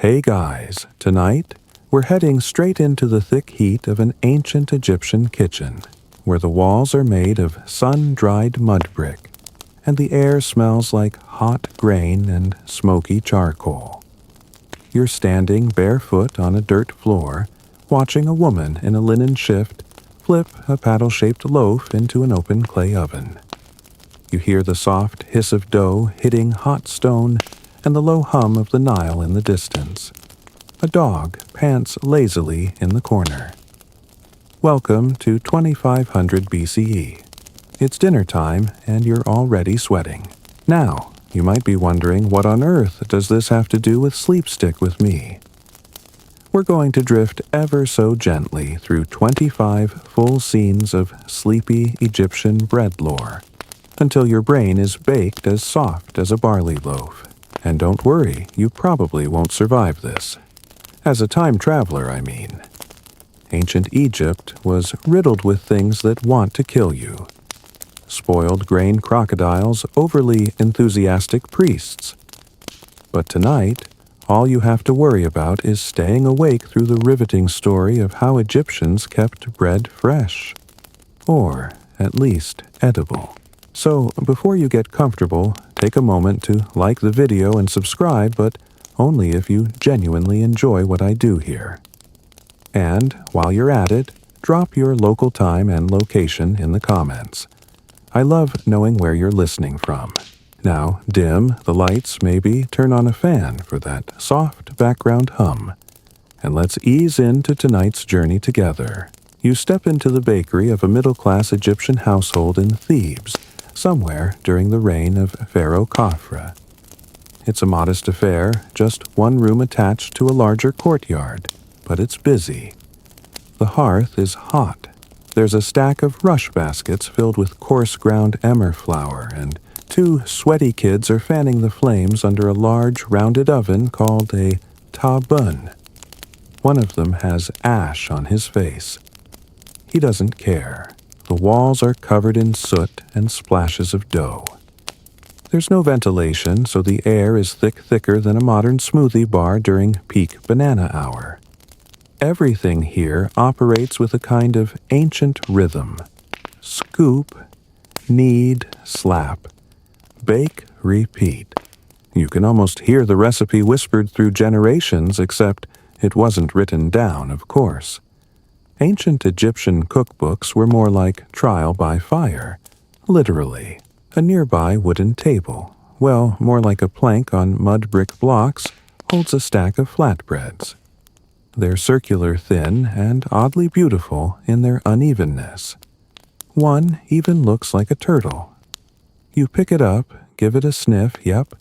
Hey guys, tonight we're heading straight into the thick heat of an ancient Egyptian kitchen, where the walls are made of sun-dried mud brick, and the air smells like hot grain and smoky charcoal. You're standing barefoot on a dirt floor, watching a woman in a linen shift flip a paddle-shaped loaf into an open clay oven. You hear the soft hiss of dough hitting hot stone and the low hum of the Nile in the distance. A dog pants lazily in the corner. Welcome to 2500 BCE. It's dinner time and you're already sweating. Now, you might be wondering, what on earth does this have to do with Sleep Stick with me? We're going to drift ever so gently through 25 full scenes of sleepy Egyptian bread lore, until your brain is baked as soft as a barley loaf. And don't worry, you probably won't survive this. As a time traveler, I mean. Ancient Egypt was riddled with things that want to kill you. Spoiled grain crocodiles, overly enthusiastic priests. But tonight, all you have to worry about is staying awake through the riveting story of how Egyptians kept bread fresh. Or, at least, edible. So, before you get comfortable, take a moment to like the video and subscribe, but only if you genuinely enjoy what I do here. And, while you're at it, drop your local time and location in the comments. I love knowing where you're listening from. Now, dim the lights, maybe turn on a fan for that soft background hum. And let's ease into tonight's journey together. You step into the bakery of a middle-class Egyptian household in Thebes, somewhere during the reign of Pharaoh Khafre. It's a modest affair, just one room attached to a larger courtyard, but it's busy. The hearth is hot. There's a stack of rush baskets filled with coarse ground emmer flour, and two sweaty kids are fanning the flames under a large rounded oven called a tabun. One of them has ash on his face. He doesn't care. The walls are covered in soot and splashes of dough. There's no ventilation, so the air is thicker than a modern smoothie bar during peak banana hour. Everything here operates with a kind of ancient rhythm. Scoop, knead, slap. Bake, repeat. You can almost hear the recipe whispered through generations, except it wasn't written down, of course. Ancient Egyptian cookbooks were more like trial by fire, literally. A nearby wooden table, well, more like a plank on mud brick blocks, holds a stack of flatbreads. They're circular thin and oddly beautiful in their unevenness. One even looks like a turtle. You pick it up, give it a sniff, yep.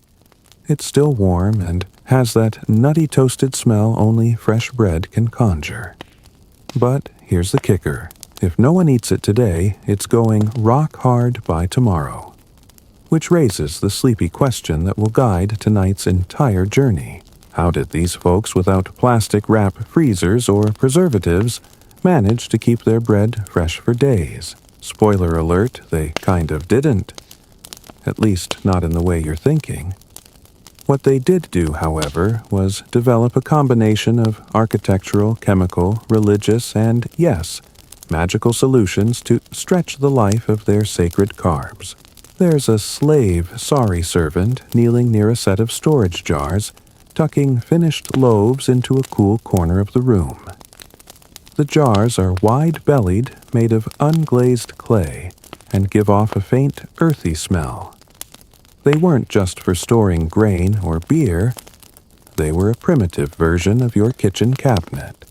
It's still warm and has that nutty toasted smell only fresh bread can conjure. But here's the kicker. If no one eats it today, it's going rock hard by tomorrow. Which raises the sleepy question that will guide tonight's entire journey. How did these folks without plastic wrap freezers or preservatives manage to keep their bread fresh for days? Spoiler alert, they kind of didn't. At least not in the way you're thinking. What they did do, however, was develop a combination of architectural, chemical, religious, and, yes, magical solutions to stretch the life of their sacred carbs. There's a slave sorry servant kneeling near a set of storage jars, tucking finished loaves into a cool corner of the room. The jars are wide-bellied, made of unglazed clay, and give off a faint, earthy smell. They weren't just for storing grain or beer. They were a primitive version of your kitchen cabinet.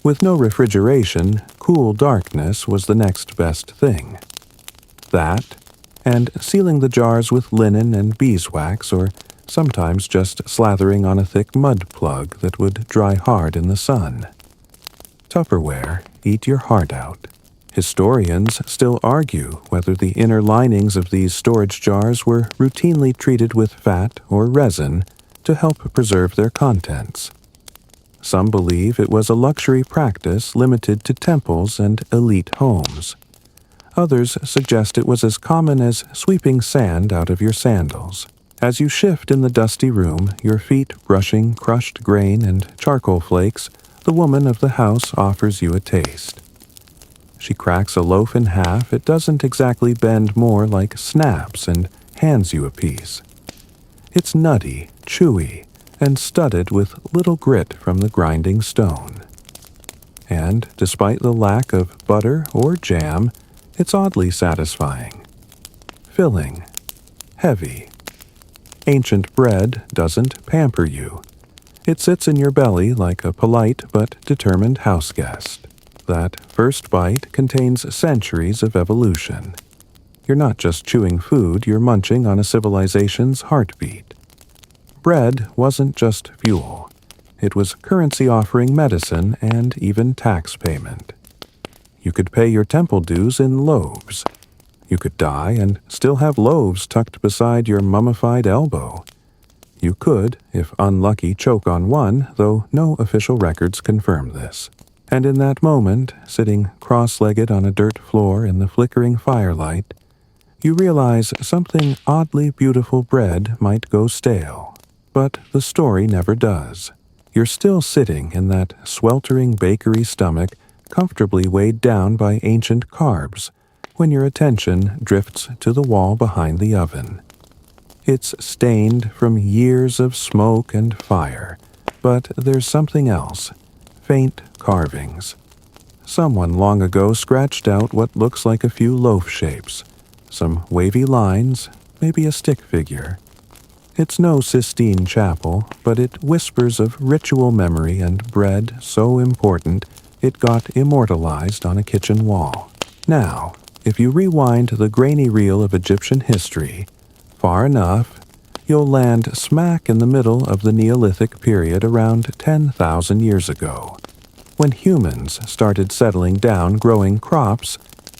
With no refrigeration, cool darkness was the next best thing. That, and sealing the jars with linen and beeswax, or sometimes just slathering on a thick mud plug that would dry hard in the sun. Tupperware, eat your heart out. Historians still argue whether the inner linings of these storage jars were routinely treated with fat or resin to help preserve their contents. Some believe it was a luxury practice limited to temples and elite homes. Others suggest it was as common as sweeping sand out of your sandals. As you shift in the dusty room, your feet brushing crushed grain and charcoal flakes, the woman of the house offers you a taste. She cracks a loaf in half. It doesn't exactly bend, more like snaps, and hands you a piece. It's nutty, chewy, and studded with little grit from the grinding stone. And despite the lack of butter or jam, it's oddly satisfying. Filling. Heavy. Ancient bread doesn't pamper you. It sits in your belly like a polite but determined houseguest. That first bite contains centuries of evolution. You're not just chewing food, you're munching on a civilization's heartbeat. Bread wasn't just fuel. It was currency offering medicine and even tax payment. You could pay your temple dues in loaves. You could die and still have loaves tucked beside your mummified elbow. You could, if unlucky, choke on one, though no official records confirm this. And in that moment, sitting cross-legged on a dirt floor in the flickering firelight, you realize something oddly beautiful bread might go stale. But the story never does. You're still sitting in that sweltering bakery stomach, comfortably weighed down by ancient carbs, when your attention drifts to the wall behind the oven. It's stained from years of smoke and fire, but there's something else. Faint carvings. Someone long ago scratched out what looks like a few loaf shapes, some wavy lines, maybe a stick figure. It's no Sistine Chapel, but it whispers of ritual memory and bread so important it got immortalized on a kitchen wall. Now, if you rewind the grainy reel of Egyptian history far enough, you'll land smack in the middle of the Neolithic period around 10,000 years ago, when humans started settling down growing crops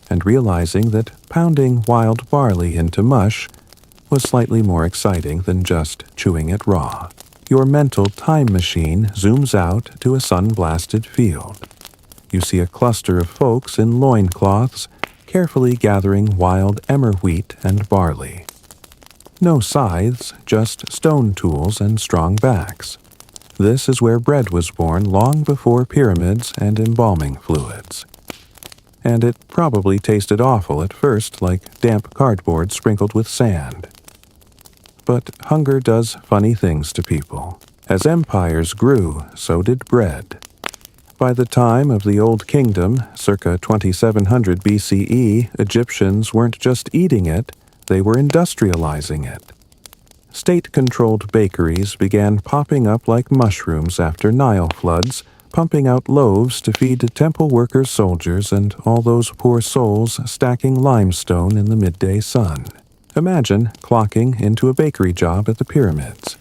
and realizing that pounding wild barley into mush was slightly more exciting than just chewing it raw. Your mental time machine zooms out to a sun-blasted field. You see a cluster of folks in loincloths carefully gathering wild emmer wheat and barley. No scythes, just stone tools and strong backs. This is where bread was born long before pyramids and embalming fluids. And it probably tasted awful at first, like damp cardboard sprinkled with sand. But hunger does funny things to people. As empires grew, so did bread. By the time of the Old Kingdom, circa 2700 BCE, Egyptians weren't just eating it, they were industrializing it. State-controlled bakeries began popping up like mushrooms after Nile floods, pumping out loaves to feed temple workers, soldiers, and all those poor souls stacking limestone in the midday sun. Imagine clocking into a bakery job at the pyramids.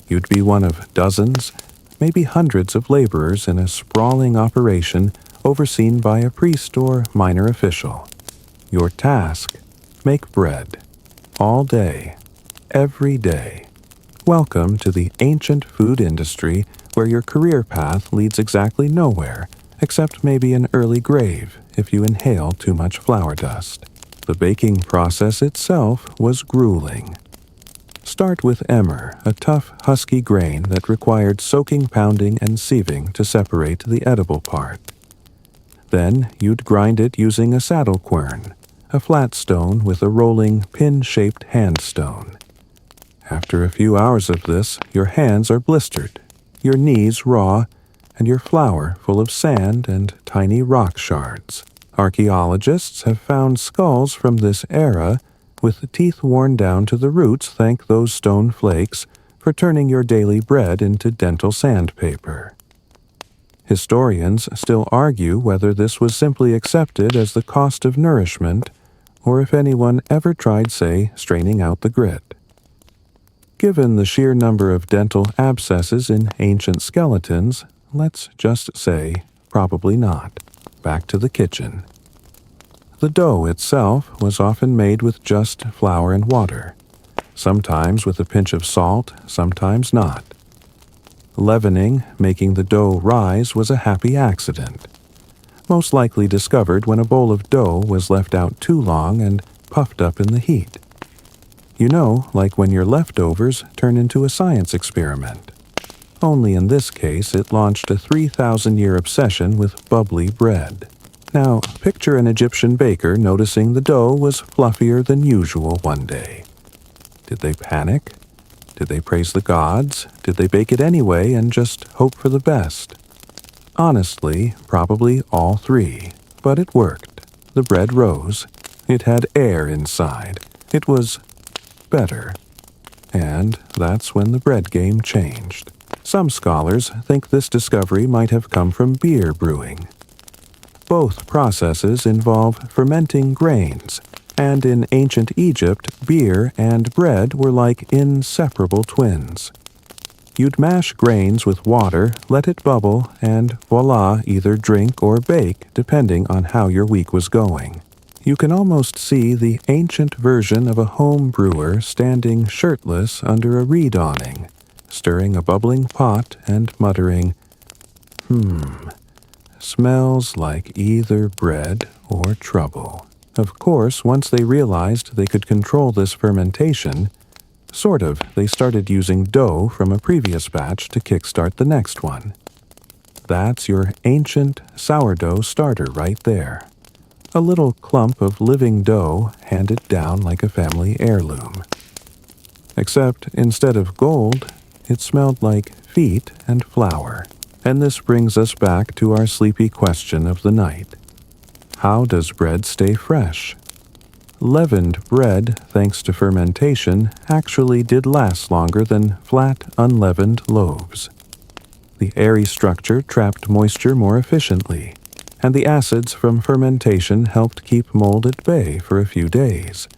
You'd be one of dozens, maybe hundreds of laborers in a sprawling operation overseen by a priest or minor official. Your task: make bread. All day. Every day. Welcome to the ancient food industry where your career path leads exactly nowhere, except maybe an early grave if you inhale too much flour dust. The baking process itself was grueling. Start with emmer, a tough, husky grain that required soaking, pounding, and sieving to separate the edible part. Then you'd grind it using a saddle quern, a flat stone with a rolling, pin-shaped hand stone. After a few hours of this, your hands are blistered, your knees raw, and your flour full of sand and tiny rock shards. Archaeologists have found skulls from this era with the teeth worn down to the roots, thank those stone flakes for turning your daily bread into dental sandpaper. Historians still argue whether this was simply accepted as the cost of nourishment, or if anyone ever tried, say, straining out the grit. Given the sheer number of dental abscesses in ancient skeletons, let's just say, probably not. Back to the kitchen. The dough itself was often made with just flour and water, sometimes with a pinch of salt, sometimes not. Leavening, making the dough rise, was a happy accident, most likely discovered when a bowl of dough was left out too long and puffed up in the heat. You know, like when your leftovers turn into a science experiment. Only in this case, it launched a 3,000-year obsession with bubbly bread. Now, picture an Egyptian baker noticing the dough was fluffier than usual one day. Did they panic? Did they praise the gods? Did they bake it anyway and just hope for the best? Honestly, probably all three. But it worked. The bread rose. It had air inside. It was better. And that's when the bread game changed. Some scholars think this discovery might have come from beer brewing. Both processes involve fermenting grains, and in ancient Egypt, beer and bread were like inseparable twins. You'd mash grains with water, let it bubble, and voila, either drink or bake, depending on how your week was going. You can almost see the ancient version of a home brewer standing shirtless under a reed awning, stirring a bubbling pot and muttering, smells like either bread or trouble. Of course, once they realized they could control this fermentation, they started using dough from a previous batch to kickstart the next one. That's your ancient sourdough starter right there. A little clump of living dough handed down like a family heirloom. Except instead of gold, it smelled like feet and flour. And this brings us back to our sleepy question of the night. How does bread stay fresh? Leavened bread, thanks to fermentation, actually did last longer than flat, unleavened loaves. The airy structure trapped moisture more efficiently, and the acids from fermentation helped keep mold at bay for a few days.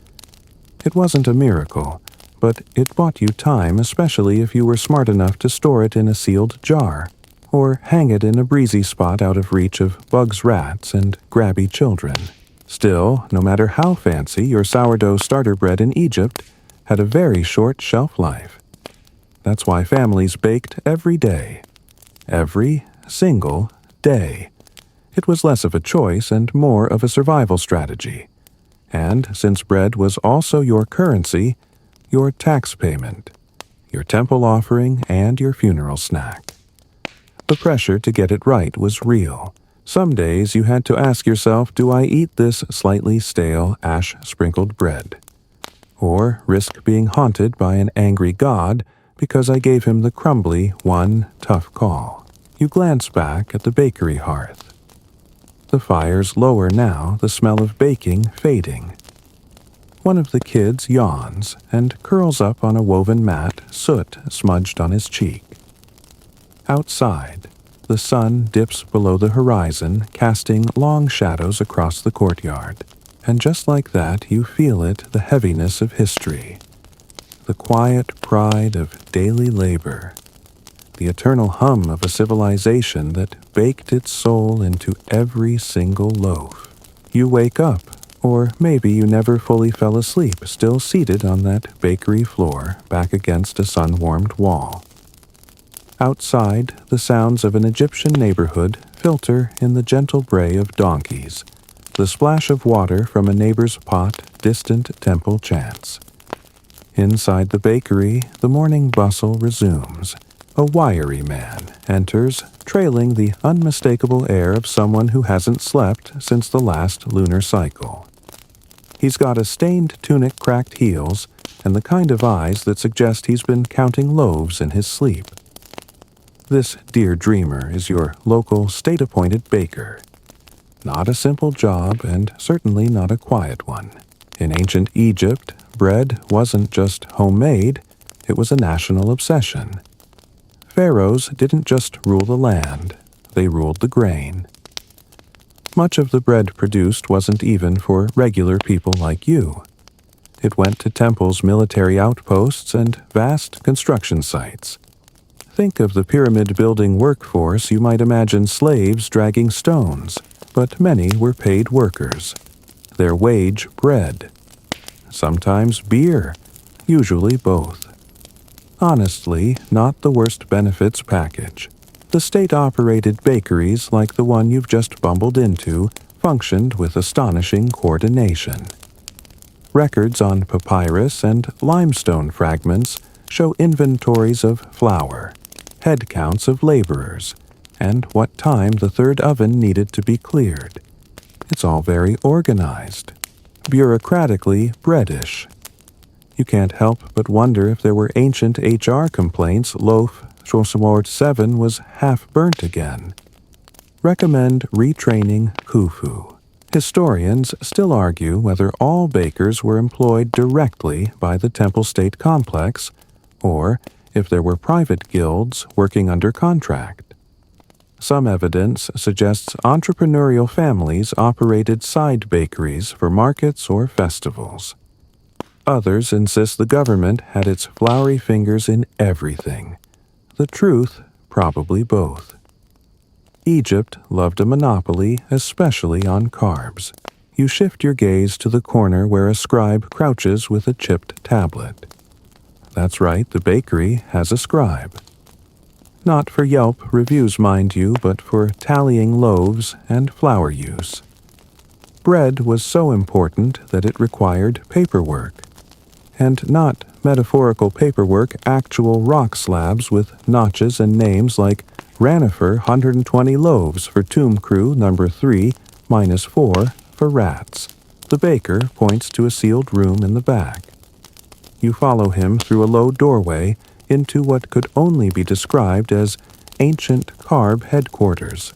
It wasn't a miracle, but it bought you time, especially if you were smart enough to store it in a sealed jar, or hang it in a breezy spot out of reach of bugs, rats, and grabby children. Still, no matter how fancy, your sourdough starter bread in Egypt had a very short shelf life. That's why families baked every day. Every single day. It was less of a choice and more of a survival strategy. And since bread was also your currency, your tax payment, your temple offering, and your funeral snack. The pressure to get it right was real. Some days you had to ask yourself, do I eat this slightly stale, ash-sprinkled bread? Or risk being haunted by an angry god because I gave him the crumbly, one tough call. You glance back at the bakery hearth. The fire's lower now, the smell of baking fading. One of the kids yawns and curls up on a woven mat, soot smudged on his cheek. Outside, the sun dips below the horizon, casting long shadows across the courtyard. And just like that, you feel it, the heaviness of history. The quiet pride of daily labor. The eternal hum of a civilization that baked its soul into every single loaf. You wake up, or maybe you never fully fell asleep, still seated on that bakery floor, back against a sun-warmed wall. Outside, the sounds of an Egyptian neighborhood filter in the gentle bray of donkeys, the splash of water from a neighbor's pot, distant temple chants. Inside the bakery, the morning bustle resumes. A wiry man enters, trailing the unmistakable air of someone who hasn't slept since the last lunar cycle. He's got a stained tunic, cracked heels, and the kind of eyes that suggest he's been counting loaves in his sleep. This dear dreamer is your local state-appointed baker. Not a simple job, and certainly not a quiet one. In ancient Egypt, bread wasn't just homemade, it was a national obsession. Pharaohs didn't just rule the land, they ruled the grain. Much of the bread produced wasn't even for regular people like you. It went to temples, military outposts, and vast construction sites. Think of the pyramid-building workforce, you might imagine slaves dragging stones, but many were paid workers. Their wage, bread. Sometimes beer, usually both. Honestly, not the worst benefits package. The state-operated bakeries, like the one you've just bumbled into, functioned with astonishing coordination. Records on papyrus and limestone fragments show inventories of flour, head counts of laborers, and what time the third oven needed to be cleared. It's all very organized, bureaucratically breadish. You can't help but wonder if there were ancient HR complaints loaf 7 was half burnt again. Recommend retraining Khufu. Historians still argue whether all bakers were employed directly by the Temple State complex or if there were private guilds working under contract. Some evidence suggests entrepreneurial families operated side bakeries for markets or festivals. Others insist the government had its floury fingers in everything. The truth, probably both. Egypt loved a monopoly, especially on carbs. You shift your gaze to the corner where a scribe crouches with a chipped tablet. That's right, the bakery has a scribe. Not for Yelp reviews, mind you, but for tallying loaves and flour use. Bread was so important that it required paperwork. And not metaphorical paperwork, actual rock slabs with notches and names like Ranifer 120 loaves for tomb crew number 3 minus 4 for rats. The baker points to a sealed room in the back. You follow him through a low doorway into what could only be described as ancient carb headquarters.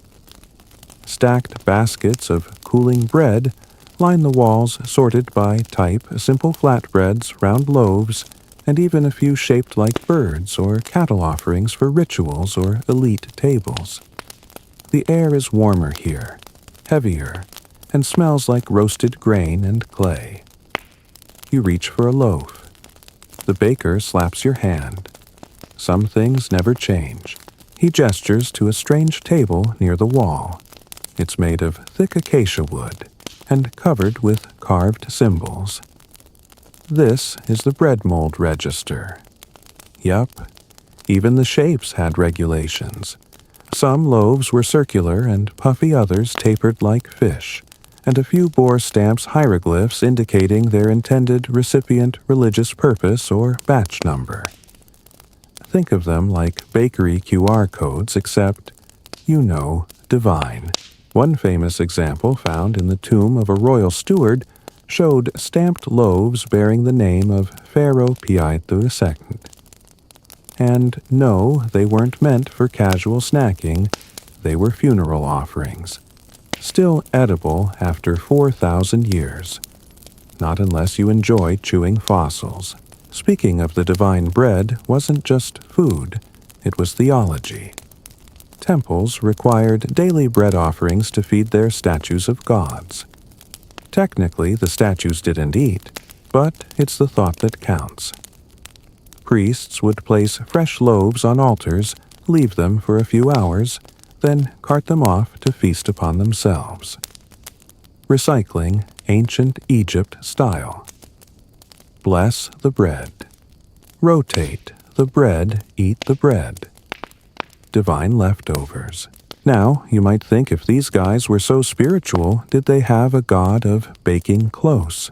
Stacked baskets of cooling bread line the walls sorted by type, simple flatbreads, round loaves, and even a few shaped like birds or cattle offerings for rituals or elite tables. The air is warmer here, heavier, and smells like roasted grain and clay. You reach for a loaf. The baker slaps your hand. Some things never change. He gestures to a strange table near the wall. It's made of thick acacia wood and covered with carved symbols. This is the bread mold register. Yup, even the shapes had regulations. Some loaves were circular and puffy, others tapered like fish, and a few bore stamps hieroglyphs indicating their intended recipient religious purpose or batch number. Think of them like bakery QR codes, except, divine. One famous example found in the tomb of a royal steward showed stamped loaves bearing the name of Pharaoh Piaito II. And no, they weren't meant for casual snacking, they were funeral offerings. Still edible after 4,000 years. Not unless you enjoy chewing fossils. Speaking of the divine bread, wasn't just food, it was theology. Temples required daily bread offerings to feed their statues of gods. Technically, the statues didn't eat, but it's the thought that counts. Priests would place fresh loaves on altars, leave them for a few hours, then cart them off to feast upon themselves. Recycling ancient Egypt style. Bless the bread. Rotate the bread, eat the bread. Divine leftovers. Now, you might think if these guys were so spiritual, did they have a god of baking close?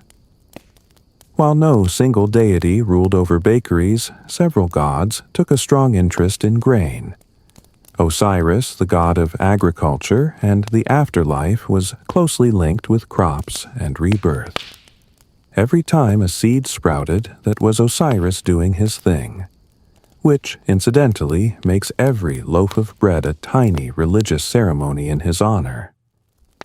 While no single deity ruled over bakeries, several gods took a strong interest in grain. Osiris, the god of agriculture and the afterlife, was closely linked with crops and rebirth. Every time a seed sprouted, that was Osiris doing his thing, which, incidentally, makes every loaf of bread a tiny religious ceremony in his honor.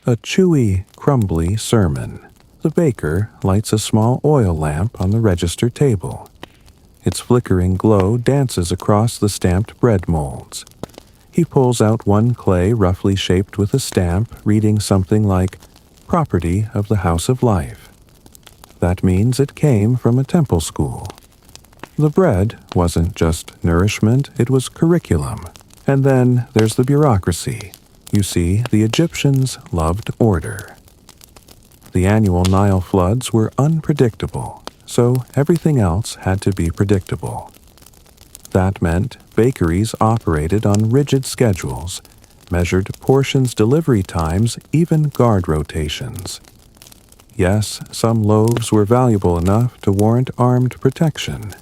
A chewy, crumbly sermon. The baker lights a small oil lamp on the register table. Its flickering glow dances across the stamped bread molds. He pulls out one clay roughly shaped with a stamp reading something like, "Property of the House of Life." That means it came from a temple school. The bread wasn't just nourishment, it was curriculum. And then there's the bureaucracy. You see, the Egyptians loved order. The annual Nile floods were unpredictable, so everything else had to be predictable. That meant bakeries operated on rigid schedules, measured portions delivery times, even guard rotations. Yes, some loaves were valuable enough to warrant armed protection.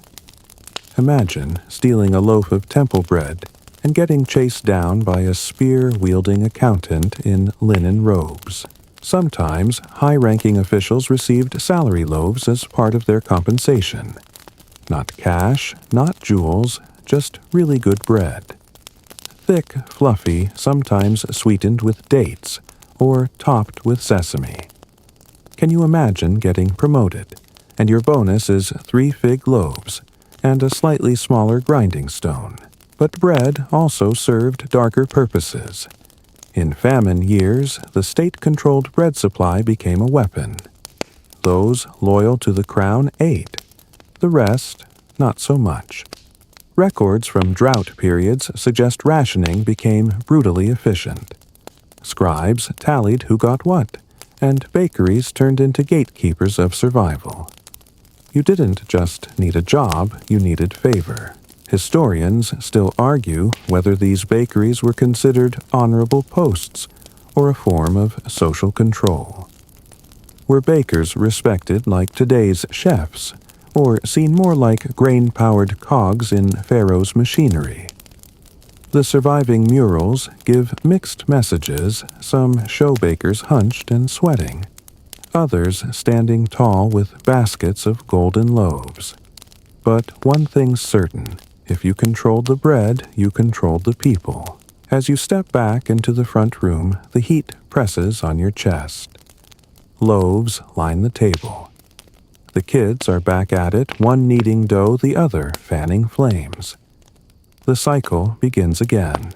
Imagine stealing a loaf of temple bread and getting chased down by a spear-wielding accountant in linen robes. Sometimes, high-ranking officials received salary loaves as part of their compensation. Not cash, not jewels, just really good bread. Thick, fluffy, sometimes sweetened with dates, or topped with sesame. Can you imagine getting promoted, and your bonus is 3 fig loaves and a slightly smaller grinding stone? But bread also served darker purposes. In famine years, the state-controlled bread supply became a weapon. Those loyal to the crown ate. The rest, not so much. Records from drought periods suggest rationing became brutally efficient. Scribes tallied who got what, and bakeries turned into gatekeepers of survival. You didn't just need a job, you needed favor. Historians still argue whether these bakeries were considered honorable posts or a form of social control. Were bakers respected like today's chefs, or seen more like grain-powered cogs in Pharaoh's machinery? The surviving murals give mixed messages, some show bakers hunched and sweating, others standing tall with baskets of golden loaves. But one thing's certain, if you controlled the bread, you controlled the people. As you step back into the front room, the heat presses on your chest. Loaves line the table. The kids are back at it, one kneading dough, the other fanning flames. The cycle begins again.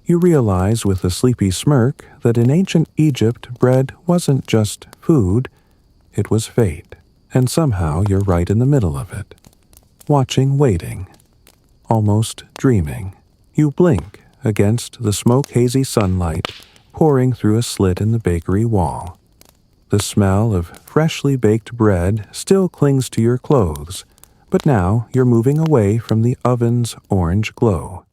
You realize with a sleepy smirk that in ancient Egypt bread wasn't just food, it was fate, and somehow you're right in the middle of it. Watching, waiting, almost dreaming. You blink against the smoke-hazy sunlight pouring through a slit in the bakery wall. The smell of freshly baked bread still clings to your clothes, but now you're moving away from the oven's orange glow.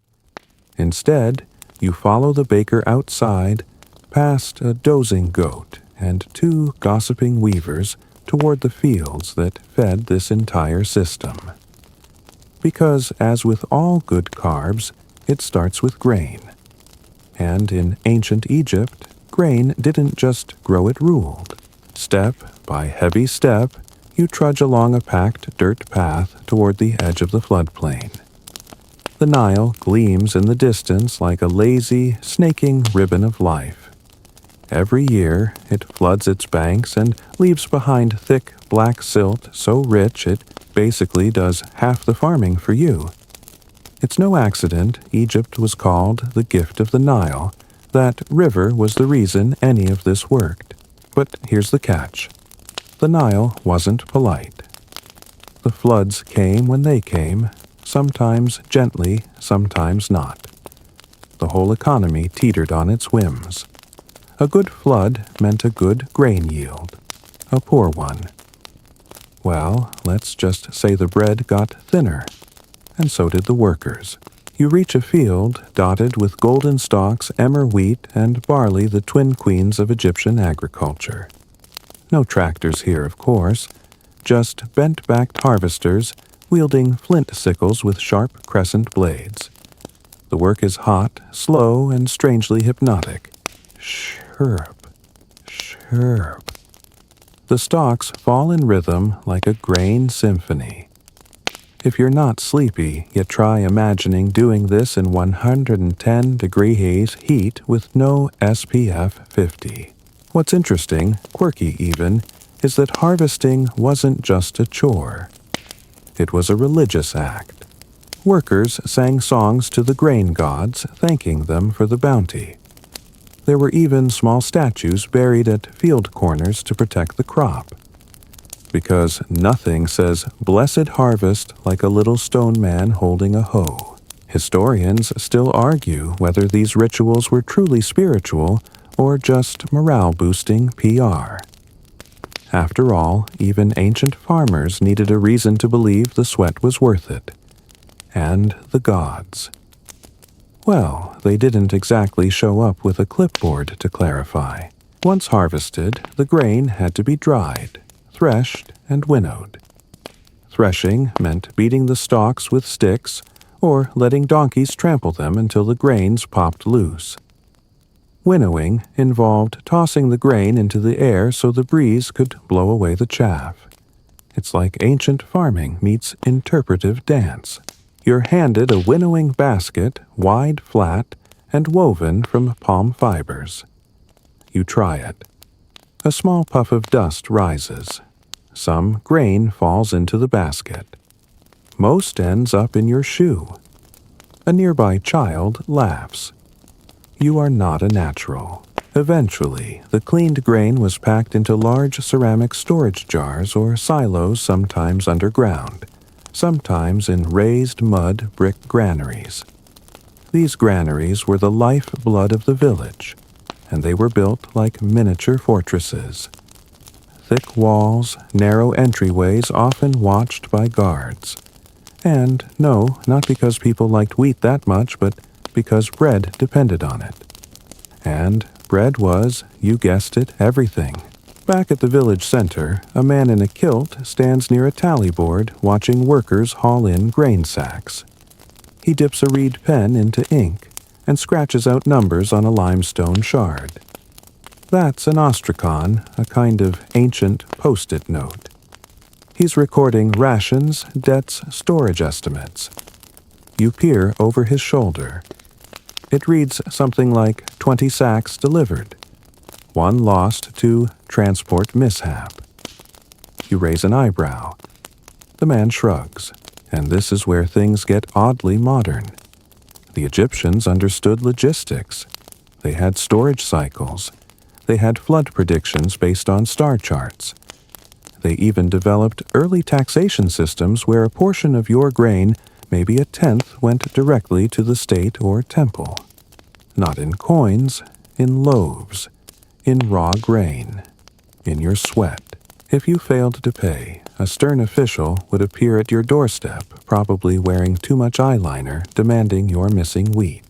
Instead, you follow the baker outside, past a dozing goat and 2 gossiping weavers toward the fields that fed this entire system. Because, as with all good carbs, it starts with grain. And in ancient Egypt, grain didn't just grow, it ruled. Step by heavy step, you trudge along a packed dirt path toward the edge of the floodplain. The Nile gleams in the distance like a lazy, snaking ribbon of life. Every year, it floods its banks and leaves behind thick black silt so rich it basically does half the farming for you. It's no accident Egypt was called the gift of the Nile. That river was the reason any of this worked. But here's the catch. The Nile wasn't polite. The floods came when they came, sometimes gently, sometimes not. The whole economy teetered on its whims. A good flood meant a good grain yield. A poor one, well, let's just say the bread got thinner, and so did the workers. You reach a field dotted with golden stalks, emmer wheat, and barley, the twin queens of Egyptian agriculture. No tractors here, of course, just bent-backed harvesters wielding flint sickles with sharp crescent blades. The work is hot, slow, and strangely hypnotic. Chirp, chirp. The stalks fall in rhythm like a grain symphony. If you're not sleepy, yet try imagining doing this in 110-degree heat with no SPF 50. What's interesting, quirky even, is that harvesting wasn't just a chore. It was a religious act. Workers sang songs to the grain gods, thanking them for the bounty. There were even small statues buried at field corners to protect the crop. Because nothing says blessed harvest like a little stone man holding a hoe. Historians still argue whether these rituals were truly spiritual or just morale-boosting PR. After all, even ancient farmers needed a reason to believe the sweat was worth it. And the gods. Well, they didn't exactly show up with a clipboard to clarify. Once harvested, the grain had to be dried, threshed, and winnowed. Threshing meant beating the stalks with sticks or letting donkeys trample them until the grains popped loose. Winnowing involved tossing the grain into the air so the breeze could blow away the chaff. It's like ancient farming meets interpretive dance. You're handed a winnowing basket, wide flat, and woven from palm fibers. You try it. A small puff of dust rises. Some grain falls into the basket. Most ends up in your shoe. A nearby child laughs. You are not a natural. Eventually, the cleaned grain was packed into large ceramic storage jars or silos, sometimes underground, sometimes in raised mud brick granaries. These granaries were the lifeblood of the village, and they were built like miniature fortresses. Thick walls, narrow entryways often watched by guards. And no, not because people liked wheat that much, but because bread depended on it. And bread was, you guessed it, everything. Back at the village center, a man in a kilt stands near a tally board watching workers haul in grain sacks. He dips a reed pen into ink and scratches out numbers on a limestone shard. That's an ostrakhan, a kind of ancient post-it note. He's recording rations, debts, storage estimates. You peer over his shoulder. It reads something like 20 sacks delivered, 1 lost to transport mishap. You raise an eyebrow. The man shrugs, and this is where things get oddly modern. The Egyptians understood logistics. They had storage cycles. They had flood predictions based on star charts. They even developed early taxation systems where a portion of your grain, maybe a tenth, went directly to the state or temple. Not in coins, in loaves, in raw grain, in your sweat. If you failed to pay, a stern official would appear at your doorstep, probably wearing too much eyeliner, demanding your missing wheat.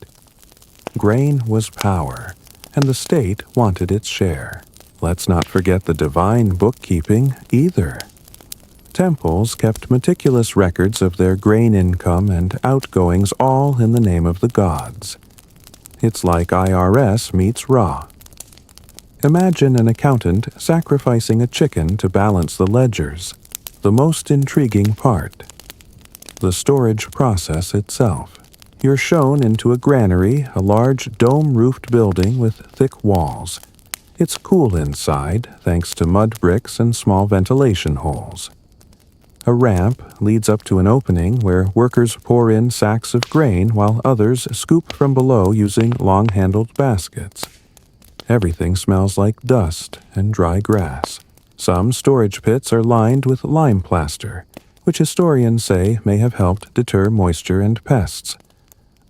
Grain was power, and the state wanted its share. Let's not forget the divine bookkeeping either. Temples kept meticulous records of their grain income and outgoings, all in the name of the gods. It's like IRS meets Ra. Imagine an accountant sacrificing a chicken to balance the ledgers. The most intriguing part. The storage process itself. You're shown into a granary, a large dome-roofed building with thick walls. It's cool inside, thanks to mud bricks and small ventilation holes. A ramp leads up to an opening where workers pour in sacks of grain while others scoop from below using long-handled baskets. Everything smells like dust and dry grass. Some storage pits are lined with lime plaster, which historians say may have helped deter moisture and pests.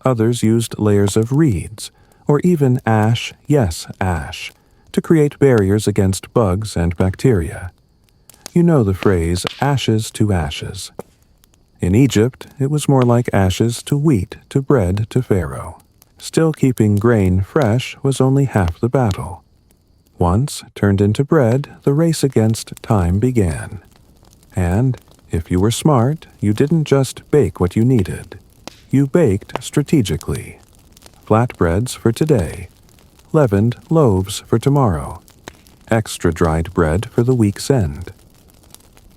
Others used layers of reeds, or even ash, yes, ash, to create barriers against bugs and bacteria. You know the phrase, ashes to ashes. In Egypt, it was more like ashes to wheat to bread to Pharaoh. Still keeping grain fresh was only half the battle. Once turned into bread, the race against time began. And, if you were smart, you didn't just bake what you needed. You baked strategically. Flatbreads for today. Leavened loaves for tomorrow. Extra dried bread for the week's end.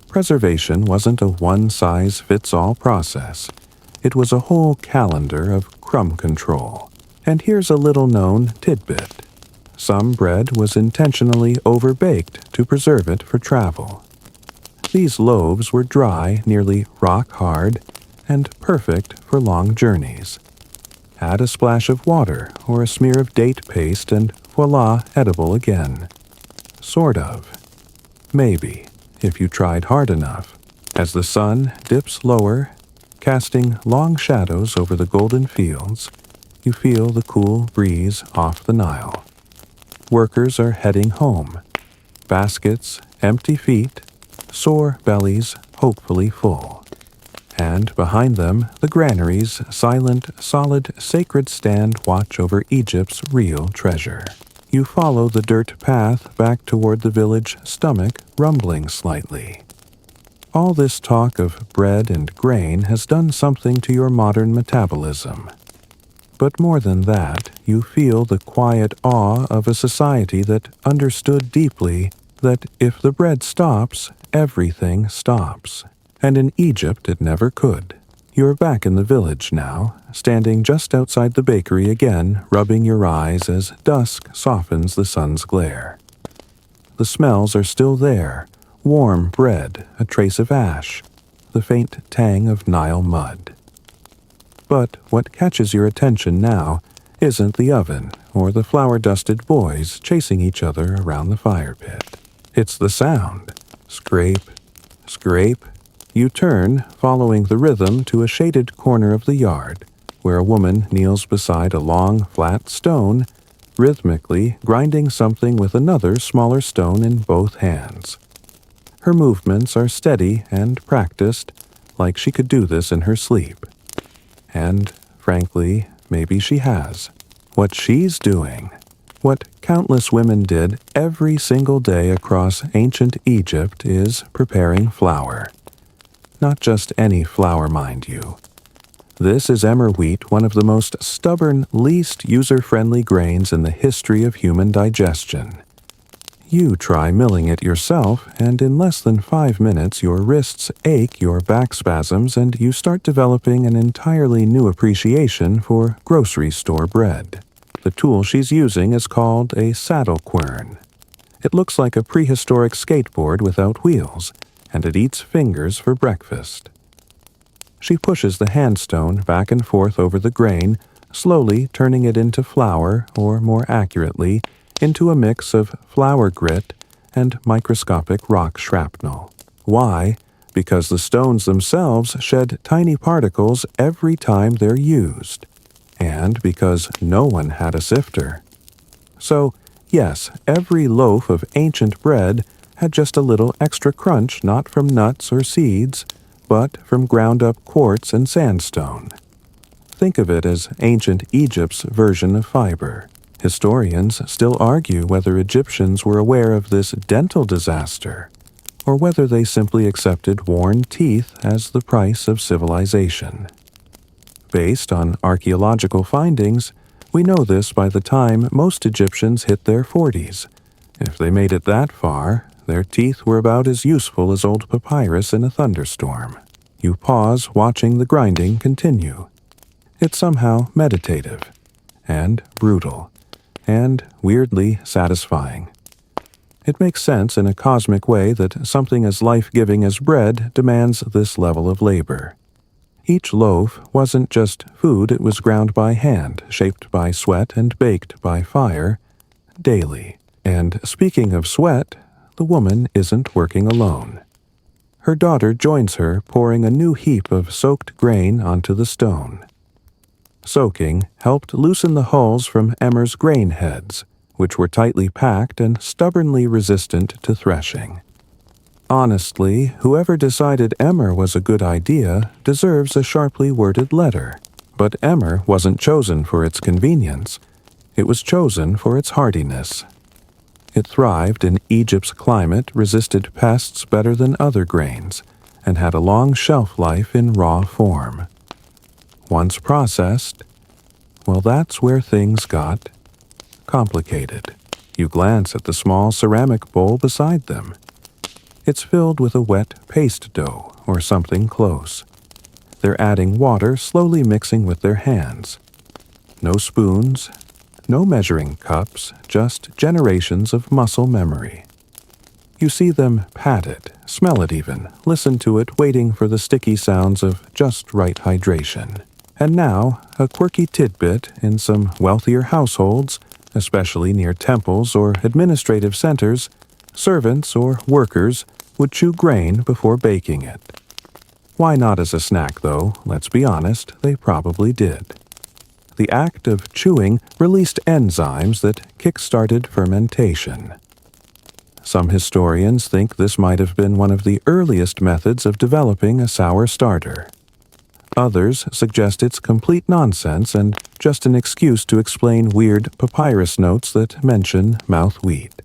Preservation wasn't a one-size-fits-all process. It was a whole calendar of crumb control. And here's a little-known tidbit. Some bread was intentionally overbaked to preserve it for travel. These loaves were dry, nearly rock-hard, and perfect for long journeys. Add a splash of water or a smear of date paste and voila, edible again. Sort of. Maybe, if you tried hard enough. As the sun dips lower, casting long shadows over the golden fields, you feel the cool breeze off the Nile. Workers are heading home. Baskets, empty feet, sore bellies, hopefully full. And behind them, the granaries, silent, solid, sacred stand watch over Egypt's real treasure. you follow the dirt path back toward the village stomach, rumbling slightly. All this talk of bread and grain has done something to your modern metabolism. But more than that, you feel the quiet awe of a society that understood deeply that if the bread stops, everything stops. And in Egypt it never could. You're back in the village now, standing just outside the bakery again, rubbing your eyes as dusk softens the sun's glare. The smells are still there, warm bread, a trace of ash, the faint tang of Nile mud. But what catches your attention now isn't the oven or the flour-dusted boys chasing each other around the fire pit. It's the sound. Scrape, scrape. You turn, following the rhythm, to a shaded corner of the yard, where a woman kneels beside a long, flat stone, rhythmically grinding something with another smaller stone in both hands. Her movements are steady and practiced, like she could do this in her sleep. And, frankly, maybe she has. What she's doing, what countless women did every single day across ancient Egypt, is preparing flour. Not just any flour, mind you. This is emmer wheat, one of the most stubborn, least user-friendly grains in the history of human digestion. You try milling it yourself, and in less than 5 minutes your wrists ache, your back spasms, and you start developing an entirely new appreciation for grocery store bread. The tool she's using is called a saddle quern. It looks like a prehistoric skateboard without wheels, and it eats fingers for breakfast. She pushes the handstone back and forth over the grain, slowly turning it into flour, or more accurately, into a mix of flour grit and microscopic rock shrapnel. Why? Because the stones themselves shed tiny particles every time they're used, and because no one had a sifter. So, yes, every loaf of ancient bread had just a little extra crunch, not from nuts or seeds, but from ground-up quartz and sandstone. Think of it as ancient Egypt's version of fiber. Historians still argue whether Egyptians were aware of this dental disaster, or whether they simply accepted worn teeth as the price of civilization. Based on archaeological findings, we know this by the time most Egyptians hit their 40s. If they made it that far, their teeth were about as useful as old papyrus in a thunderstorm. You pause, watching the grinding continue. It's somehow meditative, and brutal, and weirdly satisfying. It makes sense in a cosmic way that something as life-giving as bread demands this level of labor. Each loaf wasn't just food, it was ground by hand, shaped by sweat, and baked by fire, daily. And speaking of sweat, the woman isn't working alone. Her daughter joins her, pouring a new heap of soaked grain onto the stone. Soaking helped loosen the hulls from Emmer's grain heads, which were tightly packed and stubbornly resistant to threshing. Honestly, whoever decided Emmer was a good idea deserves a sharply worded letter. But Emmer wasn't chosen for its convenience. It was chosen for its hardiness. It thrived in Egypt's climate, resisted pests better than other grains, and had a long shelf life in raw form. Once processed, well, that's where things got complicated. You glance at the small ceramic bowl beside them. It's filled with a wet paste dough or something close. They're adding water, slowly mixing with their hands. No spoons, no measuring cups, just generations of muscle memory. You see them pat it, smell it even, listen to it, waiting for the sticky sounds of just right hydration. And now, a quirky tidbit in some wealthier households, especially near temples or administrative centers, servants or workers would chew grain before baking it. Why not as a snack, though? Let's be honest, they probably did. The act of chewing released enzymes that kick-started fermentation. Some historians think this might have been one of the earliest methods of developing a sour starter. Others suggest it's complete nonsense and just an excuse to explain weird papyrus notes that mention mouth-wheat.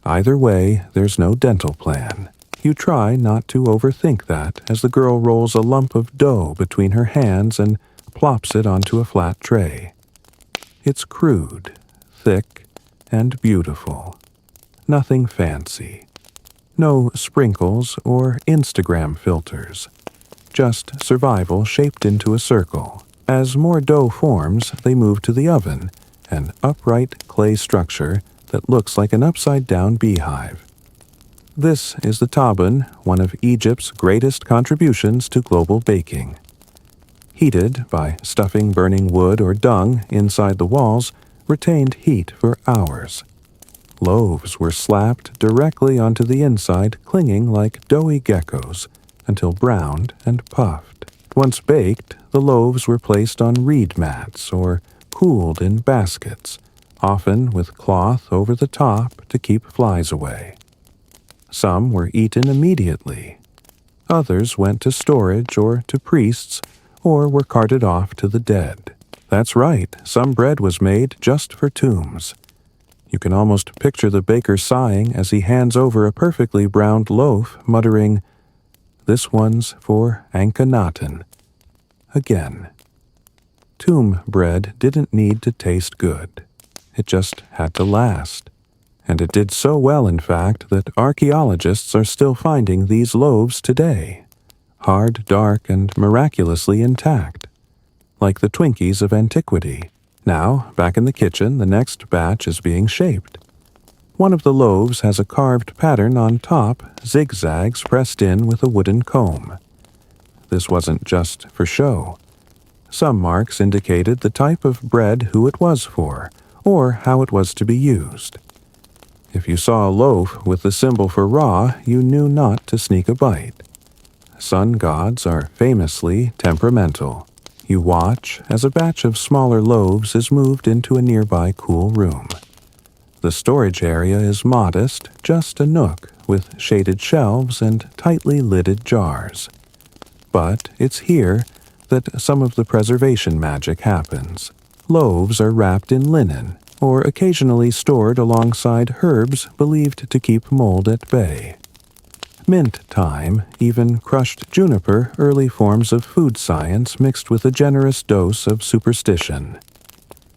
Either way, there's no dental plan. You try not to overthink that as the girl rolls a lump of dough between her hands and plops it onto a flat tray. It's crude, thick, and beautiful. Nothing fancy. No sprinkles or Instagram filters. Just survival shaped into a circle. As more dough forms, they move to the oven, an upright clay structure that looks like an upside-down beehive. This is the taban, one of Egypt's greatest contributions to global baking. Heated by stuffing burning wood or dung inside the walls, retained heat for hours. Loaves were slapped directly onto the inside, clinging like doughy geckos, until browned and puffed. Once baked, the loaves were placed on reed mats or cooled in baskets, often with cloth over the top to keep flies away. Some were eaten immediately. Others went to storage or to priests, or were carted off to the dead. That's right, some bread was made just for tombs. You can almost picture the baker sighing as he hands over a perfectly browned loaf, muttering, "This one's for Akhenaten." Again. Tomb bread didn't need to taste good. It just had to last. And it did so well, in fact, that archaeologists are still finding these loaves today. Hard, dark, and miraculously intact. Like the Twinkies of antiquity. Now, back in the kitchen, the next batch is being shaped. One of the loaves has a carved pattern on top, zigzags pressed in with a wooden comb. This wasn't just for show. Some marks indicated the type of bread who it was for, or how it was to be used. If you saw a loaf with the symbol for Ra, you knew not to sneak a bite. Sun gods are famously temperamental. You watch as a batch of smaller loaves is moved into a nearby cool room. The storage area is modest, just a nook with shaded shelves and tightly lidded jars. But it's here that some of the preservation magic happens. Loaves are wrapped in linen, or occasionally stored alongside herbs believed to keep mold at bay. Mint thyme, even crushed juniper, early forms of food science mixed with a generous dose of superstition.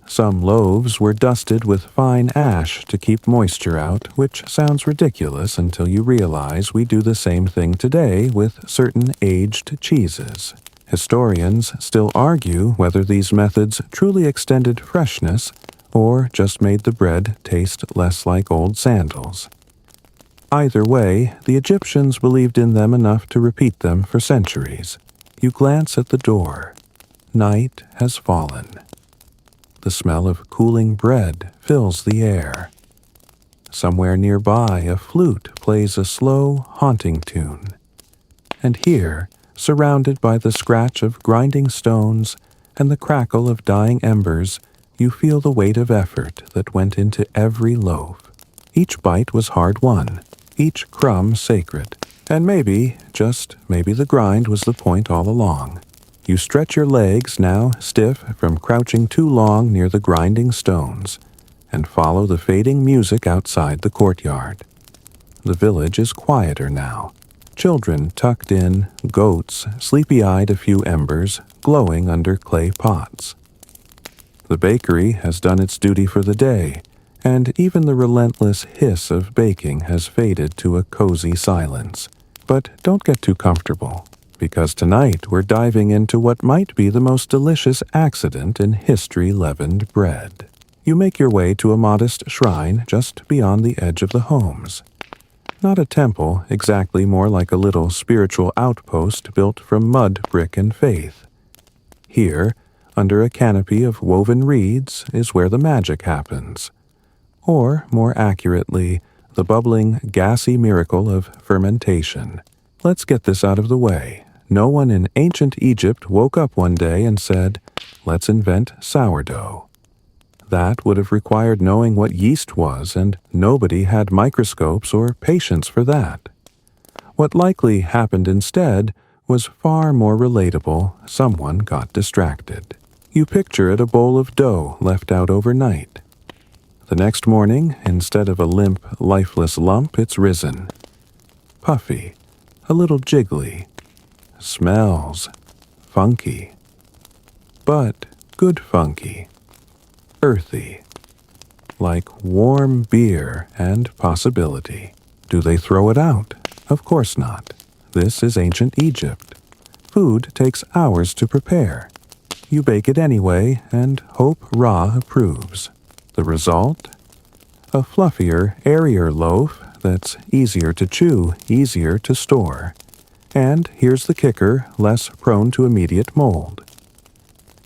Some loaves were dusted with fine ash to keep moisture out, which sounds ridiculous until you realize we do the same thing today with certain aged cheeses. Historians still argue whether these methods truly extended freshness or just made the bread taste less like old sandals. Either way, the Egyptians believed in them enough to repeat them for centuries. You glance at the door. Night has fallen. The smell of cooling bread fills the air. Somewhere nearby, a flute plays a slow, haunting tune. And here, surrounded by the scratch of grinding stones and the crackle of dying embers, you feel the weight of effort that went into every loaf. Each bite was hard-won, each crumb sacred. And maybe, just maybe the grind was the point all along. You stretch your legs, now stiff from crouching too long near the grinding stones, and follow the fading music outside the courtyard. The village is quieter now. Children tucked in, goats sleepy-eyed a few embers, glowing under clay pots. The bakery has done its duty for the day, and even the relentless hiss of baking has faded to a cozy silence. But don't get too comfortable, because tonight we're diving into what might be the most delicious accident in history-leavened bread. You make your way to a modest shrine just beyond the edge of the homes. Not a temple, exactly, more like a little spiritual outpost built from mud, brick, and faith. Here, under a canopy of woven reeds, is where the magic happens. Or, more accurately, the bubbling, gassy miracle of fermentation. Let's get this out of the way. No one in ancient Egypt woke up one day and said, "Let's invent sourdough." That would have required knowing what yeast was, and nobody had microscopes or patience for that. What likely happened instead was far more relatable. Someone got distracted. You picture it a bowl of dough left out overnight. The next morning, instead of a limp, lifeless lump, it's risen. Puffy, a little jiggly, smells funky. But good funky, earthy, like warm beer and possibility. Do they throw it out? Of course not. This is ancient Egypt. Food takes hours to prepare. You bake it anyway and hope Ra approves. The result? A fluffier, airier loaf that's easier to chew, easier to store. And here's the kicker, less prone to immediate mold.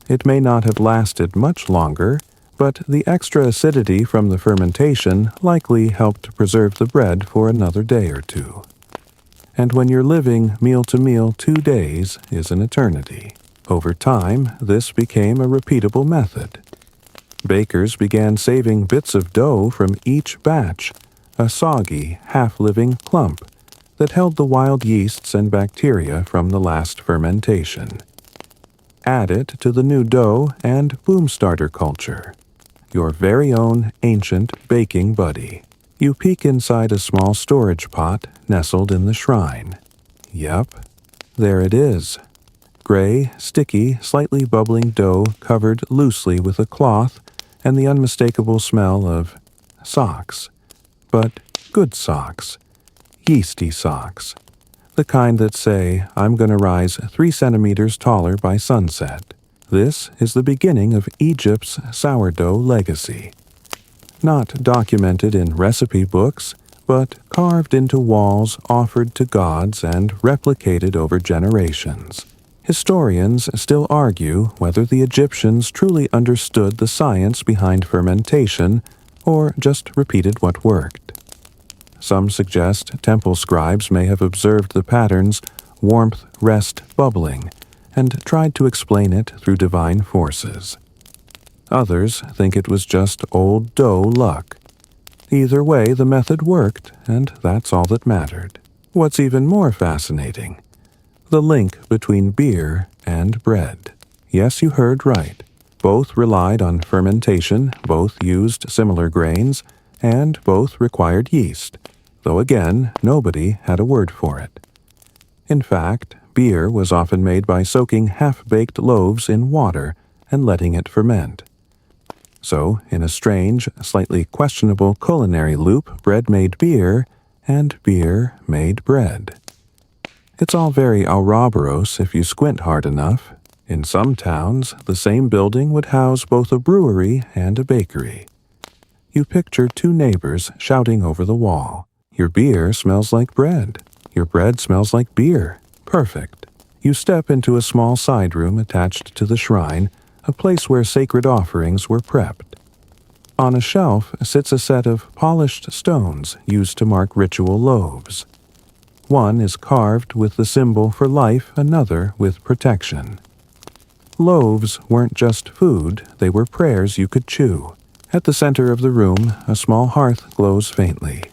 It may not have lasted much longer, but the extra acidity from the fermentation likely helped preserve the bread for another day or two. And when you're living meal to meal, 2 days is an eternity. Over time, this became a repeatable method. Bakers began saving bits of dough from each batch, a soggy, half-living clump that held the wild yeasts and bacteria from the last fermentation. Add it to the new dough and boom starter culture, your very own ancient baking buddy. You peek inside a small storage pot nestled in the shrine. Yep, there it is. Gray, sticky, slightly bubbling dough covered loosely with a cloth and the unmistakable smell of socks. But good socks. Yeasty socks. The kind that say, I'm going to rise 3 centimeters taller by sunset. This is the beginning of Egypt's sourdough legacy. Not documented in recipe books, but carved into walls offered to gods and replicated over generations. Historians still argue whether the Egyptians truly understood the science behind fermentation or just repeated what worked. Some suggest temple scribes may have observed the patterns warmth, rest, bubbling, and tried to explain it through divine forces. Others think it was just old dough luck. Either way, the method worked, and that's all that mattered. What's even more fascinating? The link between beer and bread. Yes, you heard right. Both relied on fermentation, both used similar grains, and both required yeast, though again, nobody had a word for it. In fact, beer was often made by soaking half-baked loaves in water and letting it ferment. So, in a strange, slightly questionable culinary loop, bread made beer, and beer made bread. It's all very Ouroboros if you squint hard enough. In some towns, the same building would house both a brewery and a bakery. You picture 2 neighbors shouting over the wall. Your beer smells like bread. Your bread smells like beer. Perfect. You step into a small side room attached to the shrine, a place where sacred offerings were prepped. On a shelf sits a set of polished stones used to mark ritual loaves. One is carved with the symbol for life, another with protection. Loaves weren't just food, they were prayers you could chew. At the center of the room, a small hearth glows faintly.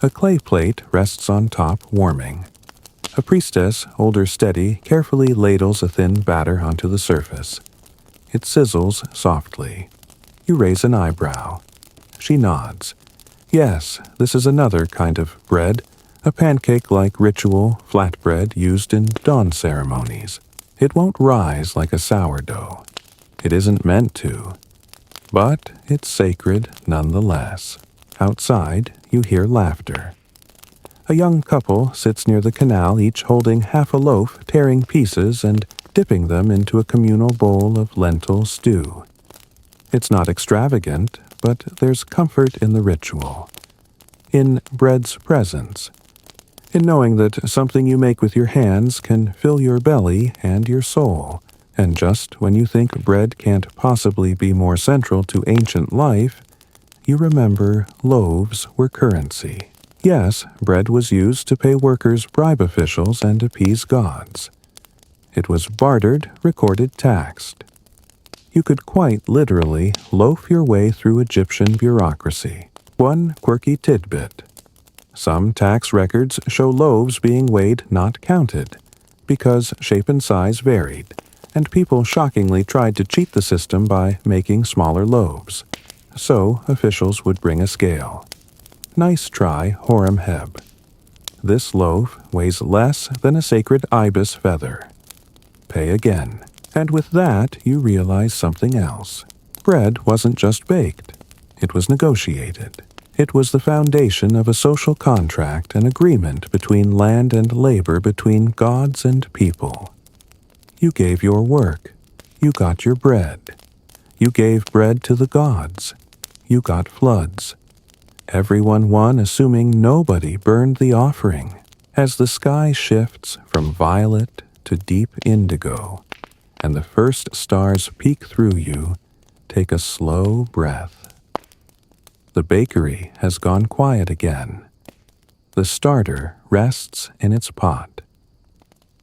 A clay plate rests on top, warming. A priestess, older steady, carefully ladles a thin batter onto the surface. It sizzles softly. You raise an eyebrow. She nods. Yes, this is another kind of bread, a pancake-like ritual flatbread used in dawn ceremonies. It won't rise like a sourdough. It isn't meant to. But it's sacred nonetheless. Outside, you hear laughter. A young couple sits near the canal, each holding half a loaf, tearing pieces and dipping them into a communal bowl of lentil stew. It's not extravagant, but there's comfort in the ritual. In bread's presence. In knowing that something you make with your hands can fill your belly and your soul. And just when you think bread can't possibly be more central to ancient life, you remember loaves were currency. Yes, bread was used to pay workers, bribe officials, and appease gods. It was bartered, recorded, taxed. You could quite literally loaf your way through Egyptian bureaucracy. One quirky tidbit. Some tax records show loaves being weighed, not counted, because shape and size varied, and people shockingly tried to cheat the system by making smaller loaves. So officials would bring a scale. Nice try, Horam Heb. This loaf weighs less than a sacred ibis feather. Pay again. And with that, you realize something else. Bread wasn't just baked. It was negotiated. It was the foundation of a social contract, an agreement between land and labor, between gods and people. You gave your work. You got your bread. You gave bread to the gods. You got floods. Everyone won, assuming nobody burned the offering. As the sky shifts from violet to deep indigo, and the first stars peek through you, take a slow breath. The bakery has gone quiet again. The starter rests in its pot.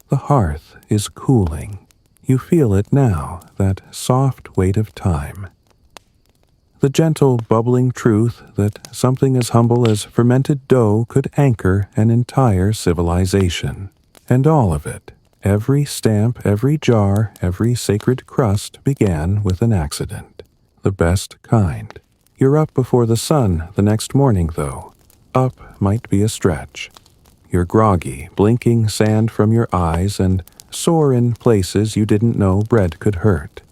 The hearth is cooling. You feel it now, that soft weight of time. The gentle, bubbling truth that something as humble as fermented dough could anchor an entire civilization. And all of it, every stamp, every jar, every sacred crust began with an accident. The best kind. You're up before the sun the next morning, though. Up might be a stretch. You're groggy, blinking sand from your eyes, and sore in places you didn't know bread could hurt.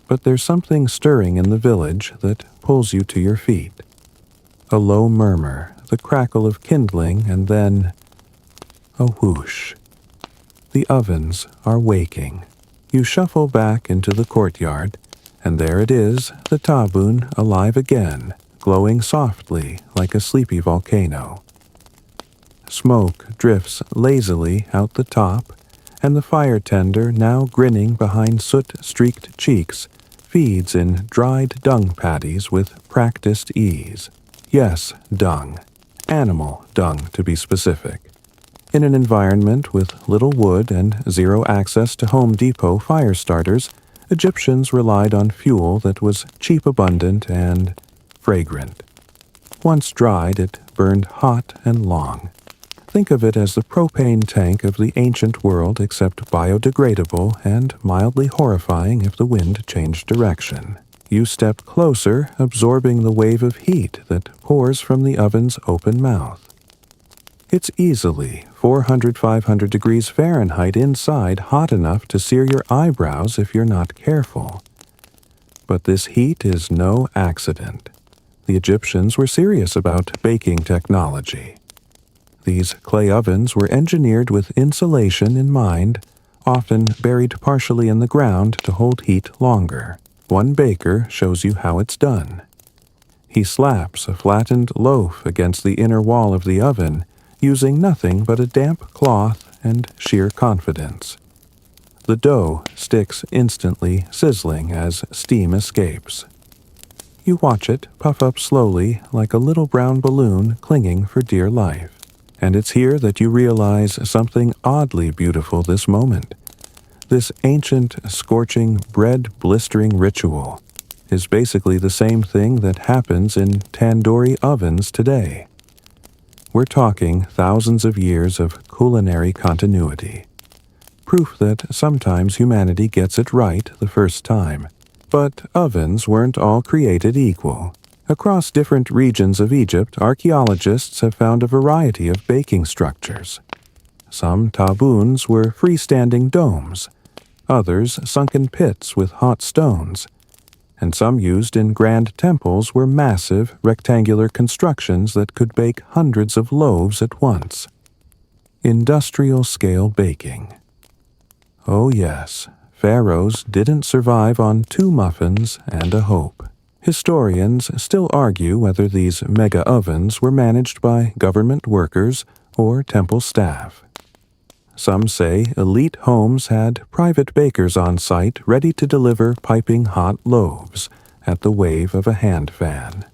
But there's something stirring in the village that pulls you to your feet. A low murmur, the crackle of kindling, and then a whoosh. The ovens are waking. You shuffle back into the courtyard, and there it is, the tabun alive again, glowing softly like a sleepy volcano. Smoke drifts lazily out the top, and the fire tender, now grinning behind soot-streaked cheeks, feeds in dried dung patties with practiced ease. Yes, dung. Animal dung, to be specific. In an environment with little wood and zero access to Home Depot fire starters, Egyptians relied on fuel that was cheap, abundant, and fragrant. Once dried, it burned hot and long. Think of it as the propane tank of the ancient world, except biodegradable and mildly horrifying if the wind changed direction. You step closer, absorbing the wave of heat that pours from the oven's open mouth. It's easily 400–500 degrees Fahrenheit inside, hot enough to sear your eyebrows if you're not careful. But this heat is no accident. The Egyptians were serious about baking technology. These clay ovens were engineered with insulation in mind, often buried partially in the ground to hold heat longer. One baker shows you how it's done. He slaps a flattened loaf against the inner wall of the oven, using nothing but a damp cloth and sheer confidence. The dough sticks instantly, sizzling as steam escapes. You watch it puff up slowly like a little brown balloon clinging for dear life. And it's here that you realize something oddly beautiful this moment. This ancient, scorching, bread-blistering ritual is basically the same thing that happens in tandoori ovens today. We're talking thousands of years of culinary continuity. Proof that sometimes humanity gets it right the first time. But ovens weren't all created equal. Across different regions of Egypt, archaeologists have found a variety of baking structures. Some tabuns were freestanding domes, others sunken pits with hot stones, and some used in grand temples were massive, rectangular constructions that could bake hundreds of loaves at once. Industrial-scale baking. Oh yes, pharaohs didn't survive on 2 muffins and a hope. Historians still argue whether these mega ovens were managed by government workers or temple staff. Some say elite homes had private bakers on site ready to deliver piping hot loaves at the wave of a hand fan.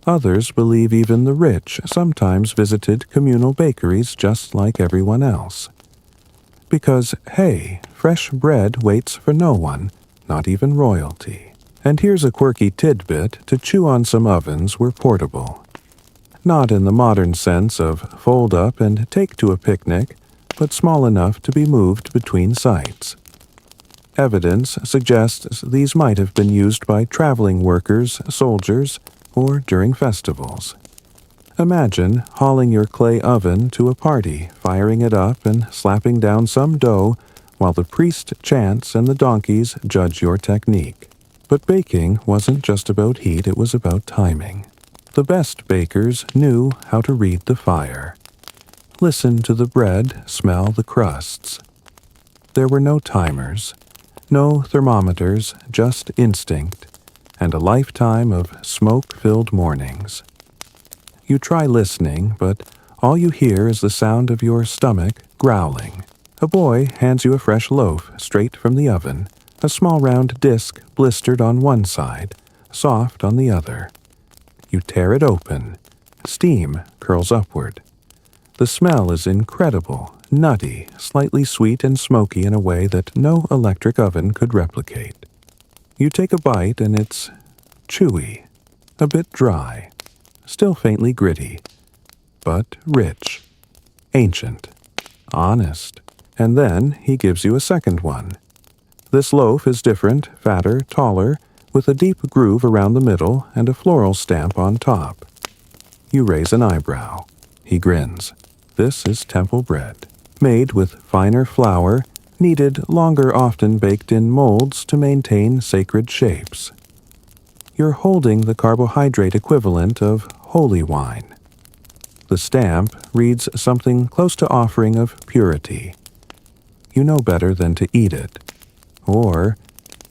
Others believe even the rich sometimes visited communal bakeries just like everyone else. Because, hey, fresh bread waits for no one, not even royalty. And here's a quirky tidbit to chew on: some ovens were portable. Not in the modern sense of fold up and take to a picnic, but small enough to be moved between sites. Evidence suggests these might have been used by traveling workers, soldiers, or during festivals. Imagine hauling your clay oven to a party, firing it up and slapping down some dough while the priest chants and the donkeys judge your technique. But baking wasn't just about heat, it was about timing. The best bakers knew how to read the fire. Listen to the bread, smell the crusts. There were no timers, no thermometers, just instinct, and a lifetime of smoke-filled mornings. You try listening, but all you hear is the sound of your stomach growling. A boy hands you a fresh loaf straight from the oven, a small round disc blistered on one side, soft on the other. You tear it open. Steam curls upward. The smell is incredible, nutty, slightly sweet and smoky in a way that no electric oven could replicate. You take a bite and it's chewy, a bit dry, still faintly gritty, but rich, ancient, honest. And then he gives you a second one. This loaf is different, fatter, taller, with a deep groove around the middle and a floral stamp on top. You raise an eyebrow. He grins. This is temple bread, made with finer flour, kneaded longer, often baked in molds to maintain sacred shapes. You're holding the carbohydrate equivalent of holy wine. The stamp reads something close to offering of purity. You know better than to eat it. Or,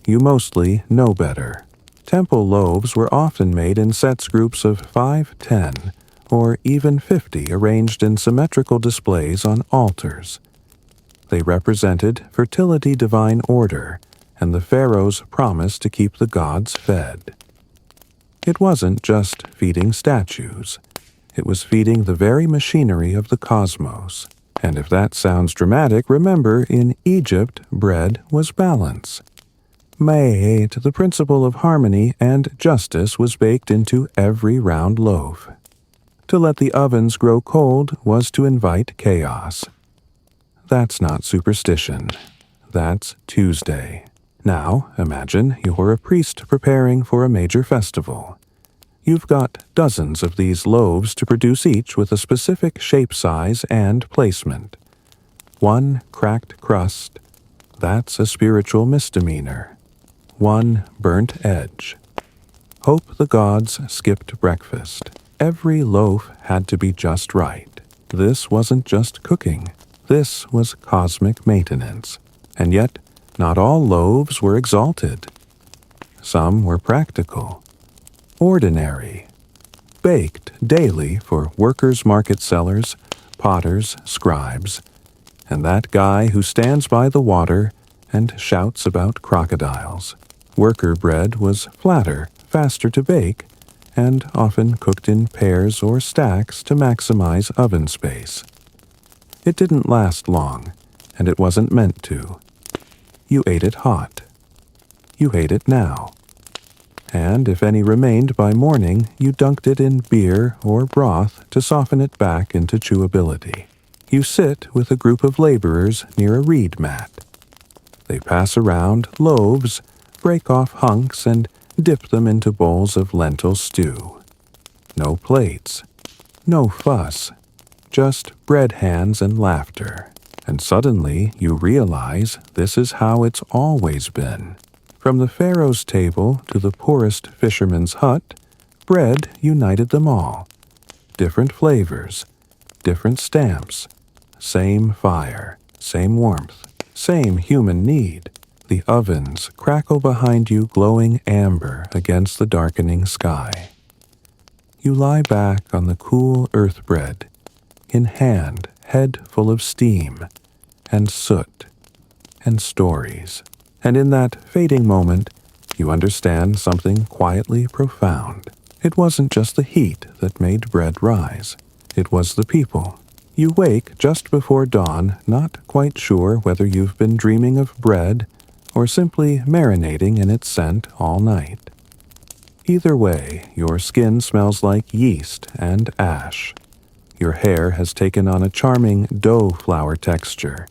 you mostly know better. Temple loaves were often made in sets groups of 5, 10, or even 50 arranged in symmetrical displays on altars. They represented fertility, divine order, and the pharaoh's promise to keep the gods fed. It wasn't just feeding statues. It was feeding the very machinery of the cosmos. And if that sounds dramatic, remember, in Egypt, bread was balance. Ma'at, the principle of harmony and justice, was baked into every round loaf. To let the ovens grow cold was to invite chaos. That's not superstition. That's Tuesday. Now, imagine you're a priest preparing for a major festival. You've got dozens of these loaves to produce, each with a specific shape, size, and placement. One cracked crust, that's a spiritual misdemeanor. One burnt edge. Hope the gods skipped breakfast. Every loaf had to be just right. This wasn't just cooking. This was cosmic maintenance. And yet, not all loaves were exalted. Some were practical. Ordinary, baked daily for workers, market sellers, potters, scribes, and that guy who stands by the water and shouts about crocodiles. Worker bread was flatter, faster to bake, and often cooked in pairs or stacks to maximize oven space. It didn't last long, and it wasn't meant to. You ate it hot. You ate it now. And if any remained by morning, you dunked it in beer or broth to soften it back into chewability. You sit with a group of laborers near a reed mat. They pass around loaves, break off hunks, and dip them into bowls of lentil stew. No plates, no fuss, just bread hands and laughter. And suddenly you realize this is how it's always been. From the pharaoh's table to the poorest fisherman's hut, bread united them all. Different flavors, different stamps, same fire, same warmth, same human need. The ovens crackle behind you, glowing amber against the darkening sky. You lie back on the cool earth bread, in hand, head full of steam, and soot, and stories. And in that fading moment, you understand something quietly profound. It wasn't just the heat that made bread rise. It was the people. You wake just before dawn, not quite sure whether you've been dreaming of bread or simply marinating in its scent all night. Either way, your skin smells like yeast and ash. Your hair has taken on a charming dough flour texture,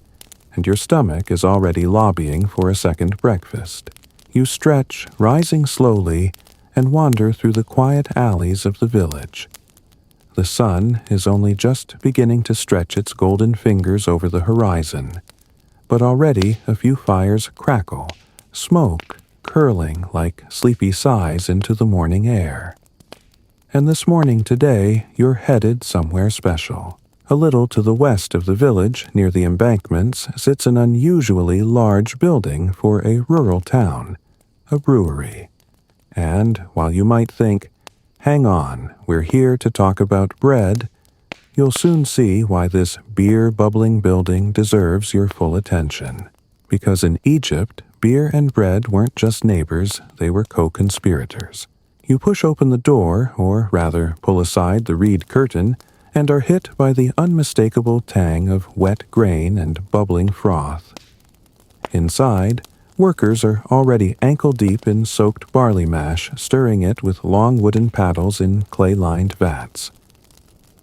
and your stomach is already lobbying for a second breakfast. You stretch, rising slowly, and wander through the quiet alleys of the village. The sun is only just beginning to stretch its golden fingers over the horizon, but already a few fires crackle, smoke curling like sleepy sighs into the morning air. And this morning today, you're headed somewhere special. A little to the west of the village, near the embankments, sits an unusually large building for a rural town, a brewery. And while you might think, hang on, we're here to talk about bread, you'll soon see why this beer-bubbling building deserves your full attention. Because in Egypt, beer and bread weren't just neighbors, they were co-conspirators. You push open the door, or rather pull aside the reed curtain, and are hit by the unmistakable tang of wet grain and bubbling froth. Inside, workers are already ankle-deep in soaked barley mash, stirring it with long wooden paddles in clay-lined vats.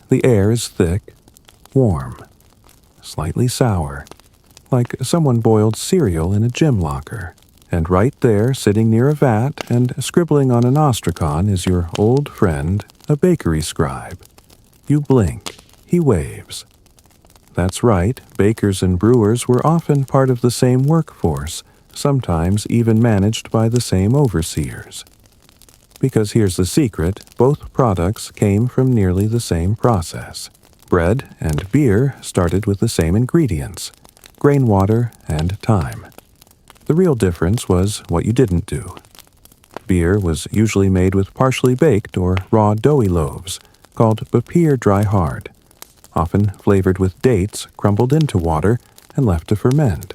The air is thick, warm, slightly sour, like someone boiled cereal in a gym locker. And right there, sitting near a vat and scribbling on an ostrakhan, is your old friend, a bakery scribe. You blink. He waves. That's right, bakers and brewers were often part of the same workforce, sometimes even managed by the same overseers. Because here's the secret, both products came from nearly the same process. Bread and beer started with the same ingredients, grain water and time. The real difference was what you didn't do. Beer was usually made with partially baked or raw doughy loaves, called bapir dry hard, often flavored with dates crumbled into water and left to ferment.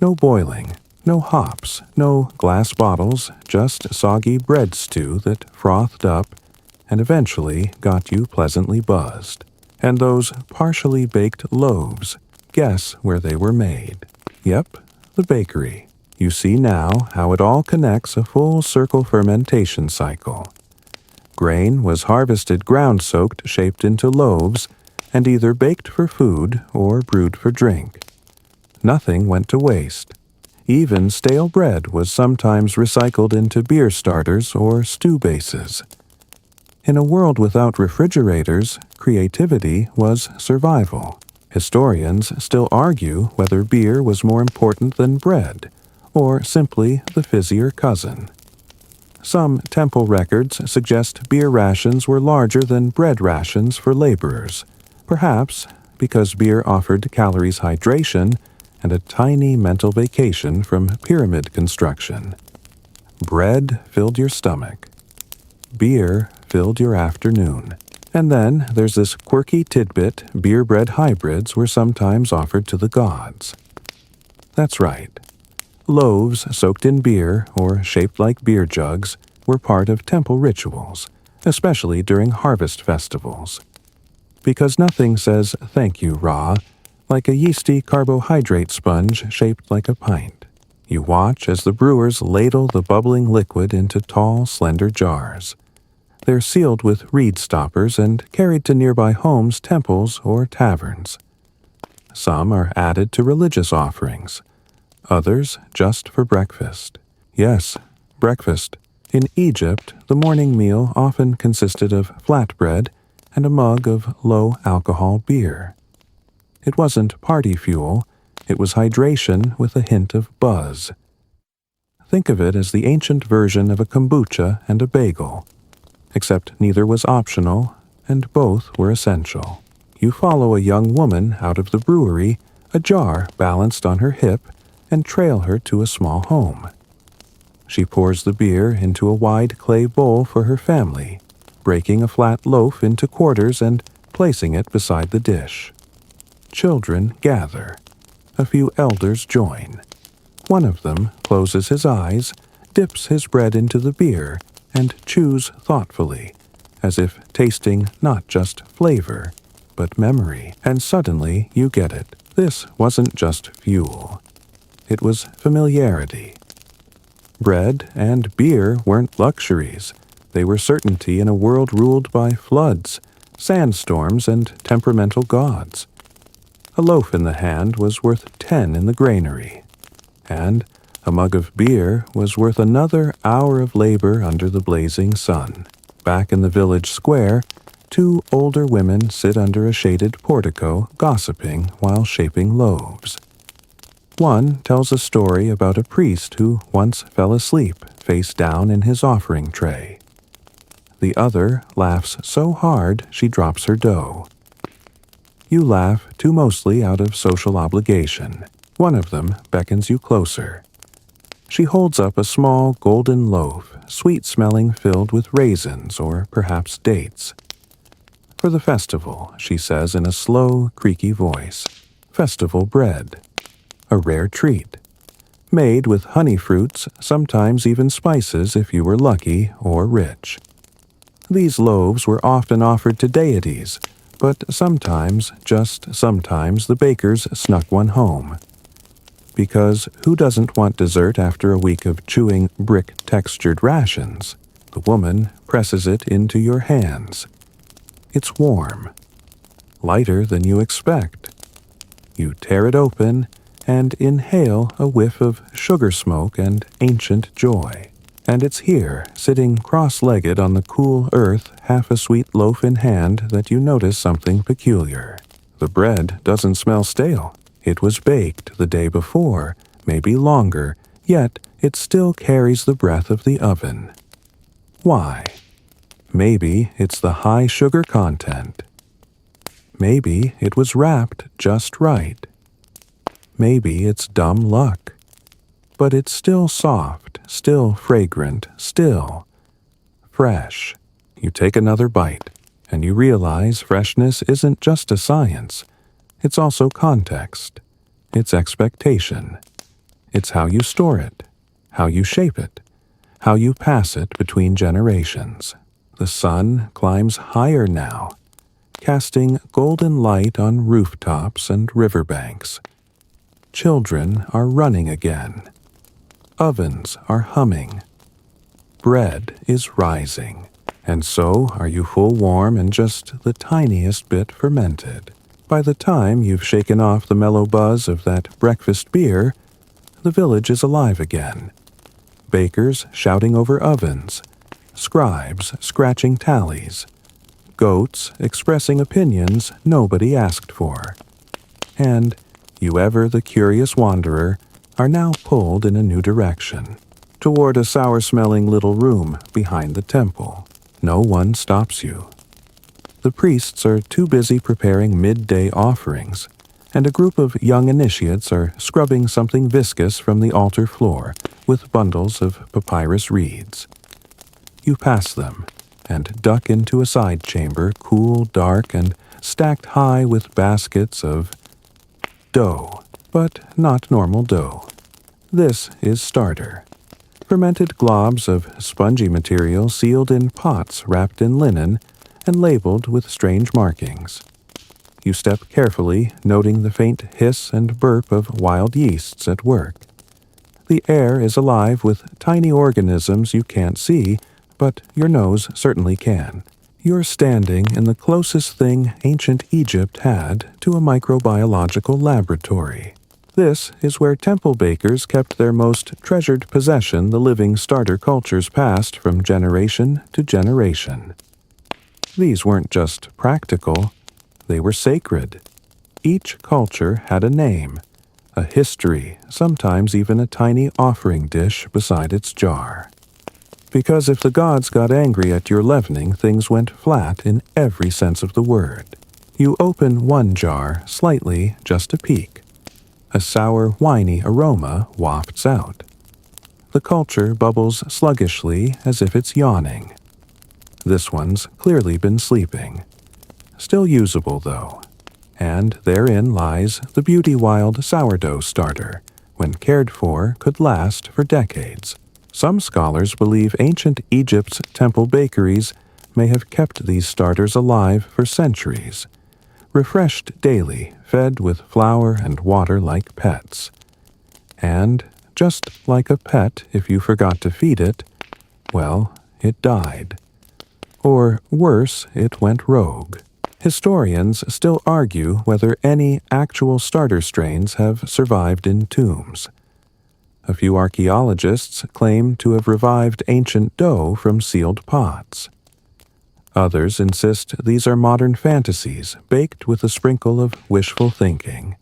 No boiling, no hops, no glass bottles, just soggy bread stew that frothed up and eventually got you pleasantly buzzed. And those partially baked loaves, guess where they were made? Yep, the bakery. You see now how it all connects, a full circle fermentation cycle. Grain was harvested ground-soaked, shaped into loaves, and either baked for food or brewed for drink. Nothing went to waste. Even stale bread was sometimes recycled into beer starters or stew bases. In a world without refrigerators, creativity was survival. Historians still argue whether beer was more important than bread, or simply the fizzier cousin. Some temple records suggest beer rations were larger than bread rations for laborers, perhaps because beer offered calories hydration and a tiny mental vacation from pyramid construction. Bread filled your stomach. Beer filled your afternoon. And then there's this quirky tidbit, beer-bread hybrids were sometimes offered to the gods. That's right. Loaves soaked in beer, or shaped like beer jugs, were part of temple rituals, especially during harvest festivals. Because nothing says thank you, Ra, like a yeasty carbohydrate sponge shaped like a pint. You watch as the brewers ladle the bubbling liquid into tall, slender jars. They're sealed with reed stoppers and carried to nearby homes, temples, or taverns. Some are added to religious offerings, others just for breakfast. Yes, breakfast. In Egypt, the morning meal often consisted of flatbread and a mug of low-alcohol beer. It wasn't party fuel, it was hydration with a hint of buzz. Think of it as the ancient version of a kombucha and a bagel. Except neither was optional, and both were essential. You follow a young woman out of the brewery, a jar balanced on her hip, and trail her to a small home. She pours the beer into a wide clay bowl for her family, breaking a flat loaf into quarters and placing it beside the dish. Children gather. A few elders join. One of them closes his eyes, dips his bread into the beer, and chews thoughtfully, as if tasting not just flavor, but memory. And suddenly you get it. This wasn't just fuel. It was familiarity. Bread and beer weren't luxuries. They were certainty in a world ruled by floods, sandstorms, and temperamental gods. A loaf in the hand was worth 10 in the granary, and a mug of beer was worth another hour of labor under the blazing sun. Back in the village square, two older women sit under a shaded portico gossiping while shaping loaves. One tells a story about a priest who once fell asleep face down in his offering tray. The other laughs so hard she drops her dough. You laugh too, mostly out of social obligation. One of them beckons you closer. She holds up a small golden loaf, sweet-smelling, filled with raisins or perhaps dates. For the festival, she says in a slow, creaky voice. Festival bread. A rare treat. Made with honey fruits, sometimes even spices if you were lucky or rich. These loaves were often offered to deities, but sometimes, just sometimes, the bakers snuck one home. Because who doesn't want dessert after a week of chewing brick-textured rations? The woman presses it into your hands. It's warm, lighter than you expect. You tear it open and inhale a whiff of sugar smoke and ancient joy. And it's here, sitting cross-legged on the cool earth, half a sweet loaf in hand, that you notice something peculiar. The bread doesn't smell stale. It was baked the day before, maybe longer, yet it still carries the breath of the oven. Why? Maybe it's the high sugar content. Maybe it was wrapped just right. Maybe it's dumb luck. But it's still soft, still fragrant, still fresh. You take another bite, and you realize freshness isn't just a science. It's also context. It's expectation. It's how you store it, how you shape it, how you pass it between generations. The sun climbs higher now, casting golden light on rooftops and riverbanks. Children are running again. Ovens are humming. Bread is rising. And so are you full warm and just the tiniest bit fermented. By the time you've shaken off the mellow buzz of that breakfast beer, the village is alive again. Bakers shouting over ovens, scribes scratching tallies, goats expressing opinions nobody asked for. And you ever the curious wanderer are now pulled in a new direction, toward a sour-smelling little room behind the temple. No one stops you. The priests are too busy preparing midday offerings, and a group of young initiates are scrubbing something viscous from the altar floor with bundles of papyrus reeds. You pass them and duck into a side chamber, cool, dark, and stacked high with baskets of dough, but not normal dough. This is starter. Fermented globs of spongy material sealed in pots wrapped in linen and labeled with strange markings. You step carefully, noting the faint hiss and burp of wild yeasts at work. The air is alive with tiny organisms you can't see, but your nose certainly can. You're standing in the closest thing ancient Egypt had to a microbiological laboratory. This is where temple bakers kept their most treasured possession the living starter cultures passed from generation to generation. These weren't just practical, they were sacred. Each culture had a name, a history, sometimes even a tiny offering dish beside its jar. Because if the gods got angry at your leavening, things went flat in every sense of the word. You open one jar slightly, just a peek. A sour, winey aroma wafts out. The culture bubbles sluggishly as if it's yawning. This one's clearly been sleeping. Still usable, though. And therein lies the Beauty Wild sourdough starter, when cared for, could last for decades. Some scholars believe ancient Egypt's temple bakeries may have kept these starters alive for centuries, refreshed daily, fed with flour and water like pets. And, just like a pet if you forgot to feed it, well, it died. Or worse, it went rogue. Historians still argue whether any actual starter strains have survived in tombs. A few archaeologists claim to have revived ancient dough from sealed pots. Others insist these are modern fantasies baked with a sprinkle of wishful thinking.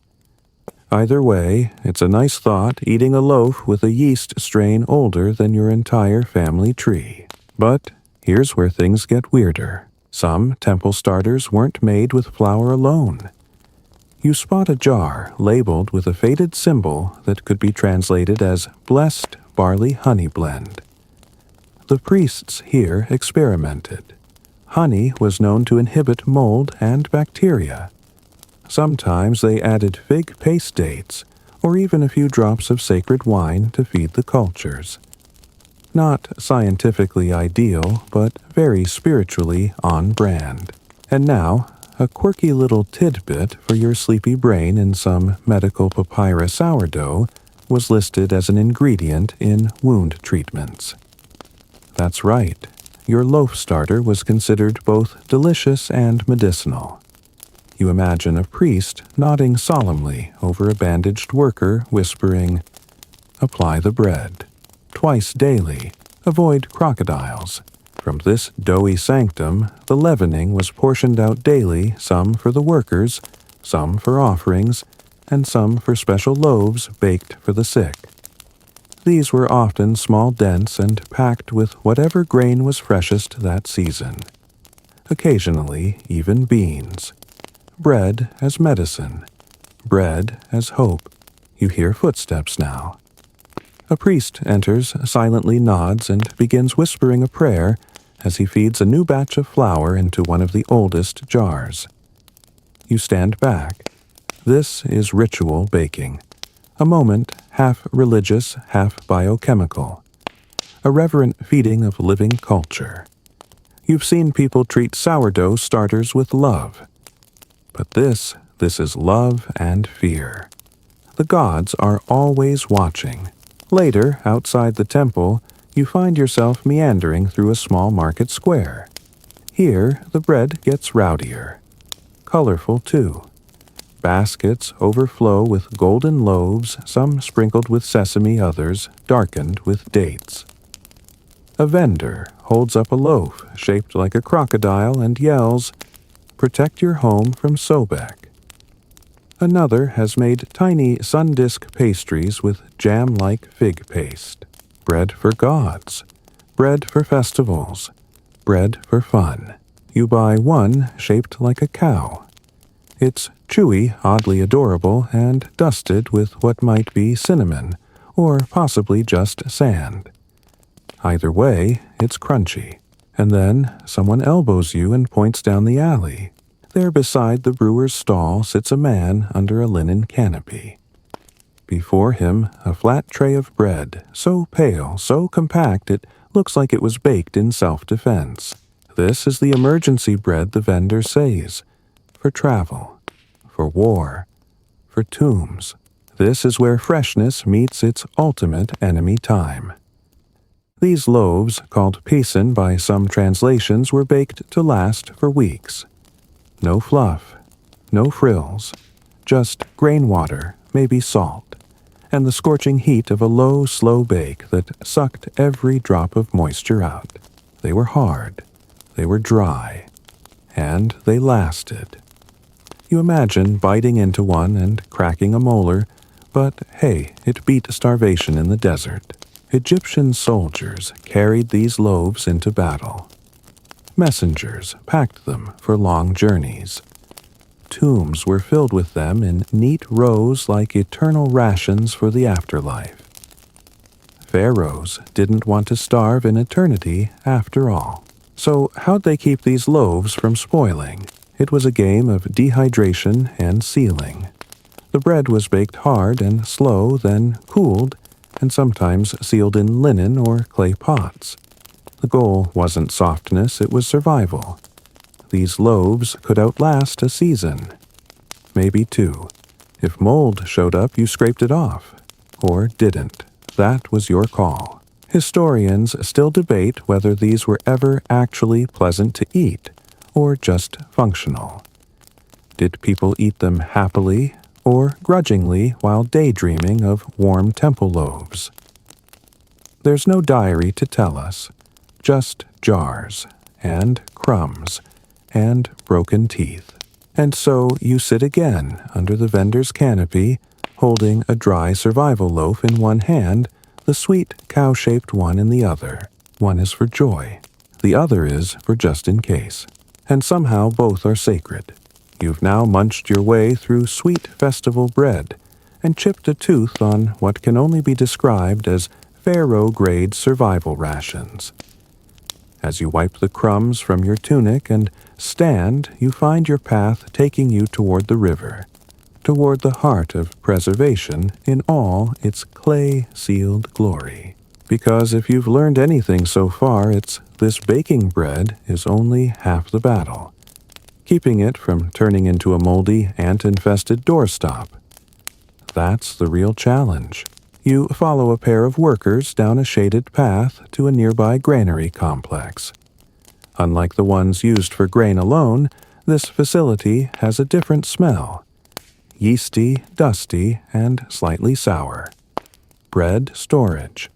Either way, it's a nice thought eating a loaf with a yeast strain older than your entire family tree. But here's where things get weirder. Some temple starters weren't made with flour alone. You spot a jar labeled with a faded symbol that could be translated as blessed barley honey blend. The priests here experimented. Honey was known to inhibit mold and bacteria. Sometimes they added fig paste dates or even a few drops of sacred wine to feed the cultures. Not scientifically ideal, but very spiritually on brand. And now, a quirky little tidbit for your sleepy brain in some medical papyrus sourdough was listed as an ingredient in wound treatments. That's right, your loaf starter was considered both delicious and medicinal. You imagine a priest nodding solemnly over a bandaged worker, whispering, "Apply the bread. Twice daily. Avoid crocodiles." From this doughy sanctum, the leavening was portioned out daily, some for the workers, some for offerings, and some for special loaves baked for the sick. These were often small dents and packed with whatever grain was freshest that season. Occasionally, even beans. Bread as medicine. Bread as hope. You hear footsteps now. A priest enters, silently nods, and begins whispering a prayer as he feeds a new batch of flour into one of the oldest jars. You stand back. This is ritual baking. A moment half religious, half biochemical. A reverent feeding of living culture. You've seen people treat sourdough starters with love. But this is love and fear. The gods are always watching. Later, outside the temple, you find yourself meandering through a small market square. Here, the bread gets rowdier. Colorful, too. Baskets overflow with golden loaves, some sprinkled with sesame, others darkened with dates. A vendor holds up a loaf shaped like a crocodile and yells, "Protect your home from Sobek." Another has made tiny sun-disk pastries with jam-like fig paste. Bread for gods. Bread for festivals. Bread for fun. You buy one shaped like a cow. It's chewy, oddly adorable, and dusted with what might be cinnamon, or possibly just sand. Either way, it's crunchy. And then someone elbows you and points down the alley. There beside the brewer's stall sits a man under a linen canopy. Before him, a flat tray of bread, so pale, so compact it looks like it was baked in self-defense. This is the emergency bread the vendor says. For travel. For war. For tombs. This is where freshness meets its ultimate enemy, time. These loaves, called pisen by some translations, were baked to last for weeks. No fluff, no frills, just grain water, maybe salt, and the scorching heat of a low, slow bake that sucked every drop of moisture out. They were hard, they were dry, and they lasted. You imagine biting into one and cracking a molar, but hey, it beat starvation in the desert. Egyptian soldiers carried these loaves into battle. Messengers packed them for long journeys. Tombs were filled with them in neat rows like eternal rations for the afterlife. Pharaohs didn't want to starve in eternity after all. So how'd they keep these loaves from spoiling? It was a game of dehydration and sealing. The bread was baked hard and slow, then cooled, and sometimes sealed in linen or clay pots. The goal wasn't softness, it was survival. These loaves could outlast a season. Maybe two. If mold showed up, you scraped it off. Or didn't. That was your call. Historians still debate whether these were ever actually pleasant to eat, or just functional. Did people eat them happily or grudgingly while daydreaming of warm temple loaves? There's no diary to tell us, just jars, and crumbs, and broken teeth. And so you sit again under the vendor's canopy, holding a dry survival loaf in one hand, the sweet cow-shaped one in the other. One is for joy, the other is for just in case. And somehow both are sacred. You've now munched your way through sweet festival bread, and chipped a tooth on what can only be described as Pharaoh-grade survival rations. As you wipe the crumbs from your tunic and stand, you find your path taking you toward the river, toward the heart of preservation in all its clay-sealed glory. Because if you've learned anything so far, it's this baking bread is only half the battle, keeping it from turning into a moldy, ant-infested doorstop. That's the real challenge. You follow a pair of workers down a shaded path to a nearby granary complex. Unlike the ones used for grain alone, this facility has a different smell. Yeasty, dusty, and slightly sour. Bread storage.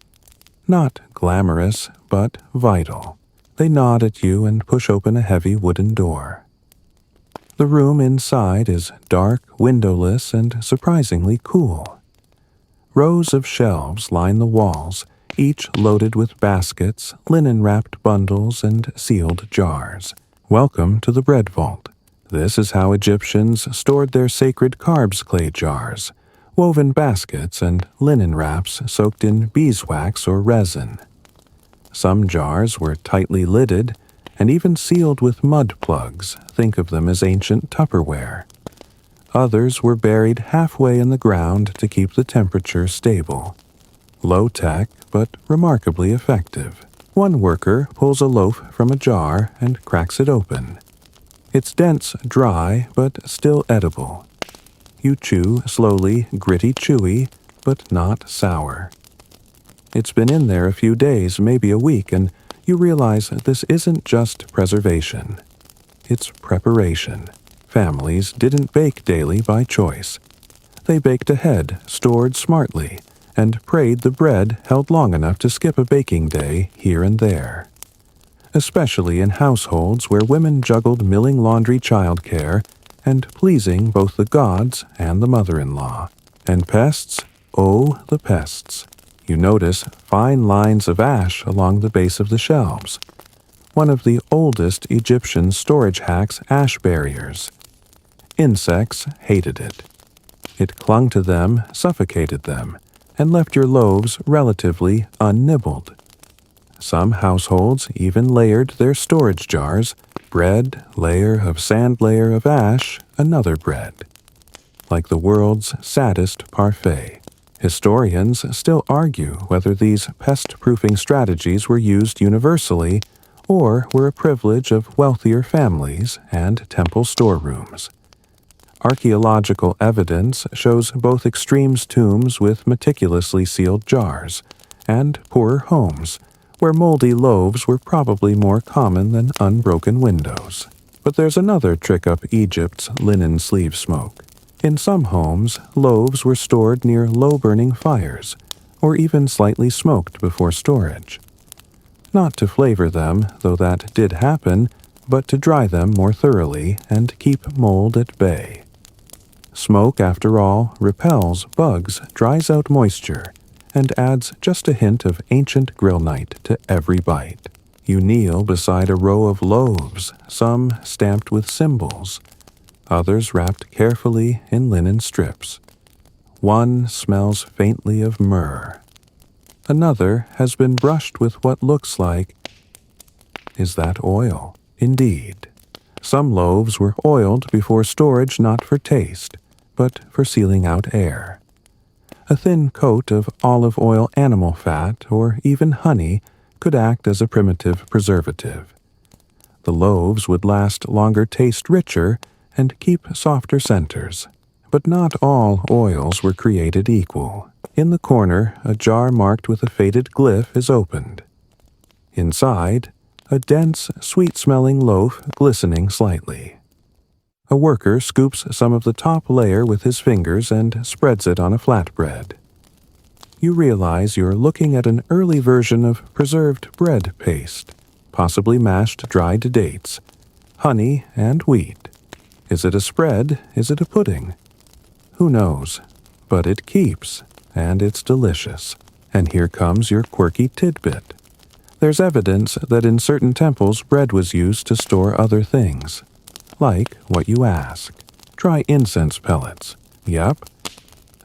Not glamorous, but vital. They nod at you and push open a heavy wooden door. The room inside is dark, windowless, and surprisingly cool. Rows of shelves line the walls, each loaded with baskets, linen-wrapped bundles, and sealed jars. Welcome to the bread vault. This is how Egyptians stored their sacred carbs clay jars, woven baskets and linen wraps soaked in beeswax or resin. Some jars were tightly lidded and even sealed with mud plugs. Think of them as ancient Tupperware. Others were buried halfway in the ground to keep the temperature stable. Low-tech, but remarkably effective. One worker pulls a loaf from a jar and cracks it open. It's dense, dry, but still edible. You chew slowly, gritty chewy, but not sour. It's been in there a few days, maybe a week, and you realize this isn't just preservation. It's preparation. Families didn't bake daily by choice. They baked ahead, stored smartly, and prayed the bread held long enough to skip a baking day here and there. Especially in households where women juggled milling laundry childcare and pleasing both the gods and the mother-in-law. And pests? Oh, the pests. You notice fine lines of ash along the base of the shelves. One of the oldest Egyptian storage hacks, ash barriers. Insects hated it. It clung to them, suffocated them, and left your loaves relatively unnibbled. Some households even layered their storage jars, bread, layer of sand, layer of ash, another bread. Like the world's saddest parfait. Historians still argue whether these pest-proofing strategies were used universally or were a privilege of wealthier families and temple storerooms. Archaeological evidence shows both extremes: tombs with meticulously sealed jars, and poorer homes, where moldy loaves were probably more common than unbroken windows. But there's another trick up Egypt's linen sleeve smoke. In some homes, loaves were stored near low-burning fires, or even slightly smoked before storage. Not to flavor them, though that did happen, but to dry them more thoroughly and keep mold at bay. Smoke, after all, repels bugs, dries out moisture, and adds just a hint of ancient grill night to every bite. You kneel beside a row of loaves, some stamped with symbols, others wrapped carefully in linen strips. One smells faintly of myrrh. Another has been brushed with what looks like... Is that oil? Indeed. Some loaves were oiled before storage, not for taste, but for sealing out air. A thin coat of olive oil, animal fat, or even honey could act as a primitive preservative. The loaves would last longer, taste richer, and keep softer centers. But not all oils were created equal. In the corner, a jar marked with a faded glyph is opened. Inside, a dense, sweet-smelling loaf glistening slightly. A worker scoops some of the top layer with his fingers and spreads it on a flatbread. You realize you're looking at an early version of preserved bread paste, possibly mashed dried dates, honey, and wheat. Is it a spread? Is it a pudding? Who knows? But it keeps, and it's delicious. And here comes your quirky tidbit. There's evidence that in certain temples bread was used to store other things. Like what you ask. Try incense pellets. Yep.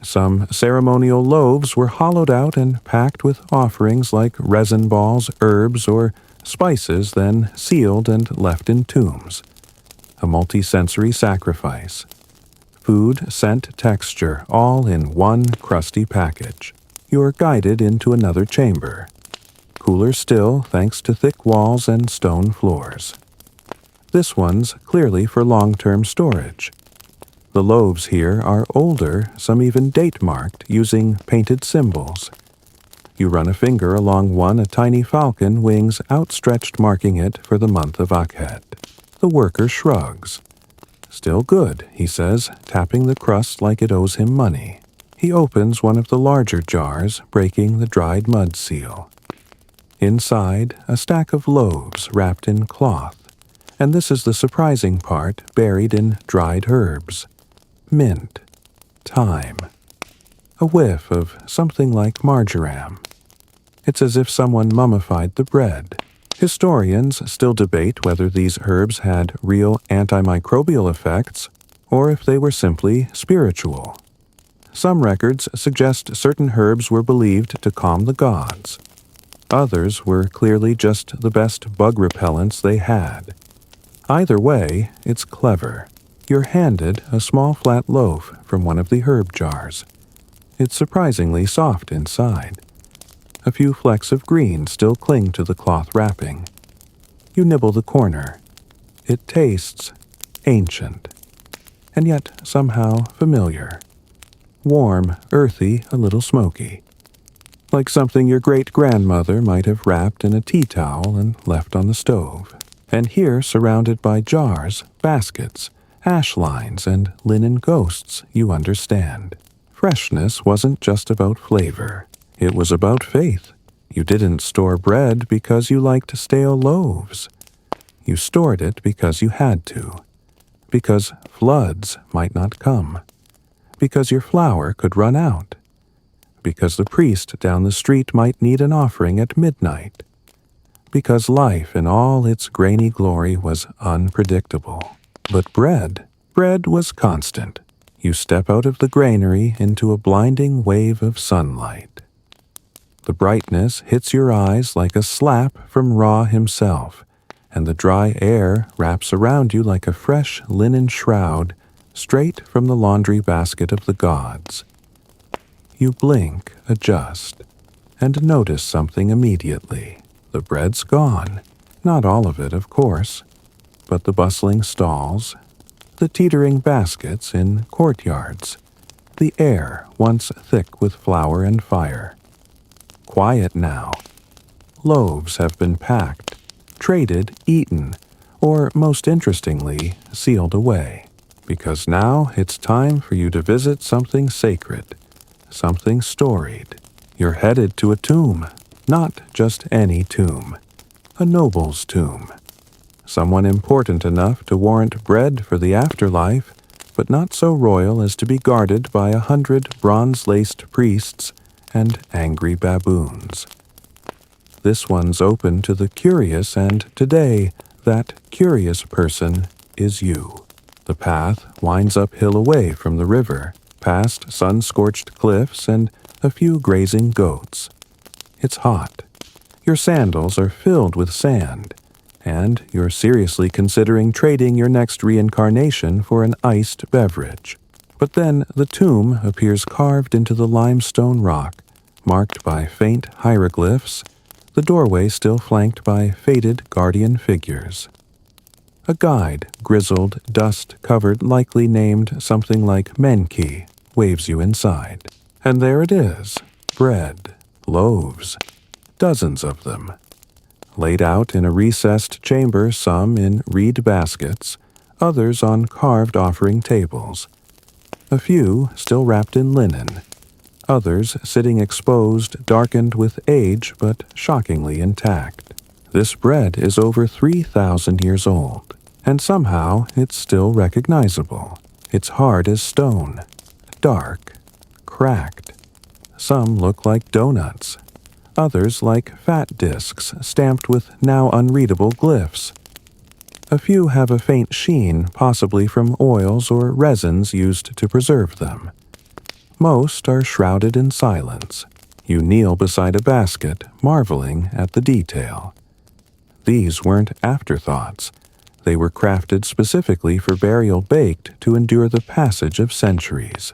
Some ceremonial loaves were hollowed out and packed with offerings like resin balls, herbs, or spices, then sealed and left in tombs. A multi-sensory sacrifice. Food, scent, texture, all in one crusty package. You're guided into another chamber. Cooler still thanks to thick walls and stone floors. This one's clearly for long-term storage. The loaves here are older, some even date-marked, using painted symbols. You run a finger along one, a tiny falcon, wings outstretched marking it for the month of Akhet. The worker shrugs. Still good, he says, tapping the crust like it owes him money. He opens one of the larger jars, breaking the dried mud seal. Inside, a stack of loaves wrapped in cloth. And this is the surprising part, buried in dried herbs. Mint. Thyme. A whiff of something like marjoram. It's as if someone mummified the bread. Historians still debate whether these herbs had real antimicrobial effects or if they were simply spiritual. Some records suggest certain herbs were believed to calm the gods. Others were clearly just the best bug repellents they had. Either way, it's clever. You're handed a small flat loaf from one of the herb jars. It's surprisingly soft inside. A few flecks of green still cling to the cloth wrapping. You nibble the corner. It tastes ancient, and yet somehow familiar. Warm, earthy, a little smoky. Like something your great-grandmother might have wrapped in a tea towel and left on the stove. And here, surrounded by jars, baskets, ash lines, and linen ghosts, you understand. Freshness wasn't just about flavor. It was about faith. You didn't store bread because you liked stale loaves. You stored it because you had to. Because floods might not come. Because your flour could run out. Because the priest down the street might need an offering at midnight. Because life in all its grainy glory was unpredictable. But bread was constant. You step out of the granary into a blinding wave of sunlight. The brightness hits your eyes like a slap from Ra himself, and the dry air wraps around you like a fresh linen shroud straight from the laundry basket of the gods. You blink, adjust, and notice something immediately. The bread's gone. Not all of it, of course, but the bustling stalls, the teetering baskets in courtyards, the air once thick with flour and fire. Quiet now. Loaves have been packed, traded, eaten, or, most interestingly, sealed away. Because now it's time for you to visit something sacred, something storied. You're headed to a tomb, not just any tomb. A noble's tomb. Someone important enough to warrant bread for the afterlife, but not so royal as to be guarded by 100 bronze-laced priests and angry baboons. This one's open to the curious, and today, that curious person is you. The path winds uphill away from the river, past sun-scorched cliffs and a few grazing goats. It's hot. Your sandals are filled with sand, and you're seriously considering trading your next reincarnation for an iced beverage. But then the tomb appears carved into the limestone rock, marked by faint hieroglyphs, the doorway still flanked by faded guardian figures. A guide, grizzled, dust-covered, likely named something like Menki, waves you inside. And there it is, bread, loaves, dozens of them, laid out in a recessed chamber, some in reed baskets, others on carved offering tables. A few still wrapped in linen, others sitting exposed, darkened with age, but shockingly intact. This bread is over 3,000 years old, and somehow it's still recognizable. It's hard as stone, dark, cracked. Some look like donuts, others like fat discs stamped with now unreadable glyphs. A few have a faint sheen, possibly from oils or resins used to preserve them. Most are shrouded in silence. You kneel beside a basket, marveling at the detail. These weren't afterthoughts. They were crafted specifically for burial, baked to endure the passage of centuries.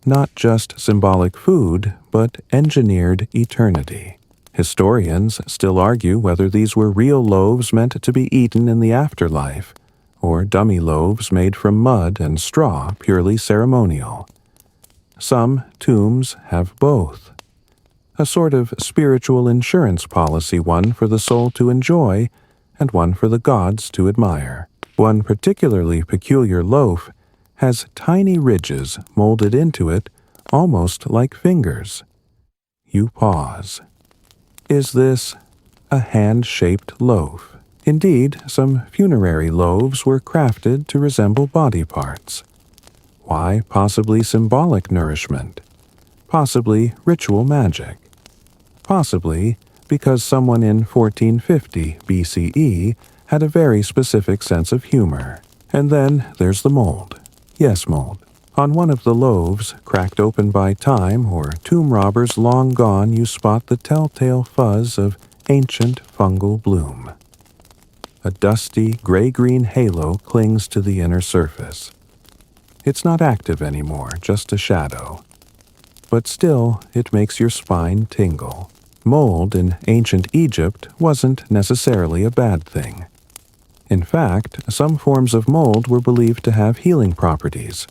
Not just symbolic food, but engineered eternity. Historians still argue whether these were real loaves meant to be eaten in the afterlife, or dummy loaves made from mud and straw, purely ceremonial. Some tombs have both. A sort of spiritual insurance policy, one for the soul to enjoy, and one for the gods to admire. One particularly peculiar loaf has tiny ridges molded into it, almost like fingers. You pause. Is this a hand-shaped loaf? Indeed, some funerary loaves were crafted to resemble body parts. Why possibly symbolic nourishment? Possibly ritual magic. Possibly because someone in 1450 BCE had a very specific sense of humor. And then there's the mold. Yes, mold. On one of the loaves, cracked open by time or tomb robbers long gone, you spot the telltale fuzz of ancient fungal bloom. A dusty, gray-green halo clings to the inner surface. It's not active anymore, just a shadow. But still, it makes your spine tingle. Mold in ancient Egypt wasn't necessarily a bad thing. In fact, some forms of mold were believed to have healing properties.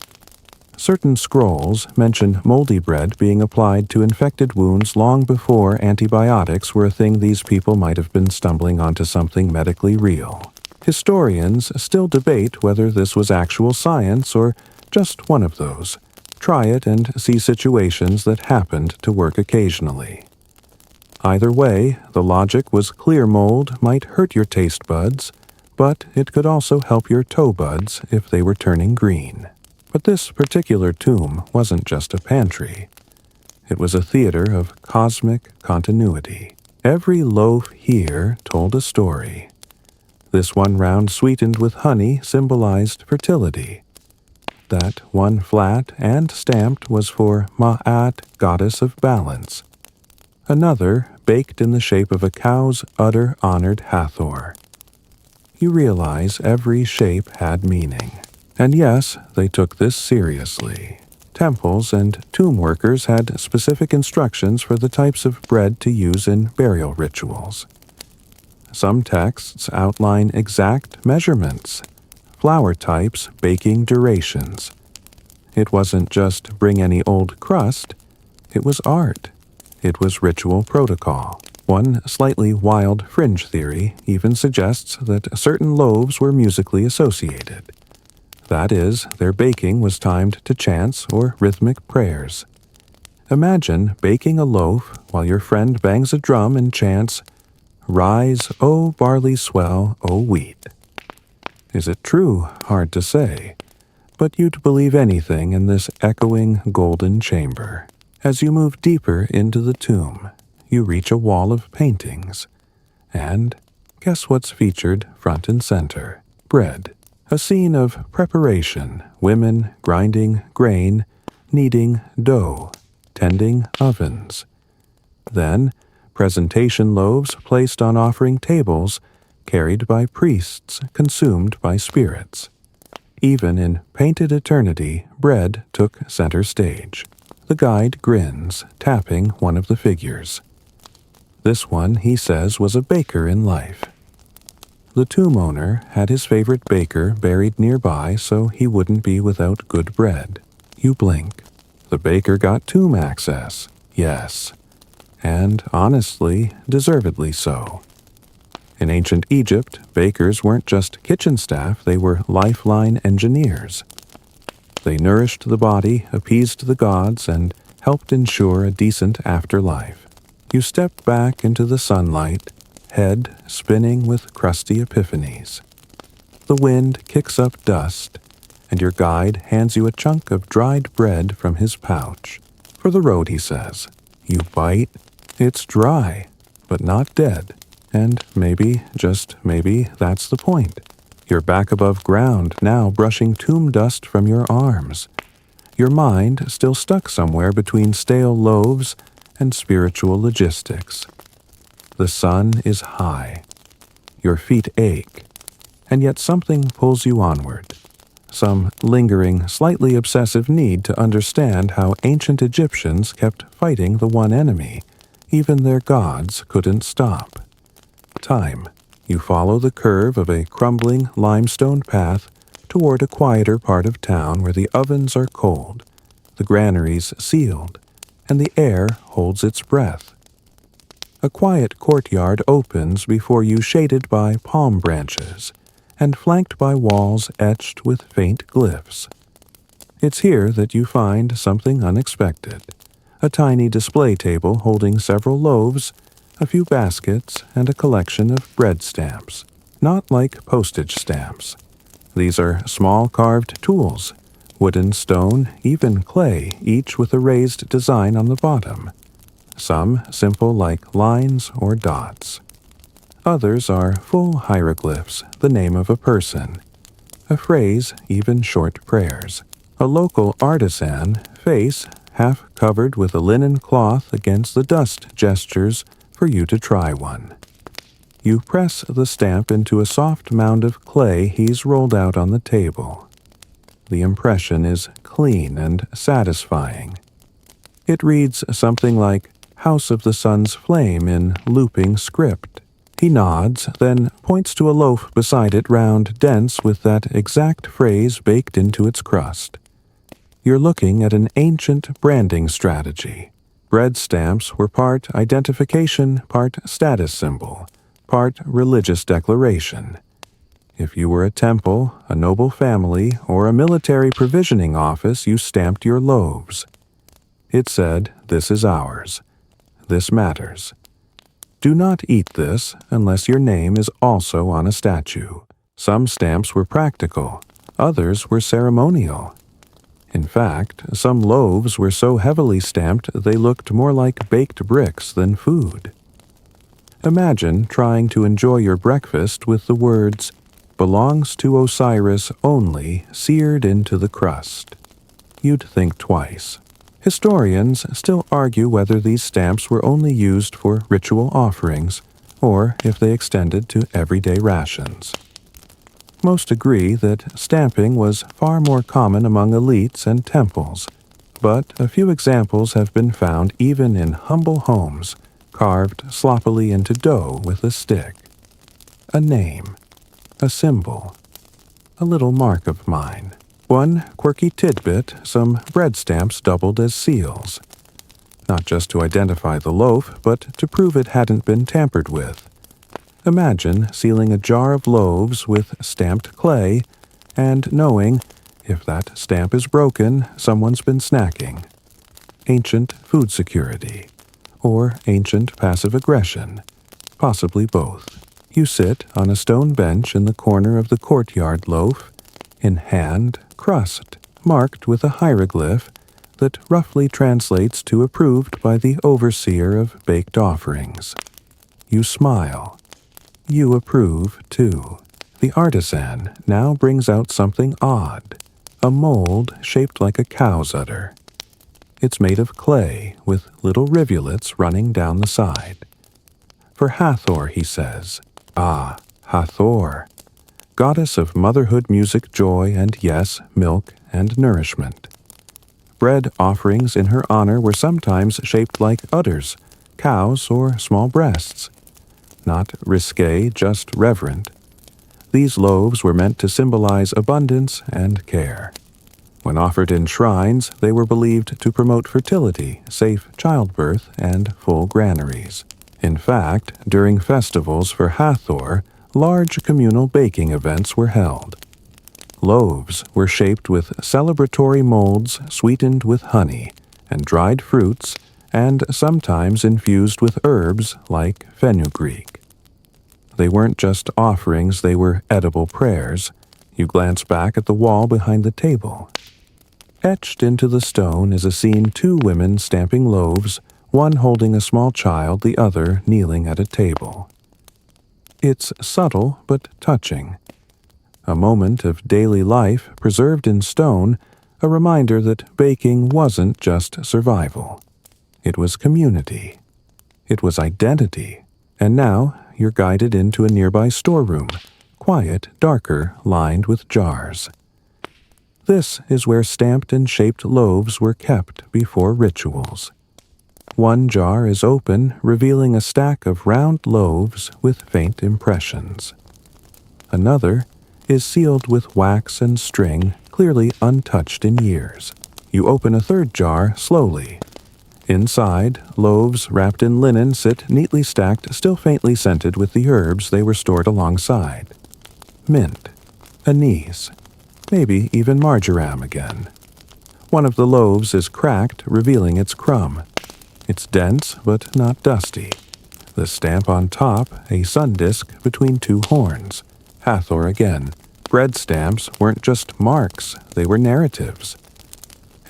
Certain scrolls mention moldy bread being applied to infected wounds long before antibiotics were a thing. These people might have been stumbling onto something medically real. Historians still debate whether this was actual science or just one of those. Try it and see situations that happened to work occasionally. Either way, the logic was clear mold might hurt your taste buds, but it could also help your toe buds if they were turning green. But this particular tomb wasn't just a pantry. It was a theater of cosmic continuity. Every loaf here told a story. This one round sweetened with honey symbolized fertility. That one flat and stamped was for Ma'at, goddess of balance. Another baked in the shape of a cow's udder honored Hathor. You realize every shape had meaning. And yes, they took this seriously. Temples and tomb workers had specific instructions for the types of bread to use in burial rituals. Some texts outline exact measurements, flour types, baking durations. It wasn't just bring any old crust, it was art. It was ritual protocol. One slightly wild fringe theory even suggests that certain loaves were musically associated. That is, their baking was timed to chants or rhythmic prayers. Imagine baking a loaf while your friend bangs a drum and chants, "Rise, O barley swell, O wheat." Is it true? Hard to say. But you'd believe anything in this echoing golden chamber. As you move deeper into the tomb, you reach a wall of paintings. And guess what's featured front and center? Bread. A scene of preparation, women grinding grain, kneading dough, tending ovens. Then, presentation loaves placed on offering tables, carried by priests, consumed by spirits. Even in painted eternity, bread took center stage. The guide grins, tapping one of the figures. This one, he says, was a baker in life. The tomb owner had his favorite baker buried nearby so he wouldn't be without good bread. You blink. The baker got tomb access. Yes. And honestly, deservedly so. In ancient Egypt, bakers weren't just kitchen staff, they were lifeline engineers. They nourished the body, appeased the gods, and helped ensure a decent afterlife. You step back into the sunlight, head spinning with crusty epiphanies. The wind kicks up dust, and your guide hands you a chunk of dried bread from his pouch. For the road, he says. You bite. It's dry, but not dead. And maybe, just maybe, that's the point. You're back above ground, now brushing tomb dust from your arms. Your mind still stuck somewhere between stale loaves and spiritual logistics. The sun is high. Your feet ache, and yet something pulls you onward. Some lingering, slightly obsessive need to understand how ancient Egyptians kept fighting the one enemy even their gods couldn't stop. Time. You follow the curve of a crumbling limestone path toward a quieter part of town where the ovens are cold, the granaries sealed, and the air holds its breath. A quiet courtyard opens before you, shaded by palm branches and flanked by walls etched with faint glyphs. It's here that you find something unexpected. A tiny display table holding several loaves, a few baskets, and a collection of bread stamps. Not like postage stamps. These are small carved tools, wooden, stone, even clay, each with a raised design on the bottom. Some simple like lines or dots. Others are full hieroglyphs, the name of a person. A phrase, even short prayers. A local artisan, face half covered with a linen cloth against the dust gestures for you to try one. You press the stamp into a soft mound of clay he's rolled out on the table. The impression is clean and satisfying. It reads something like House of the Sun's Flame in looping script. He nods, then points to a loaf beside it, round, dense, with that exact phrase baked into its crust. You're looking at an ancient branding strategy. Bread stamps were part identification, part status symbol, part religious declaration. If you were a temple, a noble family, or a military provisioning office, you stamped your loaves. It said, "This is ours. This matters. Do not eat this unless your name is also on a statue." Some stamps were practical, others were ceremonial. In fact, some loaves were so heavily stamped they looked more like baked bricks than food. Imagine trying to enjoy your breakfast with the words, "Belongs to Osiris only," seared into the crust. You'd think twice. Historians still argue whether these stamps were only used for ritual offerings, or if they extended to everyday rations. Most agree that stamping was far more common among elites and temples, but a few examples have been found even in humble homes, carved sloppily into dough with a stick. A name, a symbol, a little mark of mine. One quirky tidbit, some bread stamps doubled as seals. Not just to identify the loaf, but to prove it hadn't been tampered with. Imagine sealing a jar of loaves with stamped clay and knowing, if that stamp is broken, someone's been snacking. Ancient food security. Or ancient passive aggression. Possibly both. You sit on a stone bench in the corner of the courtyard, loaf in hand, crust, marked with a hieroglyph that roughly translates to approved by the overseer of baked offerings. You smile. You approve, too. The artisan now brings out something odd, a mold shaped like a cow's udder. It's made of clay, with little rivulets running down the side. For Hathor, he says. Ah, Hathor, goddess of motherhood, music, joy, and yes, milk and nourishment. Bread offerings in her honor were sometimes shaped like udders, cows, or small breasts. Not risque, just reverent. These loaves were meant to symbolize abundance and care. When offered in shrines, they were believed to promote fertility, safe childbirth, and full granaries. In fact, during festivals for Hathor, large communal baking events were held. Loaves were shaped with celebratory molds sweetened with honey and dried fruits, and sometimes infused with herbs like fenugreek. They weren't just offerings, they were edible prayers. You glance back at the wall behind the table. Etched into the stone is a scene: two women stamping loaves, one holding a small child, the other kneeling at a table. It's subtle but touching. A moment of daily life preserved in stone, a reminder that baking wasn't just survival. It was community. It was identity. And now you're guided into a nearby storeroom, quiet, darker, lined with jars. This is where stamped and shaped loaves were kept before rituals. One jar is open, revealing a stack of round loaves with faint impressions. Another is sealed with wax and string, clearly untouched in years. You open a third jar slowly. Inside, loaves wrapped in linen sit neatly stacked, still faintly scented with the herbs they were stored alongside. Mint, anise, maybe even marjoram again. One of the loaves is cracked, revealing its crumb. It's dense but not dusty. The stamp on top, a sun disk between two horns. Hathor again. Bread stamps weren't just marks, they were narratives.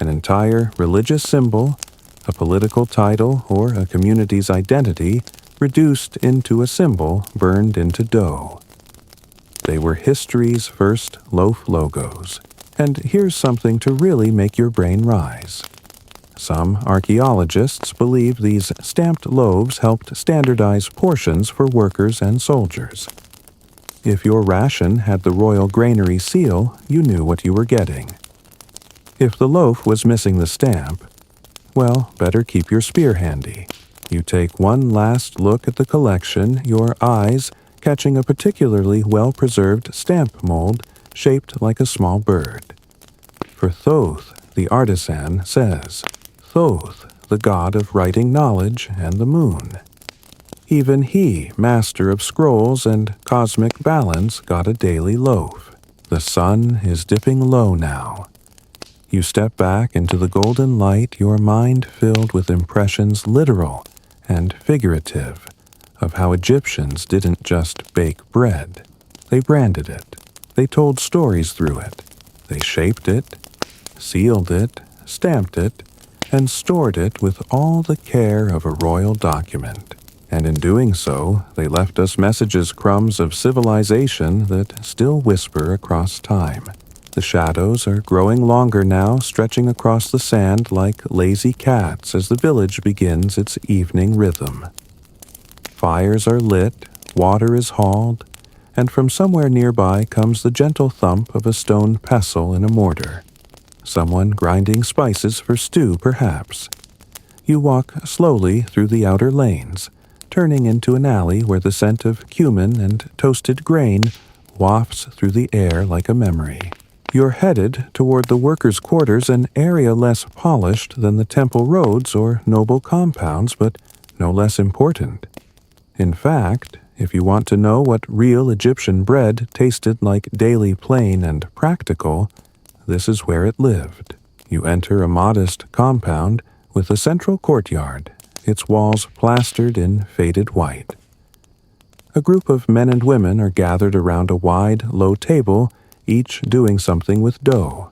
An entire religious symbol, a political title, or a community's identity reduced into a symbol burned into dough. They were history's first loaf logos. And here's something to really make your brain rise. Some archaeologists believe these stamped loaves helped standardize portions for workers and soldiers. If your ration had the royal granary seal, you knew what you were getting. If the loaf was missing the stamp, well, better keep your spear handy. You take one last look at the collection, your eyes catching a particularly well-preserved stamp mold shaped like a small bird. For Thoth, the artisan, says, Thoth, the god of writing knowledge and the moon. Even he, master of scrolls and cosmic balance, got a daily loaf. The sun is dipping low now. You step back into the golden light, your mind filled with impressions literal and figurative of how Egyptians didn't just bake bread. They branded it. They told stories through it. They shaped it, sealed it, stamped it, and stored it with all the care of a royal document. And in doing so, they left us messages, crumbs of civilization that still whisper across time. The shadows are growing longer now, stretching across the sand like lazy cats as the village begins its evening rhythm. Fires are lit, water is hauled, and from somewhere nearby comes the gentle thump of a stone pestle in a mortar. Someone grinding spices for stew, perhaps. You walk slowly through the outer lanes, turning into an alley where the scent of cumin and toasted grain wafts through the air like a memory. You're headed toward the workers' quarters, an area less polished than the temple roads or noble compounds, but no less important. In fact, if you want to know what real Egyptian bread tasted like, daily, plain, and practical, this is where it lived. You enter a modest compound with a central courtyard, its walls plastered in faded white. A group of men and women are gathered around a wide, low table, each doing something with dough.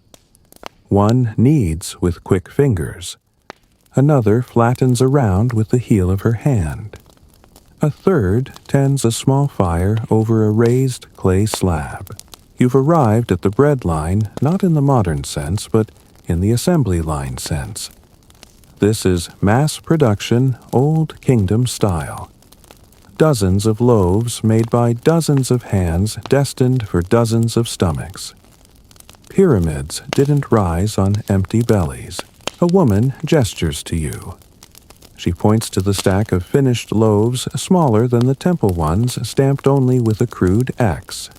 One kneads with quick fingers. Another flattens around with the heel of her hand. A third tends a small fire over a raised clay slab. You've arrived at the bread line, not in the modern sense, but in the assembly line sense. This is mass production, Old Kingdom style. Dozens of loaves made by dozens of hands destined for dozens of stomachs. Pyramids didn't rise on empty bellies. A woman gestures to you. She points to the stack of finished loaves, smaller than the temple ones, stamped only with a crude X.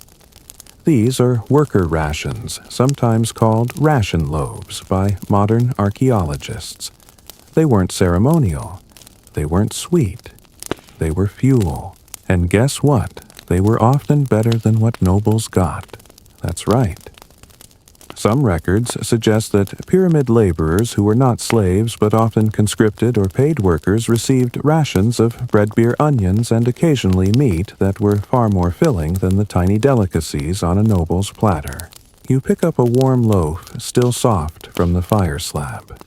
These are worker rations, sometimes called ration loaves by modern archaeologists. They weren't ceremonial. They weren't sweet. They were fuel. And guess what? They were often better than what nobles got. That's right. Some records suggest that pyramid laborers who were not slaves but often conscripted or paid workers received rations of bread, beer, onions, and occasionally meat that were far more filling than the tiny delicacies on a noble's platter. You pick up a warm loaf, still soft from the fire slab.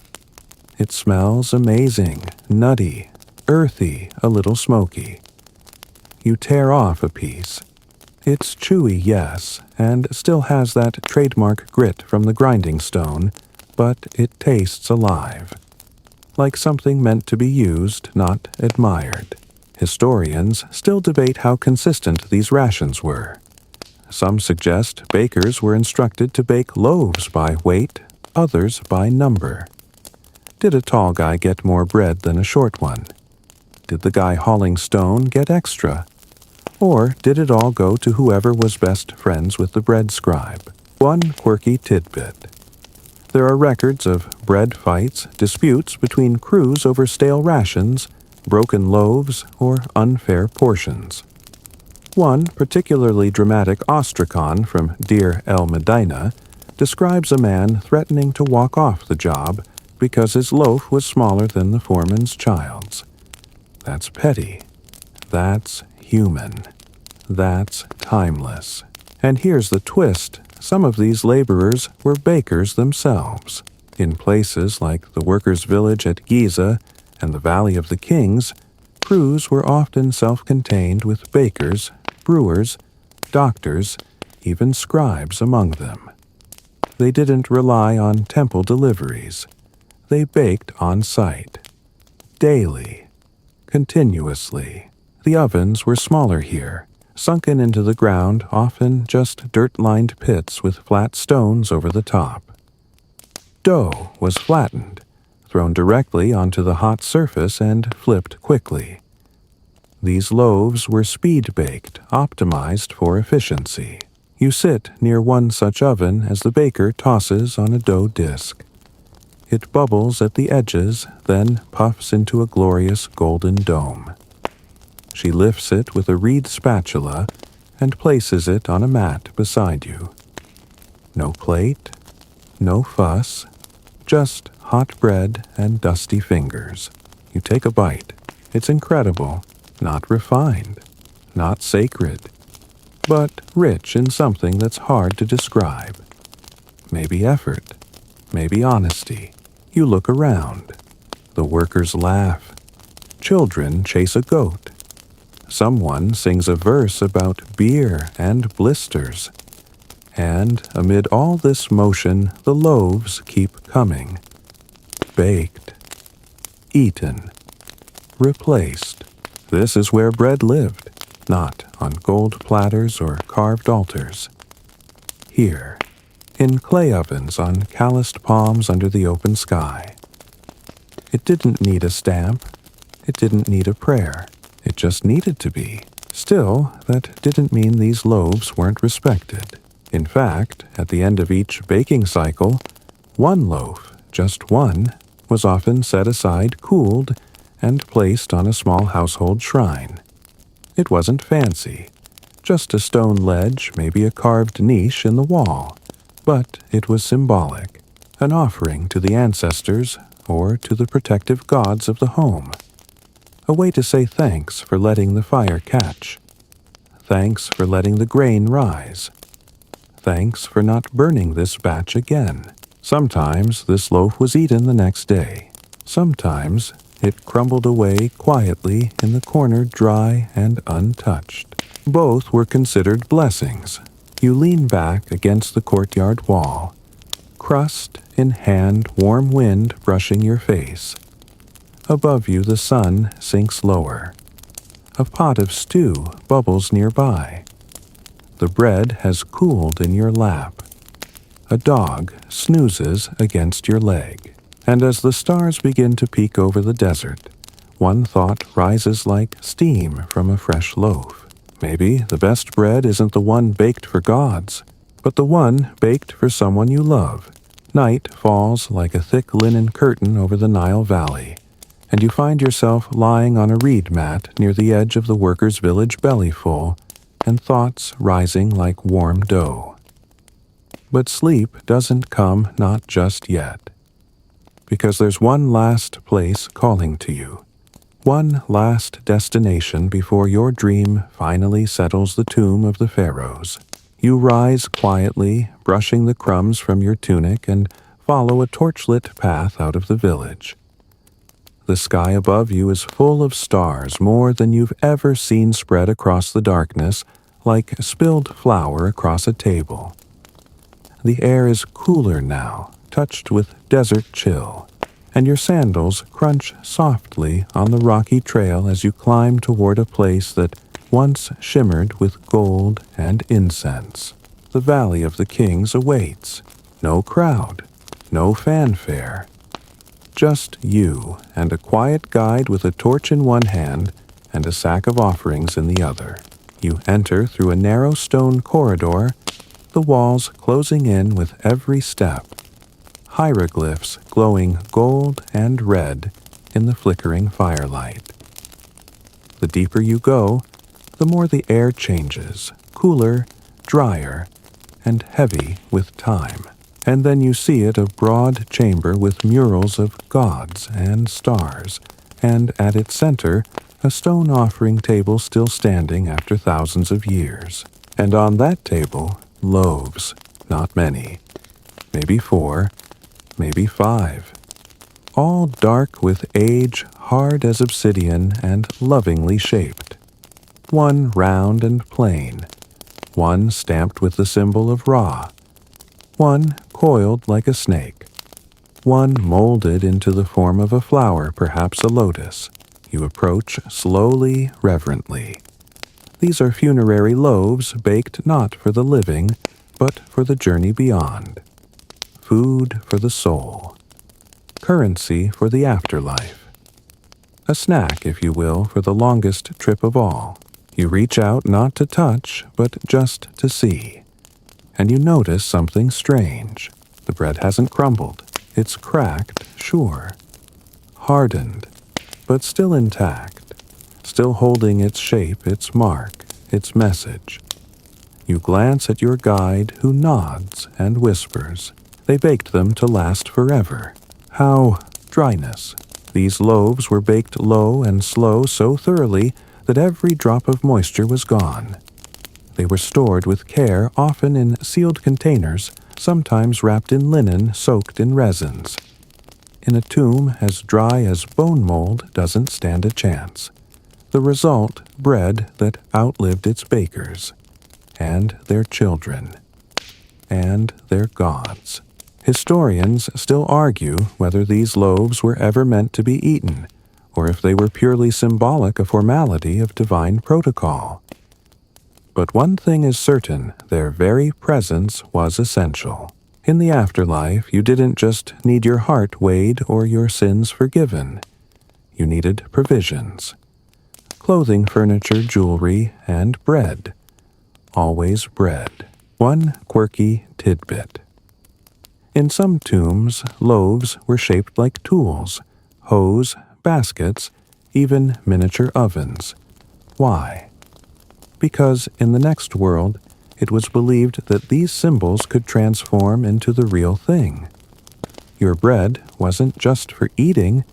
It smells amazing, nutty, earthy, a little smoky. You tear off a piece. It's chewy, yes, and still has that trademark grit from the grinding stone, but it tastes alive. Like something meant to be used, not admired. Historians still debate how consistent these rations were. Some suggest bakers were instructed to bake loaves by weight, others by number. Did a tall guy get more bread than a short one? Did the guy hauling stone get extra? Or did it all go to whoever was best friends with the bread scribe? One quirky tidbit. There are records of bread fights, disputes between crews over stale rations, broken loaves, or unfair portions. One particularly dramatic ostracon from Deir el Medina describes a man threatening to walk off the job because his loaf was smaller than the foreman's child's. That's petty. That's human. That's timeless. And here's the twist. Some of these laborers were bakers themselves. In places like the workers' village at Giza and the Valley of the Kings, crews were often self-contained with bakers, brewers, doctors, even scribes among them. They didn't rely on temple deliveries. They baked on site. Daily. Continuously. The ovens were smaller here, sunken into the ground, often just dirt-lined pits with flat stones over the top. Dough was flattened, thrown directly onto the hot surface and flipped quickly. These loaves were speed-baked, optimized for efficiency. You sit near one such oven as the baker tosses on a dough disc. It bubbles at the edges, then puffs into a glorious golden dome. She lifts it with a reed spatula and places it on a mat beside you. No plate, no fuss, just hot bread and dusty fingers. You take a bite. It's incredible, not refined, not sacred, but rich in something that's hard to describe. Maybe effort, maybe honesty. You look around. The workers laugh. Children chase a goat. Someone sings a verse about beer and blisters. And amid all this motion, the loaves keep coming. Baked. Eaten. Replaced. This is where bread lived, not on gold platters or carved altars. Here, in clay ovens on calloused palms under the open sky. It didn't need a stamp. It didn't need a prayer. It just needed to be. Still, that didn't mean these loaves weren't respected. In fact, at the end of each baking cycle, one loaf, just one, was often set aside, cooled, and placed on a small household shrine. It wasn't fancy, just a stone ledge, maybe a carved niche in the wall, but it was symbolic, an offering to the ancestors or to the protective gods of the home. A way to say thanks for letting the fire catch. Thanks for letting the grain rise. Thanks for not burning this batch again. Sometimes this loaf was eaten the next day. Sometimes it crumbled away quietly in the corner, dry and untouched. Both were considered blessings. You lean back against the courtyard wall, crust in hand, warm wind brushing your face. Above you the sun sinks lower. A pot of stew bubbles nearby. The bread has cooled in your lap. A dog snoozes against your leg. And as the stars begin to peek over the desert, one thought rises like steam from a fresh loaf. Maybe the best bread isn't the one baked for gods, but the one baked for someone you love. Night falls like a thick linen curtain over the Nile Valley, and you find yourself lying on a reed mat near the edge of the workers' village bellyful, and thoughts rising like warm dough. But sleep doesn't come not just yet, because there's one last place calling to you, one last destination before your dream finally settles the tomb of the pharaohs. You rise quietly, brushing the crumbs from your tunic, and follow a torchlit path out of the village. The sky above you is full of stars, more than you've ever seen spread across the darkness, like spilled flour across a table. The air is cooler now, touched with desert chill, and your sandals crunch softly on the rocky trail as you climb toward a place that once shimmered with gold and incense. The Valley of the Kings awaits. No crowd, no fanfare. Just you and a quiet guide with a torch in one hand and a sack of offerings in the other. You enter through a narrow stone corridor, the walls closing in with every step. Hieroglyphs glowing gold and red in the flickering firelight. The deeper you go, the more the air changes, cooler, drier, and heavy with time. And then you see it a broad chamber with murals of gods and stars, and at its center, a stone offering table still standing after thousands of years. And on that table, loaves, not many, maybe 4, maybe 5, all dark with age, hard as obsidian, and lovingly shaped. One round and plain, one stamped with the symbol of Ra, one coiled like a snake, one molded into the form of a flower, perhaps a lotus. You approach slowly, reverently. These are funerary loaves baked not for the living, but for the journey beyond. Food for the soul. Currency for the afterlife. A snack, if you will, for the longest trip of all. You reach out not to touch, but just to see. And you notice something strange. The bread hasn't crumbled. It's cracked, sure. Hardened, but still intact. Still holding its shape, its mark, its message. You glance at your guide, who nods and whispers. They baked them to last forever. How dryness. These loaves were baked low and slow so thoroughly that every drop of moisture was gone. They were stored with care, often in sealed containers, sometimes wrapped in linen soaked in resins. In a tomb as dry as bone mold doesn't stand a chance. The result, bread that outlived its bakers, and their children, and their gods. Historians still argue whether these loaves were ever meant to be eaten, or if they were purely symbolic, a formality of divine protocol. But one thing is certain, their very presence was essential. In the afterlife, you didn't just need your heart weighed or your sins forgiven. You needed provisions. Clothing, furniture, jewelry, and bread. Always bread. One quirky tidbit. In some tombs, loaves were shaped like tools, hoes, baskets, even miniature ovens. Why? Because in the next world, it was believed that these symbols could transform into the real thing. Your bread wasn't just for eating,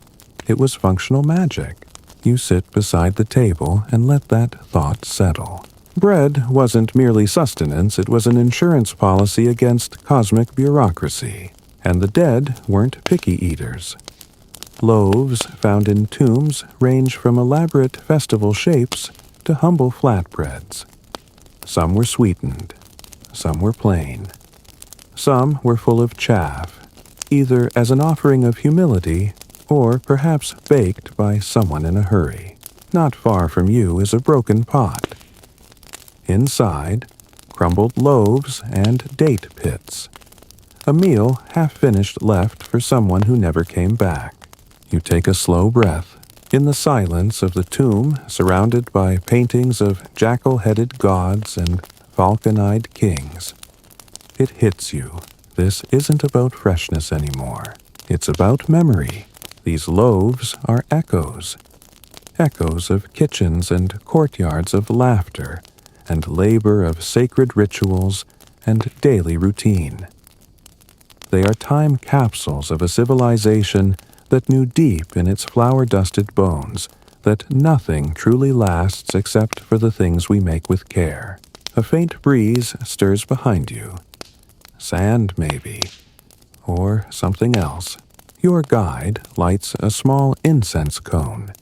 it was functional magic. You sit beside the table and let that thought settle. Bread wasn't merely sustenance, it was an insurance policy against cosmic bureaucracy. And the dead weren't picky eaters. Loaves found in tombs range from elaborate festival shapes to humble flatbreads. Some were sweetened, some were plain. Some were full of chaff, either as an offering of humility or perhaps baked by someone in a hurry. Not far from you is a broken pot. Inside, crumbled loaves and date pits. A meal half finished left for someone who never came back. You take a slow breath. In the silence of the tomb, surrounded by paintings of jackal-headed gods and falcon-eyed kings, it hits you. This isn't about freshness anymore. It's about memory. These loaves are echoes. Echoes of kitchens and courtyards of laughter, and labor of sacred rituals and daily routine. They are time capsules of a civilization that knew deep in its flour-dusted bones that nothing truly lasts except for the things we make with care. A faint breeze stirs behind you. Sand, maybe, or something else. Your guide lights a small incense cone.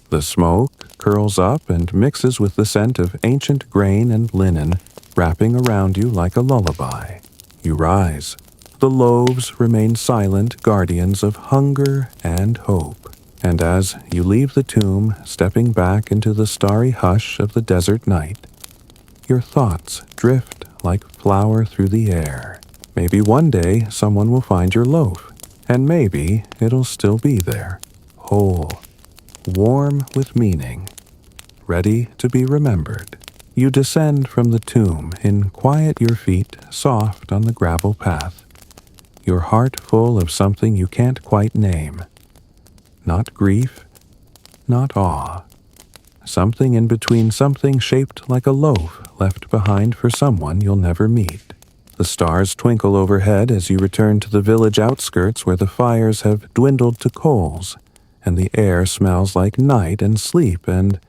The smoke curls up and mixes with the scent of ancient grain and linen, wrapping around you like a lullaby. You rise. The loaves remain silent guardians of hunger and hope. And as you leave the tomb, stepping back into the starry hush of the desert night, your thoughts drift like flour through the air. Maybe one day someone will find your loaf, and maybe it'll still be there, whole, warm with meaning, ready to be remembered. You descend from the tomb and quiet your feet soft on the gravel path, your heart full of something you can't quite name. Not grief, not awe. Something in between, something shaped like a loaf left behind for someone you'll never meet. The stars twinkle overhead as you return to the village outskirts where the fires have dwindled to coals, and the air smells like night and sleep and,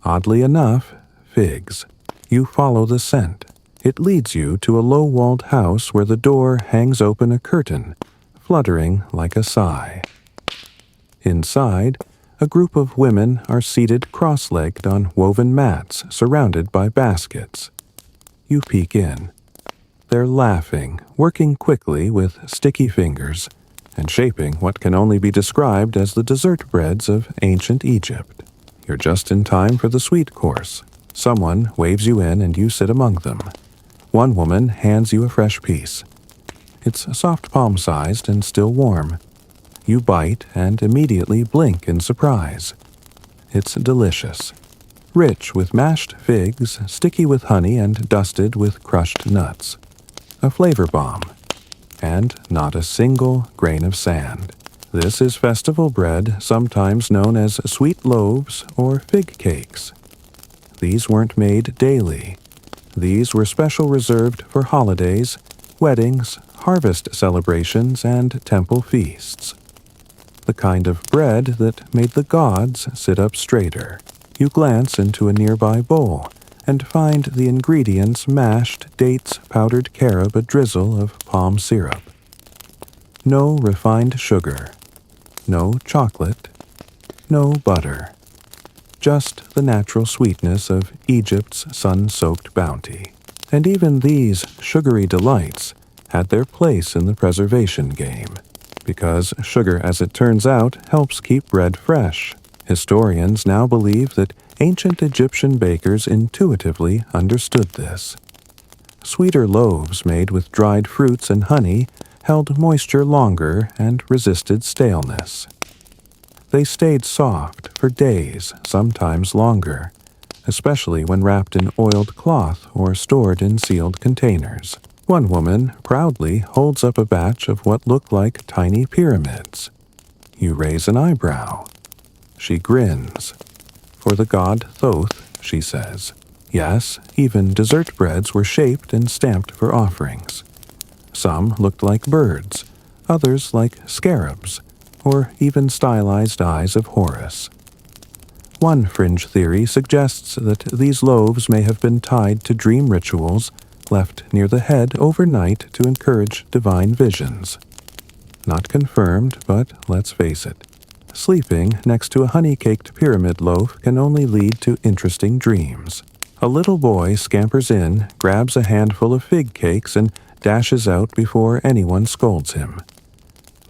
oddly enough, figs. You follow the scent. It leads you to a low-walled house where the door hangs open a curtain, fluttering like a sigh. Inside, a group of women are seated cross-legged on woven mats surrounded by baskets. You peek in. They're laughing, working quickly with sticky fingers, and shaping what can only be described as the dessert breads of ancient Egypt. You're just in time for the sweet course. Someone waves you in and you sit among them. One woman hands you a fresh piece. It's soft palm-sized and still warm. You bite and immediately blink in surprise. It's delicious. Rich with mashed figs, sticky with honey, and dusted with crushed nuts. A flavor bomb. And not a single grain of sand. This is festival bread, sometimes known as sweet loaves or fig cakes. These weren't made daily. These were special reserved for holidays, weddings, harvest celebrations, and temple feasts. The kind of bread that made the gods sit up straighter. You glance into a nearby bowl and find the ingredients mashed dates, powdered carob, a drizzle of palm syrup. No refined sugar. No chocolate. No butter. Just the natural sweetness of Egypt's sun-soaked bounty. And even these sugary delights had their place in the preservation game, because sugar, as it turns out, helps keep bread fresh. Historians now believe that ancient Egyptian bakers intuitively understood this. Sweeter loaves made with dried fruits and honey held moisture longer and resisted staleness. They stayed soft for days, sometimes longer, especially when wrapped in oiled cloth or stored in sealed containers. One woman proudly holds up a batch of what look like tiny pyramids. You raise an eyebrow. She grins. For the god Thoth, she says. Yes, even dessert breads were shaped and stamped for offerings. Some looked like birds, others like scarabs, or even stylized eyes of Horus. One fringe theory suggests that these loaves may have been tied to dream rituals left near the head overnight to encourage divine visions. Not confirmed, but let's face it. Sleeping next to a honey-caked pyramid loaf can only lead to interesting dreams. A little boy scampers in, grabs a handful of fig cakes, and dashes out before anyone scolds him.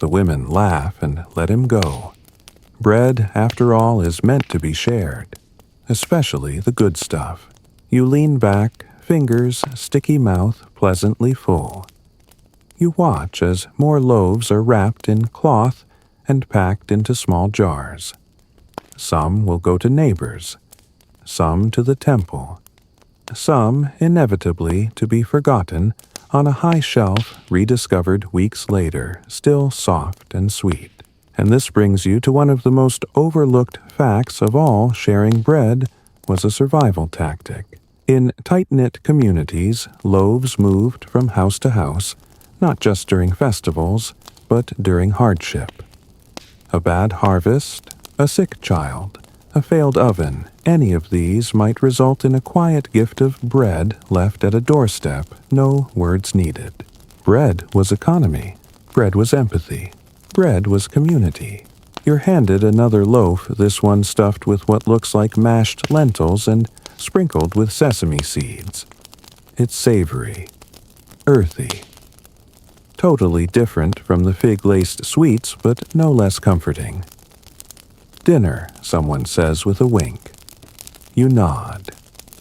The women laugh and let him go. Bread, after all, is meant to be shared, especially the good stuff. You lean back, fingers, sticky mouth, pleasantly full. You watch as more loaves are wrapped in cloth and packed into small jars. Some will go to neighbors, some to the temple, some inevitably to be forgotten on a high shelf rediscovered weeks later, still soft and sweet. And this brings you to one of the most overlooked facts of all: sharing bread was a survival tactic. In tight-knit communities, loaves moved from house to house, not just during festivals, but during hardship. A bad harvest, a sick child, a failed oven, any of these might result in a quiet gift of bread left at a doorstep, no words needed. Bread was economy. Bread was empathy. Bread was community. You're handed another loaf, this one stuffed with what looks like mashed lentils and sprinkled with sesame seeds. It's savory, earthy, totally different from the fig-laced sweets, but no less comforting. Dinner, someone says with a wink. You nod.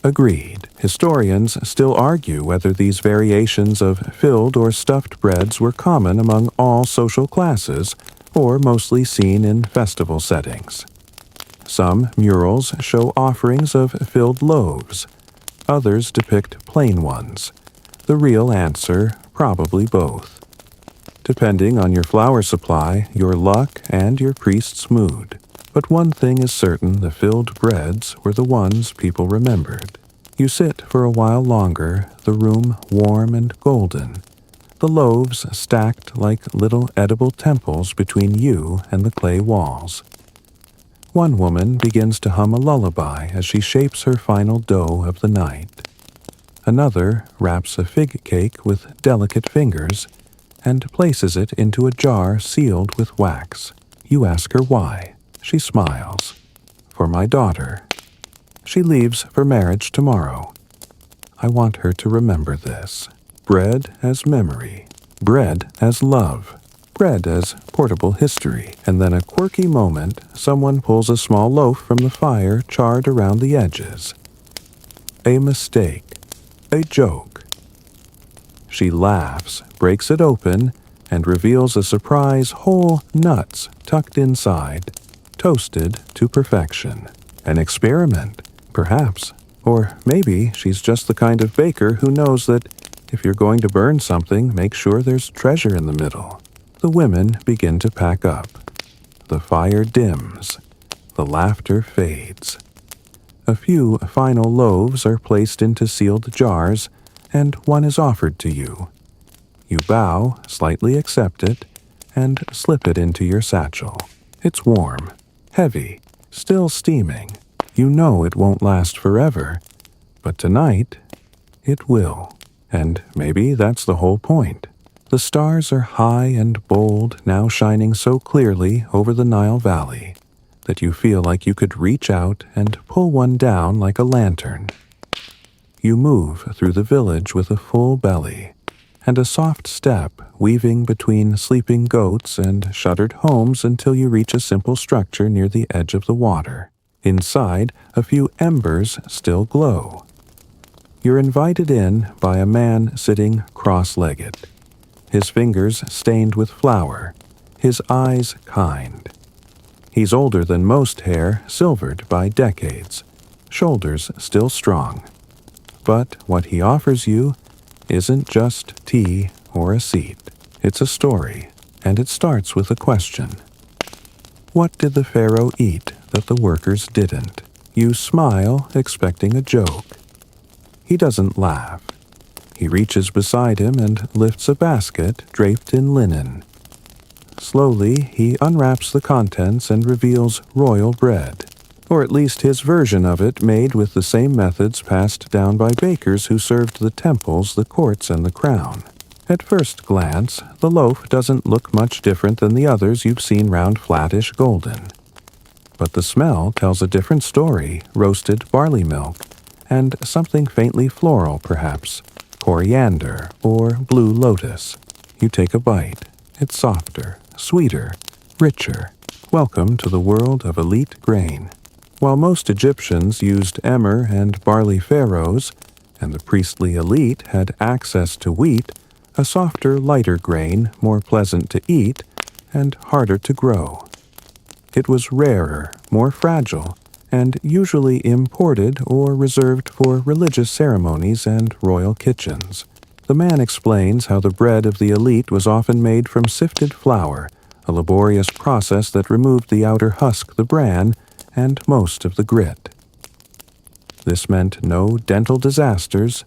Agreed. Historians still argue whether these variations of filled or stuffed breads were common among all social classes, or mostly seen in festival settings. Some murals show offerings of filled loaves. Others depict plain ones. The real answer, probably both, depending on your flour supply, your luck, and your priest's mood. But one thing is certain: the filled breads were the ones people remembered. You sit for a while longer, the room warm and golden, the loaves stacked like little edible temples between you and the clay walls. One woman begins to hum a lullaby as she shapes her final dough of the night. Another wraps a fig cake with delicate fingers and places it into a jar sealed with wax. You ask her why. She smiles. For my daughter. She leaves for marriage tomorrow. I want her to remember this. Bread as memory. Bread as love. Bread as portable history. And then a quirky moment, someone pulls a small loaf from the fire, charred around the edges. A mistake. A joke. She laughs, breaks it open, and reveals a surprise whole nuts tucked inside, toasted to perfection. An experiment, perhaps. Or maybe she's just the kind of baker who knows that if you're going to burn something, make sure there's treasure in the middle. The women begin to pack up. The fire dims. The laughter fades. A few final loaves are placed into sealed jars, and one is offered to you. You bow, slightly accept it, and slip it into your satchel. It's warm, heavy, still steaming. You know it won't last forever, but tonight it will. And maybe that's the whole point. The stars are high and bold, now shining so clearly over the Nile Valley that you feel like you could reach out and pull one down like a lantern. You move through the village with a full belly and a soft step, weaving between sleeping goats and shuttered homes until you reach a simple structure near the edge of the water. Inside, a few embers still glow. You're invited in by a man sitting cross-legged, his fingers stained with flour, his eyes kind. He's older than most, hair silvered by decades, shoulders still strong. But what he offers you isn't just tea or a seat. It's a story, and it starts with a question. What did the pharaoh eat that the workers didn't? You smile, expecting a joke. He doesn't laugh. He reaches beside him and lifts a basket draped in linen. Slowly, he unwraps the contents and reveals royal bread, or at least his version of it, made with the same methods passed down by bakers who served the temples, the courts, and the crown. At first glance, the loaf doesn't look much different than the others you've seen round flattish golden. But the smell tells a different story: roasted barley milk, and something faintly floral perhaps, coriander or blue lotus. You take a bite. It's softer, sweeter, richer. Welcome to the world of elite grain. While most Egyptians used emmer and barley farrows, and the priestly elite had access to wheat, a softer, lighter grain, more pleasant to eat, and harder to grow. It was rarer, more fragile, and usually imported or reserved for religious ceremonies and royal kitchens. The man explains how the bread of the elite was often made from sifted flour, a laborious process that removed the outer husk, the bran, and most of the grit. This meant no dental disasters,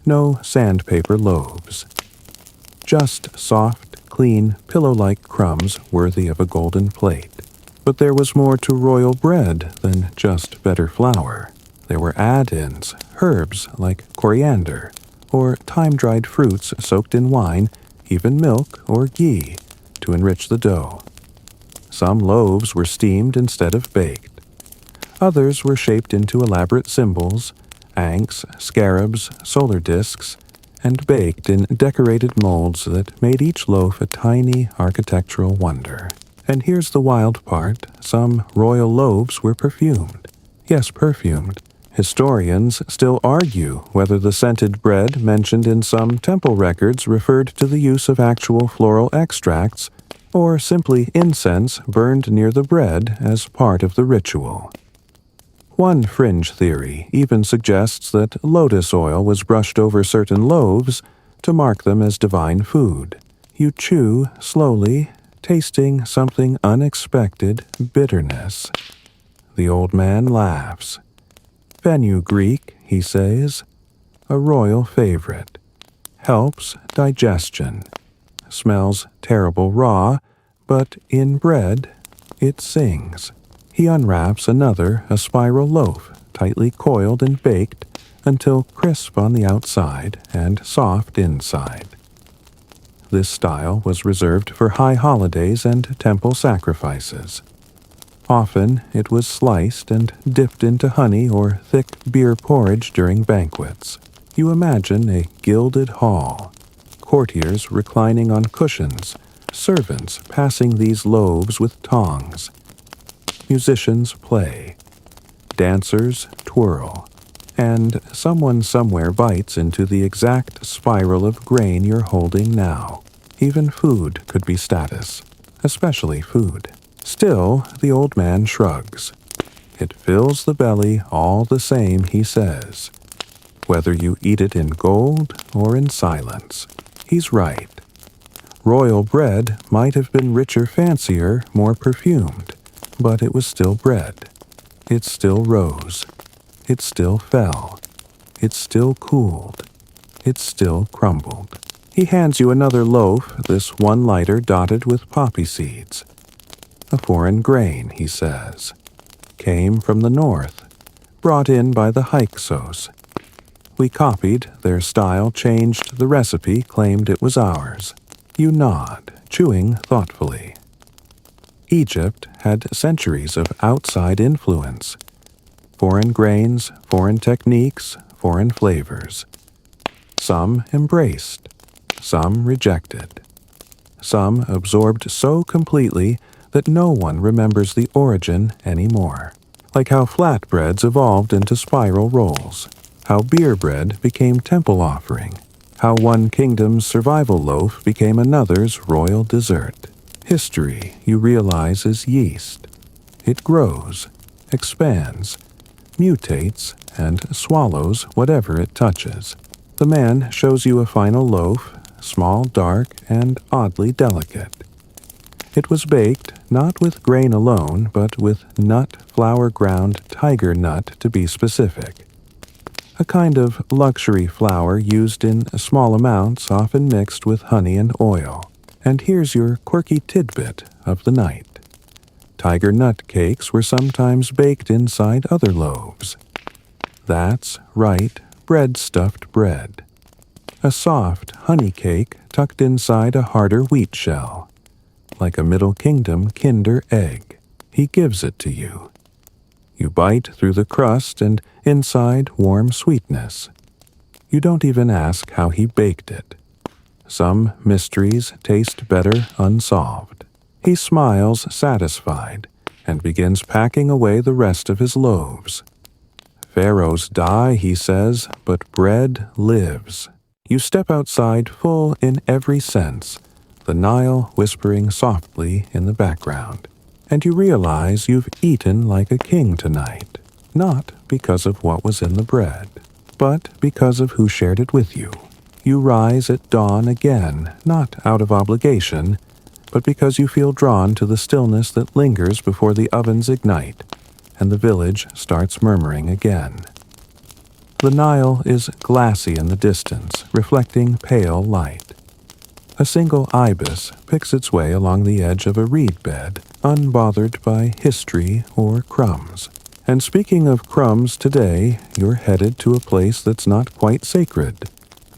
no sandpaper loaves. Just soft, clean, pillow-like crumbs worthy of a golden plate. But there was more to royal bread than just better flour. There were add-ins, herbs like coriander, or time-dried fruits soaked in wine, even milk or ghee, to enrich the dough. Some loaves were steamed instead of baked. Others were shaped into elaborate symbols, ankhs, scarabs, solar discs, and baked in decorated molds that made each loaf a tiny architectural wonder. And here's the wild part, some royal loaves were perfumed. Yes, perfumed. Historians still argue whether the scented bread mentioned in some temple records referred to the use of actual floral extracts, or simply incense burned near the bread as part of the ritual. One fringe theory even suggests that lotus oil was brushed over certain loaves to mark them as divine food. You chew slowly, tasting something unexpected, bitterness. The old man laughs. Fenugreek, he says, a royal favorite. Helps digestion. Smells terrible raw, but in bread, it sings. He unwraps another, a spiral loaf, tightly coiled and baked until crisp on the outside and soft inside. This style was reserved for high holidays and temple sacrifices. Often it was sliced and dipped into honey or thick beer porridge during banquets. You imagine a gilded hall, courtiers reclining on cushions, servants passing these loaves with tongs. Musicians play, dancers twirl, and someone somewhere bites into the exact spiral of grain you're holding now. Even food could be status, especially food. Still, the old man shrugs. It fills the belly all the same, he says, whether you eat it in gold or in silence. He's right. Royal bread might have been richer, fancier, more perfumed, but it was still bread. It still rose. It still fell. It still cooled. It still crumbled. He hands you another loaf, this one lighter dotted with poppy seeds. A foreign grain, he says. Came from the north, brought in by the Hyksos. We copied, their style changed the recipe, claimed it was ours. You nod, chewing thoughtfully. Egypt had centuries of outside influence. Foreign grains, foreign techniques, foreign flavors. Some embraced, some rejected. Some absorbed so completely that no one remembers the origin anymore. Like how flatbreads evolved into spiral rolls, how beer bread became temple offering, how one kingdom's survival loaf became another's royal dessert. History, you realize, is yeast. It grows, expands, mutates, and swallows whatever it touches. The man shows you a final loaf, small, dark, and oddly delicate. It was baked not with grain alone, but with nut, flour ground tiger nut to be specific. A kind of luxury flour used in small amounts, often mixed with honey and oil. And here's your quirky tidbit of the night. Tiger nut cakes were sometimes baked inside other loaves. That's right, bread-stuffed bread. A soft honey cake tucked inside a harder wheat shell. Like a Middle Kingdom Kinder egg. He gives it to you. You bite through the crust and inside warm sweetness. You don't even ask how he baked it. Some mysteries taste better unsolved. He smiles satisfied and begins packing away the rest of his loaves. Pharaohs die, he says, but bread lives. You step outside full in every sense, the Nile whispering softly in the background. and you realize you've eaten like a king tonight, not because of what was in the bread, but because of who shared it with you. You rise at dawn again, not out of obligation, but because you feel drawn to the stillness that lingers before the ovens ignite and the village starts murmuring again. The Nile is glassy in the distance, reflecting pale light. A single ibis picks its way along the edge of a reed bed, unbothered by history or crumbs. And speaking of crumbs today, you're headed to a place that's not quite sacred,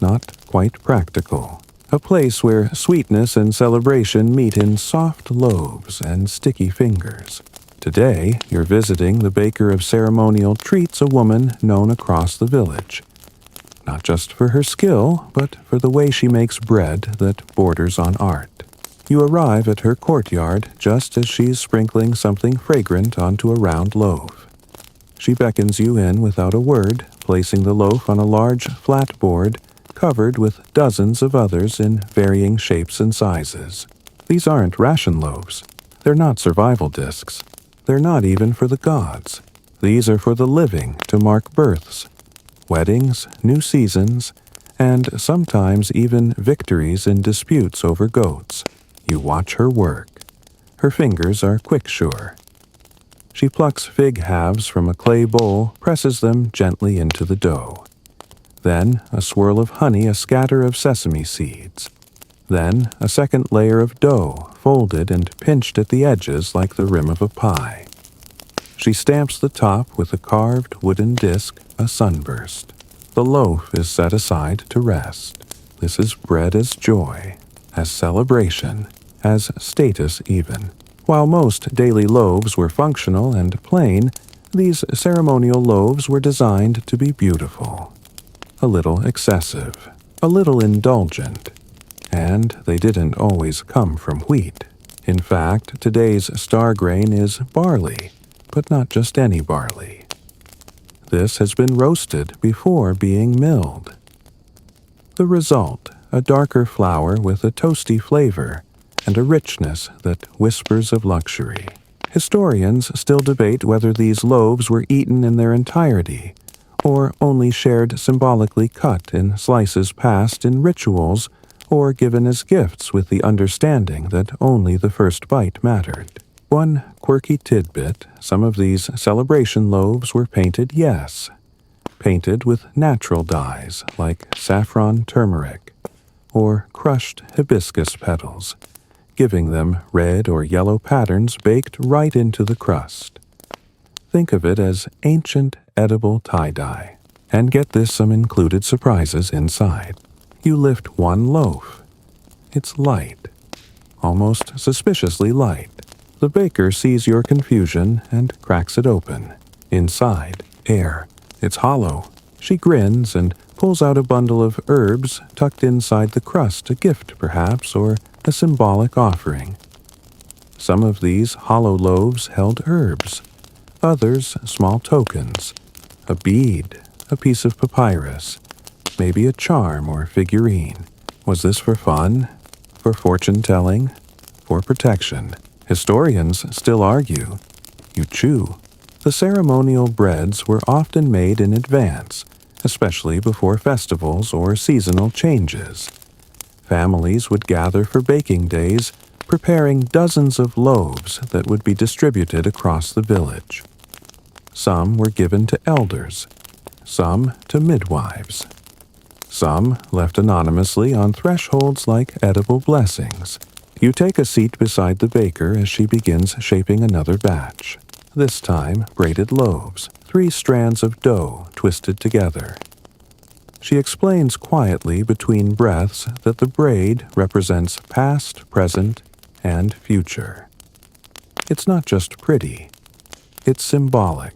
not quite practical. A place where sweetness and celebration meet in soft loaves and sticky fingers. Today, you're visiting the baker of ceremonial treats, a woman known across the village. Not just for her skill, but for the way she makes bread that borders on art. You arrive at her courtyard just as she's sprinkling something fragrant onto a round loaf. She beckons you in without a word, placing the loaf on a large flat board covered with dozens of others in varying shapes and sizes. These aren't ration loaves. They're not survival discs. They're not even for the gods. These are for the living to mark births, weddings, new seasons, and sometimes even victories in disputes over goats. You watch her work. Her fingers are quicksure. She plucks fig halves from a clay bowl, presses them gently into the dough. Then a swirl of honey, a scatter of sesame seeds. Then a second layer of dough, folded and pinched at the edges like the rim of a pie. She stamps the top with a carved wooden disc, a sunburst. The loaf is set aside to rest. This is bread as joy, as celebration, as status even. While most daily loaves were functional and plain, these ceremonial loaves were designed to be beautiful. A little excessive, a little indulgent, and they didn't always come from wheat. In fact, today's star grain is barley, but not just any barley. This has been roasted before being milled. The result, a darker flour with a toasty flavor and a richness that whispers of luxury. Historians still debate whether these loaves were eaten in their entirety, or only shared symbolically cut in slices passed in rituals or given as gifts with the understanding that only the first bite mattered. One quirky tidbit, some of these celebration loaves were painted, yes, painted with natural dyes like saffron turmeric or crushed hibiscus petals, giving them red or yellow patterns baked right into the crust. Think of it as ancient edible tie-dye. And get this, some included surprises inside. You lift one loaf. It's light, almost suspiciously light. The baker sees your confusion and cracks it open. Inside, air. It's hollow. She grins and pulls out a bundle of herbs tucked inside the crust, a gift perhaps, or a symbolic offering. Some of these hollow loaves held herbs, others small tokens, a bead, a piece of papyrus, maybe a charm or figurine. Was this for fun? For fortune-telling? For protection? Historians still argue. You chew. The ceremonial breads were often made in advance, especially before festivals or seasonal changes. Families would gather for baking days, preparing dozens of loaves that would be distributed across the village. Some were given to elders, some to midwives. Some left anonymously on thresholds like edible blessings. You take a seat beside the baker as she begins shaping another batch. This time, braided loaves, 3 strands of dough twisted together. She explains quietly between breaths that the braid represents past, present, and future. It's not just pretty. It's symbolic.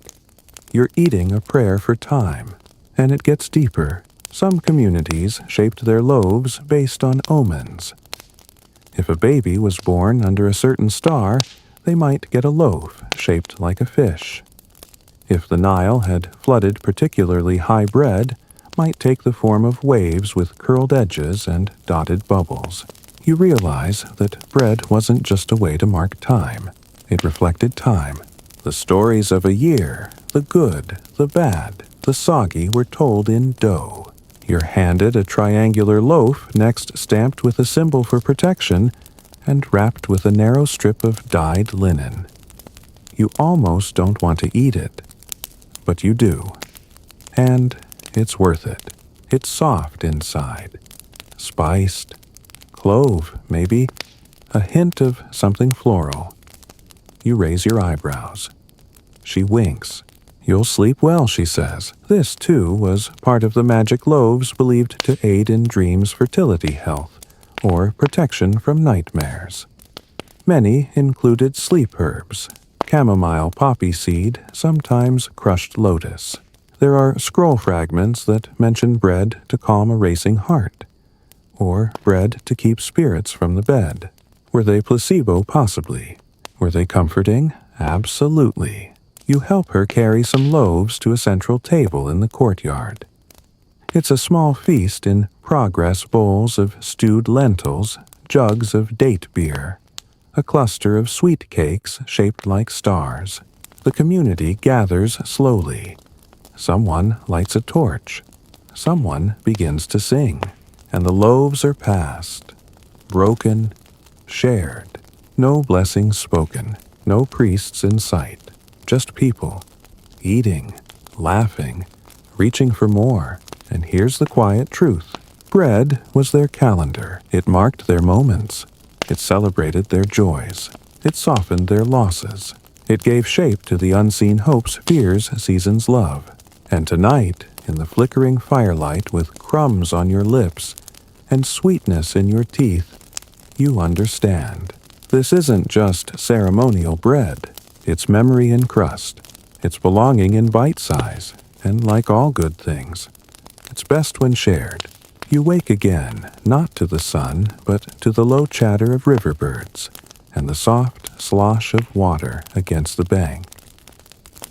You're eating a prayer for time, and it gets deeper. Some communities shaped their loaves based on omens. If a baby was born under a certain star, they might get a loaf shaped like a fish. If the Nile had flooded particularly high bread, might take the form of waves with curled edges and dotted bubbles. You realize that bread wasn't just a way to mark time. It reflected time. The stories of a year, the good, the bad, the soggy, were told in dough. You're handed a triangular loaf, next stamped with a symbol for protection, and wrapped with a narrow strip of dyed linen. You almost don't want to eat it, but you do. And it's worth it. It's soft inside. Spiced. Clove, maybe. A hint of something floral. You raise your eyebrows. She winks. You'll sleep well, she says. This, too, was part of the magic loaves believed to aid in dreams' fertility health, or protection from nightmares. Many included sleep herbs, chamomile poppy seed, sometimes crushed lotus. There are scroll fragments that mention bread to calm a racing heart, or bread to keep spirits from the bed. Were they placebo? Possibly. Were they comforting? Absolutely. You help her carry some loaves to a central table in the courtyard. It's a small feast in progress bowls of stewed lentils, jugs of date beer, a cluster of sweet cakes shaped like stars. The community gathers slowly. Someone lights a torch. Someone begins to sing. And the loaves are passed, broken, shared. No blessings spoken, no priests in sight. Just people, eating, laughing, reaching for more. And here's the quiet truth. Bread was their calendar. It marked their moments. It celebrated their joys. It softened their losses. It gave shape to the unseen hopes, fears, seasons love. And tonight, in the flickering firelight with crumbs on your lips and sweetness in your teeth, you understand. This isn't just ceremonial bread. It's memory in crust. It's belonging in bite size. And like all good things, it's best when shared. You wake again, not to the sun, but to the low chatter of river birds and the soft slosh of water against the bank.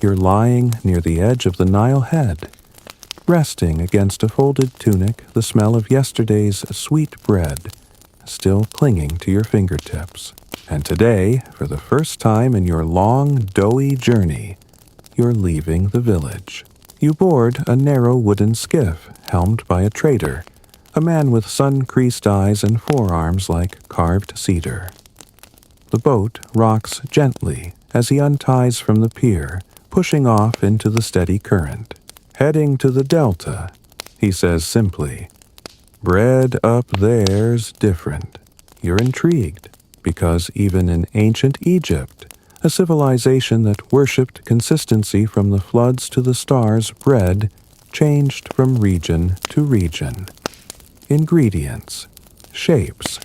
You're lying near the edge of the Nile head, resting against a folded tunic, the smell of yesterday's sweet bread still clinging to your fingertips. And today, for the first time in your long, doughy journey, you're leaving the village. You board a narrow wooden skiff helmed by a trader, a man with sun-creased eyes and forearms like carved cedar. The boat rocks gently as he unties from the pier, pushing off into the steady current. Heading to the delta, he says simply. Bread up there's different. You're intrigued, because even in ancient Egypt, a civilization that worshipped consistency from the floods to the stars, bread changed from region to region. Ingredients, shapes,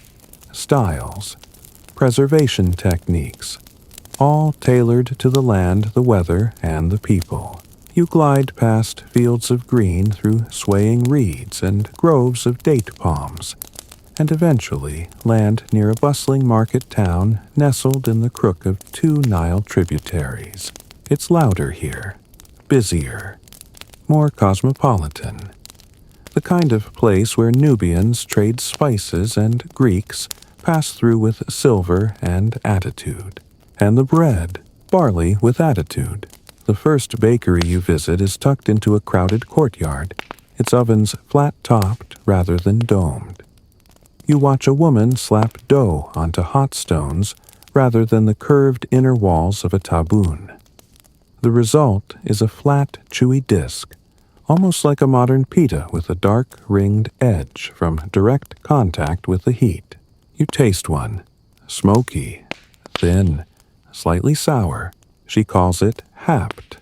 styles, preservation techniques, all tailored to the land, the weather, and the people. You glide past fields of green through swaying reeds and groves of date palms, and eventually land near a bustling market town nestled in the crook of two Nile tributaries. It's louder here, busier, more cosmopolitan. The kind of place where Nubians trade spices and Greeks pass through with silver and attitude. And the bread, barley with attitude. The first bakery you visit is tucked into a crowded courtyard, its ovens flat-topped rather than domed. You watch a woman slap dough onto hot stones rather than the curved inner walls of a taboon. The result is a flat, chewy disc, almost like a modern pita with a dark, ringed edge from direct contact with the heat. You taste one. Smoky, thin, slightly sour. She calls it hapt,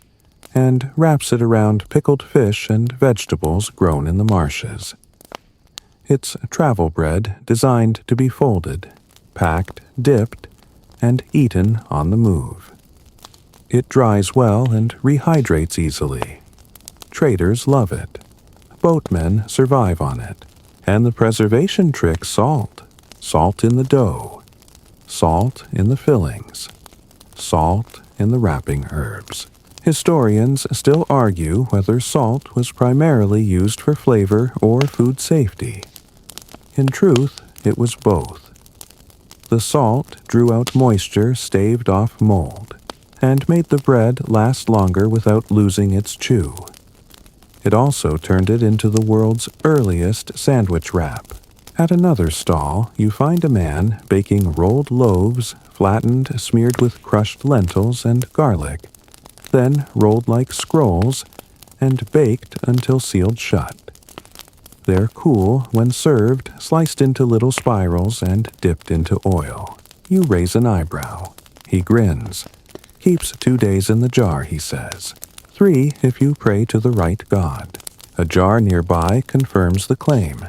and wraps it around pickled fish and vegetables grown in the marshes. It's travel bread designed to be folded, packed, dipped, and eaten on the move. It dries well and rehydrates easily. Traders love it. Boatmen survive on it. And the preservation trick, salt. Salt in the dough. Salt in the fillings. Salt in the wrapping herbs. Historians still argue whether salt was primarily used for flavor or food safety. In truth, it was both. The salt drew out moisture, staved off mold, and made the bread last longer without losing its chew. It also turned it into the world's earliest sandwich wrap. At another stall, you find a man baking rolled loaves, flattened, smeared with crushed lentils and garlic, then rolled like scrolls and baked until sealed shut. They're cool when served, sliced into little spirals and dipped into oil. You raise an eyebrow. He grins. Keeps 2 days in the jar, he says. 3 if you pray to the right God. A jar nearby confirms the claim.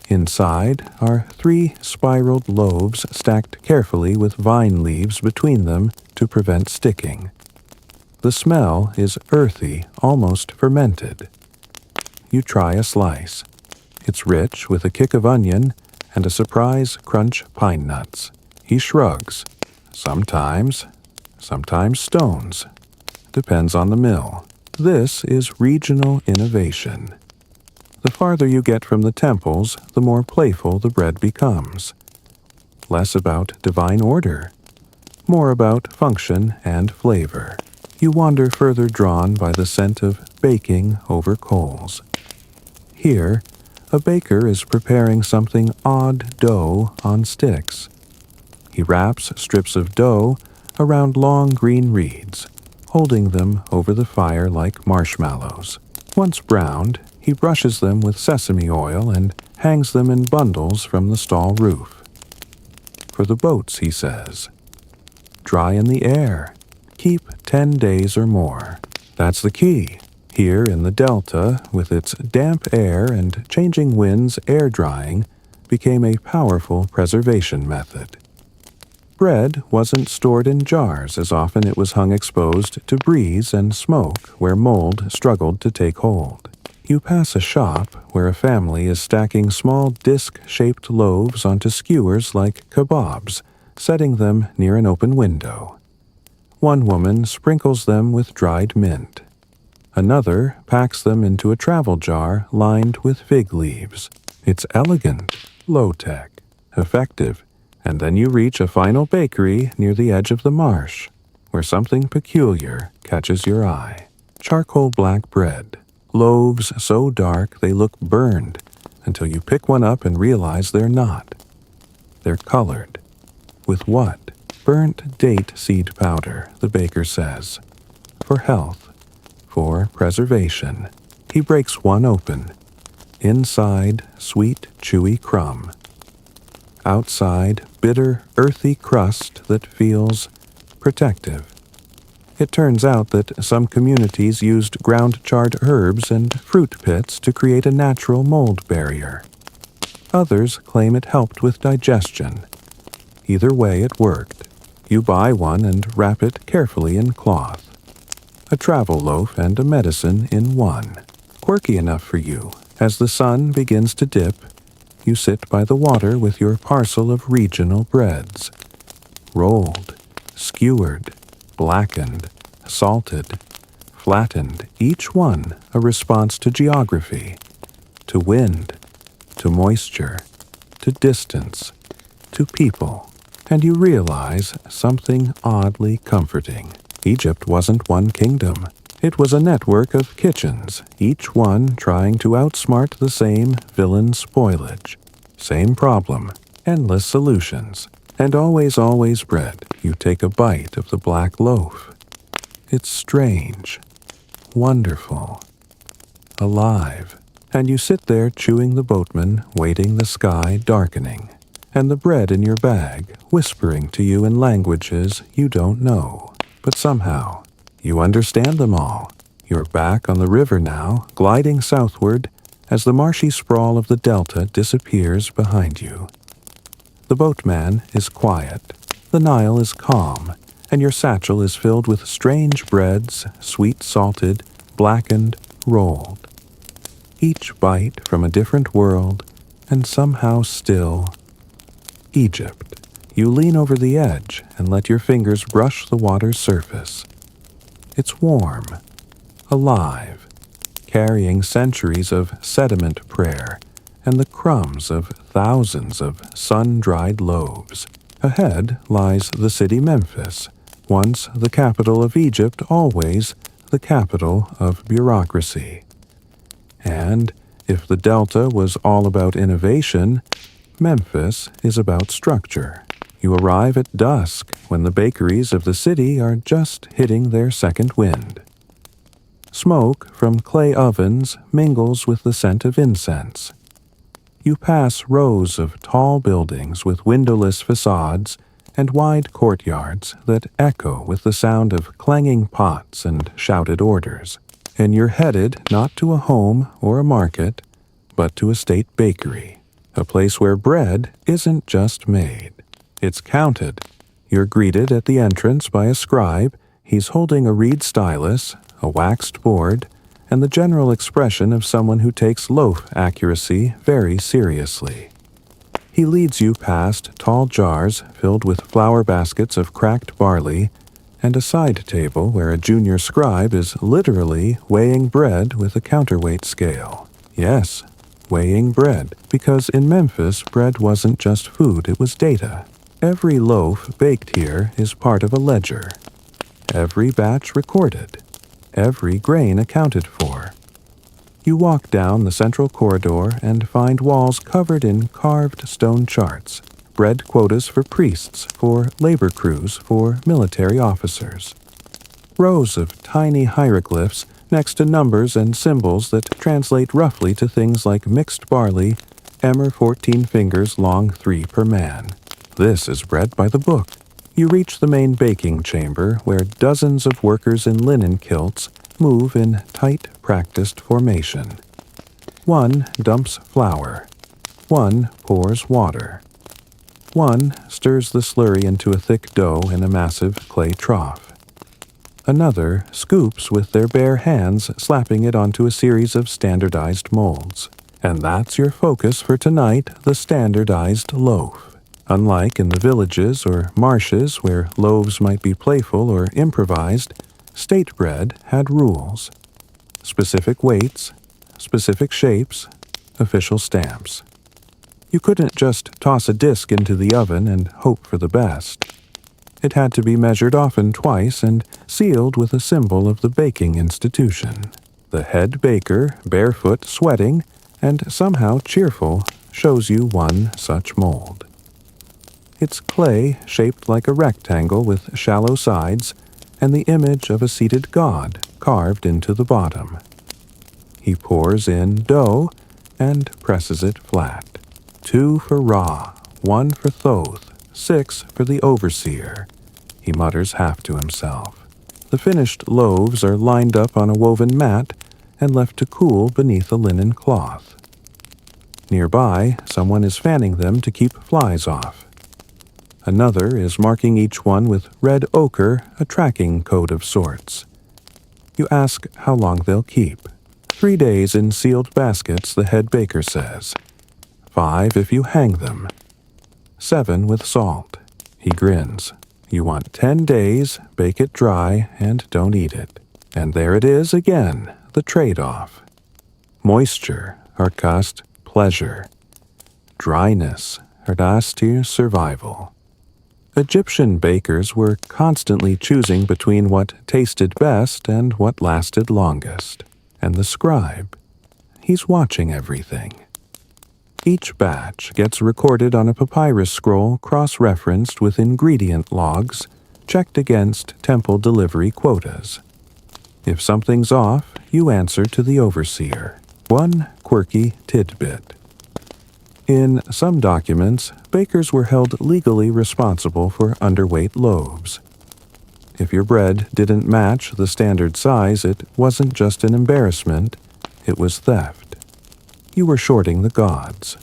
Inside are 3 spiraled loaves stacked carefully with vine leaves between them to prevent sticking. The smell is earthy, almost fermented. You try a slice. It's rich with a kick of onion and a surprise crunch pine nuts. He shrugs. Sometimes stones. Depends on the mill. This is regional innovation. The farther you get from the temples, the more playful the bread becomes. Less about divine order, more about function and flavor. You wander further, drawn by the scent of baking over coals. Here, a baker is preparing something odd dough on sticks. He wraps strips of dough around long green reeds, holding them over the fire like marshmallows. Once browned, he brushes them with sesame oil and hangs them in bundles from the stall roof. For the boats, he says. Dry in the air. Keep 10 days or more. That's the key. Here in the Delta, with its damp air and changing winds, air drying became a powerful preservation method. Bread wasn't stored in jars as often. It was hung exposed to breeze and smoke where mold struggled to take hold. You pass a shop where a family is stacking small disc-shaped loaves onto skewers like kebabs, setting them near an open window. One woman sprinkles them with dried mint. Another packs them into a travel jar lined with fig leaves. It's elegant, low-tech, effective, and then you reach a final bakery near the edge of the marsh, where something peculiar catches your eye. Charcoal black bread. Loaves so dark they look burned until you pick one up and realize they're not. They're colored. With what? Burnt date seed powder, the baker says. For health. For preservation. He breaks one open. Inside, sweet, chewy crumb. Outside, bitter, earthy crust that feels protective. It turns out that some communities used ground charred herbs and fruit pits to create a natural mold barrier. Others claim it helped with digestion. Either way, it worked. You buy one and wrap it carefully in cloth. A travel loaf and a medicine in one. Quirky enough for you. As the sun begins to dip, you sit by the water with your parcel of regional breads. Rolled, skewered, blackened, salted, flattened, each one a response to geography, to wind, to moisture, to distance, to people. And you realize something oddly comforting. Egypt wasn't one kingdom. It was a network of kitchens, each one trying to outsmart the same villain spoilage. Same problem, endless solutions, and always bread. You take a bite of the black loaf. It's strange, wonderful, alive, and you sit there chewing the boatman, waiting the sky darkening, and the bread in your bag whispering to you in languages you don't know. But somehow, you understand them all. You're back on the river now, gliding southward as the marshy sprawl of the delta disappears behind you. The boatman is quiet. The Nile is calm, and your satchel is filled with strange breads, sweet salted, blackened, rolled. Each bite from a different world, and somehow still Egypt. You lean over the edge and let your fingers brush the water's surface. It's warm, alive, carrying centuries of sediment prayer and the crumbs of thousands of sun-dried loaves. Ahead lies the city Memphis, once the capital of Egypt, always the capital of bureaucracy. And if the Delta was all about innovation, Memphis is about structure. You arrive at dusk when the bakeries of the city are just hitting their second wind. Smoke from clay ovens mingles with the scent of incense. You pass rows of tall buildings with windowless facades and wide courtyards that echo with the sound of clanging pots and shouted orders, and you're headed not to a home or a market, but to a state bakery, a place where bread isn't just made, it's counted. You're greeted at the entrance by a scribe. He's holding a reed stylus, a waxed board, and the general expression of someone who takes loaf accuracy very seriously. He leads you past tall jars filled with flour baskets of cracked barley and a side table where a junior scribe is literally weighing bread with a counterweight scale. Yes, weighing bread, because in Memphis bread wasn't just food, it was data. Every loaf baked here is part of a ledger. Every batch recorded. Every grain accounted for. You walk down the central corridor and find walls covered in carved stone charts, bread quotas for priests, for labor crews, for military officers. Rows of tiny hieroglyphs next to numbers and symbols that translate roughly to things like mixed barley, emmer 14 fingers long 3 per man. This is bread by the book. You reach the main baking chamber where dozens of workers in linen kilts move in tight, practiced formation. One dumps flour. One pours water. One stirs the slurry into a thick dough in a massive clay trough. Another scoops with their bare hands, slapping it onto a series of standardized molds. And that's your focus for tonight, the standardized loaf. Unlike in the villages or marshes where loaves might be playful or improvised, state bread had rules. Specific weights, specific shapes, official stamps. You couldn't just toss a disc into the oven and hope for the best. It had to be measured often twice and sealed with a symbol of the baking institution. The head baker, barefoot, sweating, and somehow cheerful, shows you one such mold. It's clay shaped like a rectangle with shallow sides and the image of a seated god carved into the bottom. He pours in dough and presses it flat. 2 for Ra, 1 for Thoth, 6 for the overseer, he mutters half to himself. The finished loaves are lined up on a woven mat and left to cool beneath a linen cloth. Nearby, someone is fanning them to keep flies off. Another is marking each one with red ochre, a tracking code of sorts. You ask how long they'll keep. 3 days in sealed baskets, the head baker says. 5 if you hang them. 7 with salt. He grins. You want 10 days, bake it dry, and don't eat it. And there it is again, the trade-off. Moisture, harkast, pleasure. Dryness, hardastir, survival. Egyptian bakers were constantly choosing between what tasted best and what lasted longest. And the scribe, he's watching everything. Each batch gets recorded on a papyrus scroll cross-referenced with ingredient logs, checked against temple delivery quotas. If something's off, you answer to the overseer. One quirky tidbit. In some documents, bakers were held legally responsible for underweight loaves. If your bread didn't match the standard size, it wasn't just an embarrassment, it was theft. You were shorting the gods.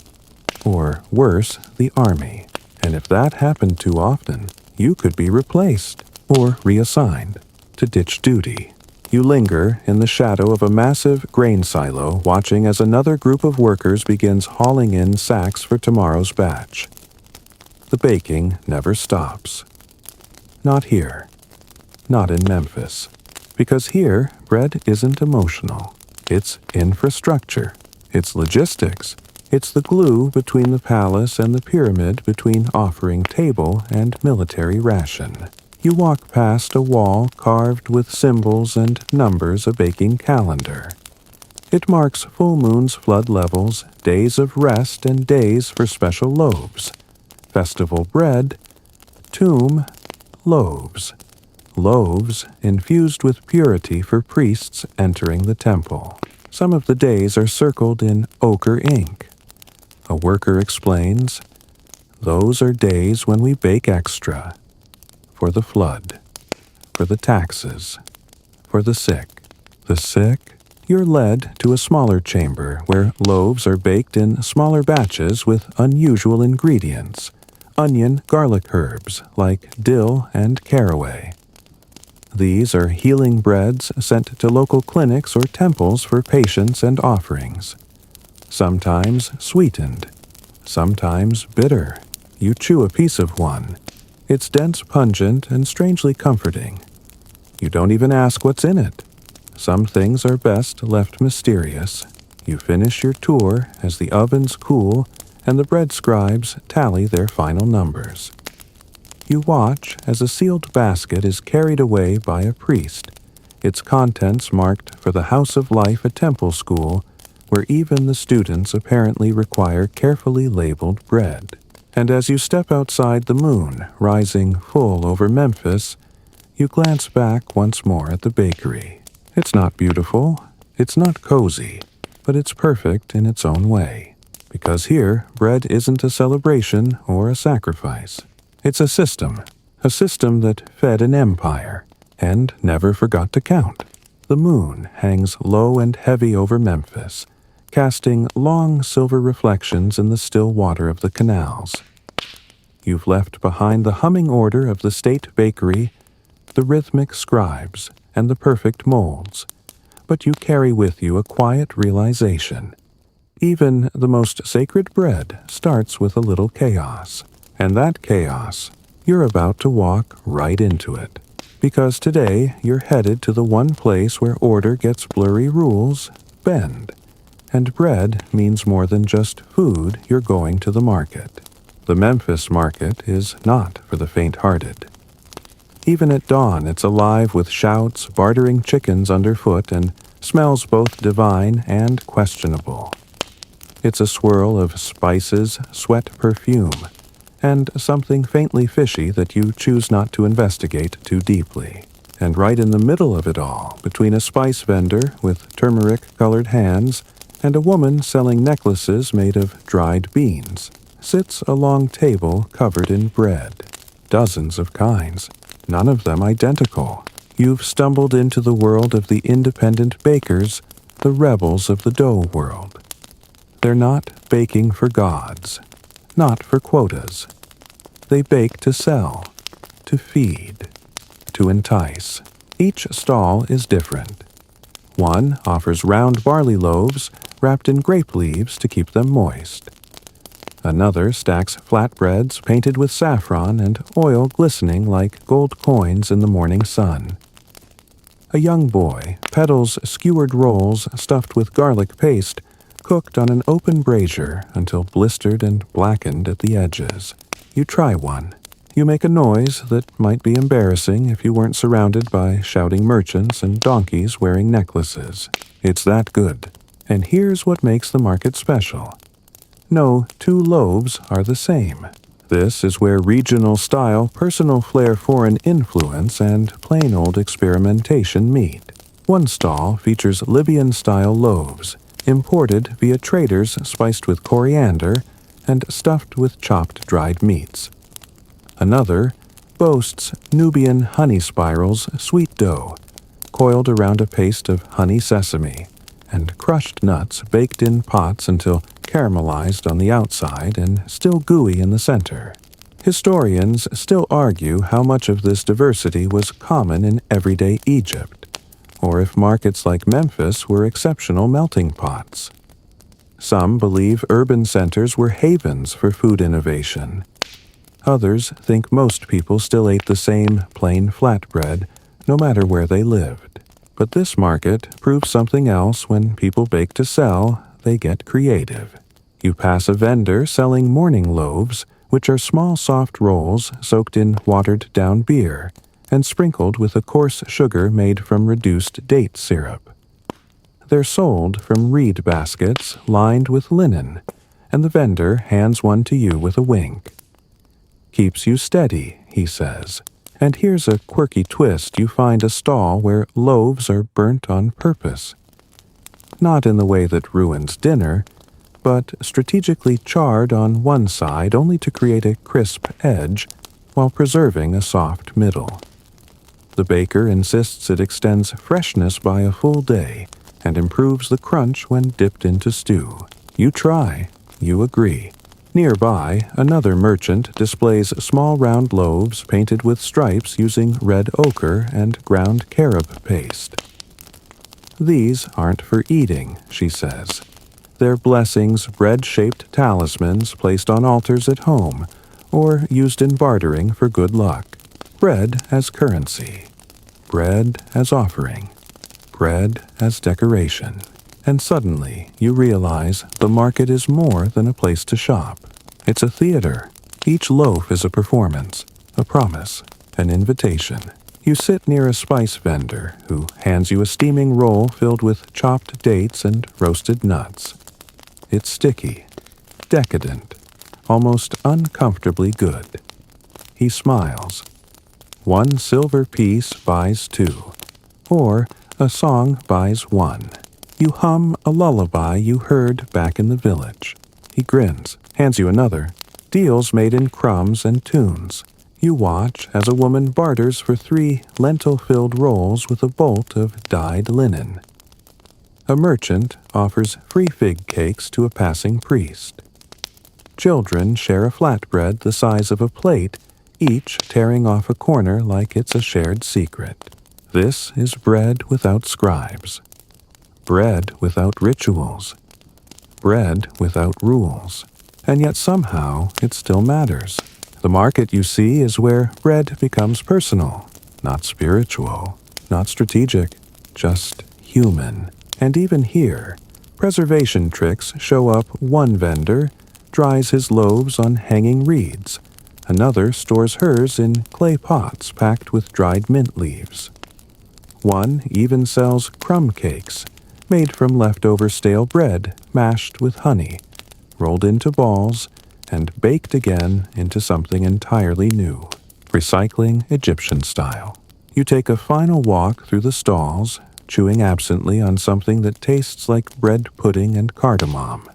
Or worse, the army. And if that happened too often, you could be replaced or reassigned to ditch duty. You linger in the shadow of a massive grain silo, watching as another group of workers begins hauling in sacks for tomorrow's batch. The baking never stops. Not here. Not in Memphis. Because here, bread isn't emotional. It's infrastructure. It's logistics. It's the glue between the palace and the pyramid, between offering table and military ration. You walk past a wall carved with symbols and numbers, a baking calendar. It marks full moons, flood levels, days of rest, and days for special loaves. Festival bread, tomb, loaves. Loaves infused with purity for priests entering the temple. Some of the days are circled in ochre ink. A worker explains, "Those are days when we bake extra. For the flood, for the taxes, for the sick." The sick? You're led to a smaller chamber where loaves are baked in smaller batches with unusual ingredients, onion, garlic herbs like dill and caraway. These are healing breads sent to local clinics or temples for patients and offerings. Sometimes sweetened, sometimes bitter. You chew a piece of one. It's dense, pungent, and strangely comforting. You don't even ask what's in it. Some things are best left mysterious. You finish your tour as the ovens cool and the bread scribes tally their final numbers. You watch as a sealed basket is carried away by a priest, its contents marked for the House of Life, a temple school where even the students apparently require carefully labeled bread. And as you step outside the moon, rising full over Memphis, you glance back once more at the bakery. It's not beautiful, it's not cozy, but it's perfect in its own way. Because here, bread isn't a celebration or a sacrifice. It's a system that fed an empire and never forgot to count. The moon hangs low and heavy over Memphis, casting long silver reflections in the still water of the canals. You've left behind the humming order of the state bakery, the rhythmic scribes, and the perfect molds, but you carry with you a quiet realization. Even the most sacred bread starts with a little chaos, and that chaos, you're about to walk right into it. Because today you're headed to the one place where order gets blurry, rules bend. And bread means more than just food. You're going to the market. The Memphis market is not for the faint-hearted. Even at dawn, it's alive with shouts, bartering chickens underfoot, and smells both divine and questionable. It's a swirl of spices, sweat, perfume, and something faintly fishy that you choose not to investigate too deeply. And right in the middle of it all, between a spice vendor with turmeric-colored hands and a woman selling necklaces made of dried beans, sits a long table covered in bread. Dozens of kinds, none of them identical. You've stumbled into the world of the independent bakers, the rebels of the dough world. They're not baking for gods, not for quotas. They bake to sell, to feed, to entice. Each stall is different. One offers round barley loaves wrapped in grape leaves to keep them moist. Another stacks flatbreads painted with saffron and oil glistening like gold coins in the morning sun. A young boy peddles skewered rolls stuffed with garlic paste, cooked on an open brazier until blistered and blackened at the edges. You try one. You make a noise that might be embarrassing if you weren't surrounded by shouting merchants and donkeys wearing necklaces. It's that good. And here's what makes the market special. No two loaves are the same. This is where regional style, personal flair, foreign influence, and plain old experimentation meet. One stall features Libyan-style loaves, imported via traders, spiced with coriander and stuffed with chopped dried meats. Another boasts Nubian honey spirals, sweet dough, coiled around a paste of honey sesame, and crushed nuts baked in pots until caramelized on the outside and still gooey in the center. Historians still argue how much of this diversity was common in everyday Egypt, or if markets like Memphis were exceptional melting pots. Some believe urban centers were havens for food innovation. Others think most people still ate the same plain flatbread, no matter where they lived. But this market proves something else. When people bake to sell, they get creative. You pass a vendor selling morning loaves, which are small soft rolls soaked in watered-down beer and sprinkled with a coarse sugar made from reduced date syrup. They're sold from reed baskets lined with linen, and the vendor hands one to you with a wink. Keeps you steady, he says, and here's a quirky twist: you find a stall where loaves are burnt on purpose. Not in the way that ruins dinner, but strategically charred on one side only to create a crisp edge while preserving a soft middle. The baker insists it extends freshness by a full day and improves the crunch when dipped into stew. You try, you agree. Nearby, another merchant displays small round loaves painted with stripes using red ochre and ground carob paste. These aren't for eating, she says. They're blessings, bread-shaped talismans placed on altars at home, or used in bartering for good luck. Bread as currency. Bread as offering. Bread as decoration. And suddenly you realize the market is more than a place to shop. It's a theater. Each loaf is a performance, a promise, an invitation. You sit near a spice vendor who hands you a steaming roll filled with chopped dates and roasted nuts. It's sticky, decadent, almost uncomfortably good. He smiles. One silver piece buys two, or a song buys one. You hum a lullaby you heard back in the village. He grins, hands you another. Deals made in crumbs and tunes. You watch as a woman barters for 3 lentil-filled rolls with a bolt of dyed linen. A merchant offers free fig cakes to a passing priest. Children share a flatbread the size of a plate, each tearing off a corner like it's a shared secret. This is bread without scribes. Bread without rituals. Bread without rules. And yet somehow it still matters. The market, you see, is where bread becomes personal, not spiritual, not strategic, just human. And even here, preservation tricks show up. One vendor dries his loaves on hanging reeds. Another stores hers in clay pots packed with dried mint leaves. One even sells crumb cakes, made from leftover stale bread mashed with honey, rolled into balls, and baked again into something entirely new. Recycling Egyptian style. You take a final walk through the stalls, chewing absently on something that tastes like bread pudding and cardamom.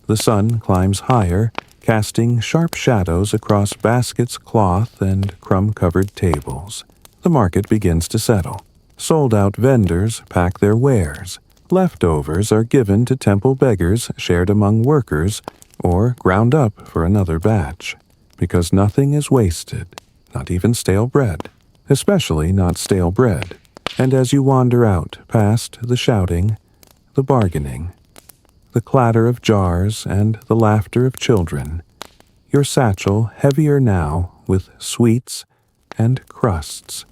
The sun climbs higher, casting sharp shadows across baskets, cloth, and crumb-covered tables. The market begins to settle. Sold-out vendors pack their wares. Leftovers are given to temple beggars, shared among workers, or ground up for another batch. Because nothing is wasted, not even stale bread, especially not stale bread. And as you wander out past the shouting, the bargaining, the clatter of jars, and the laughter of children, your satchel heavier now with sweets and crusts,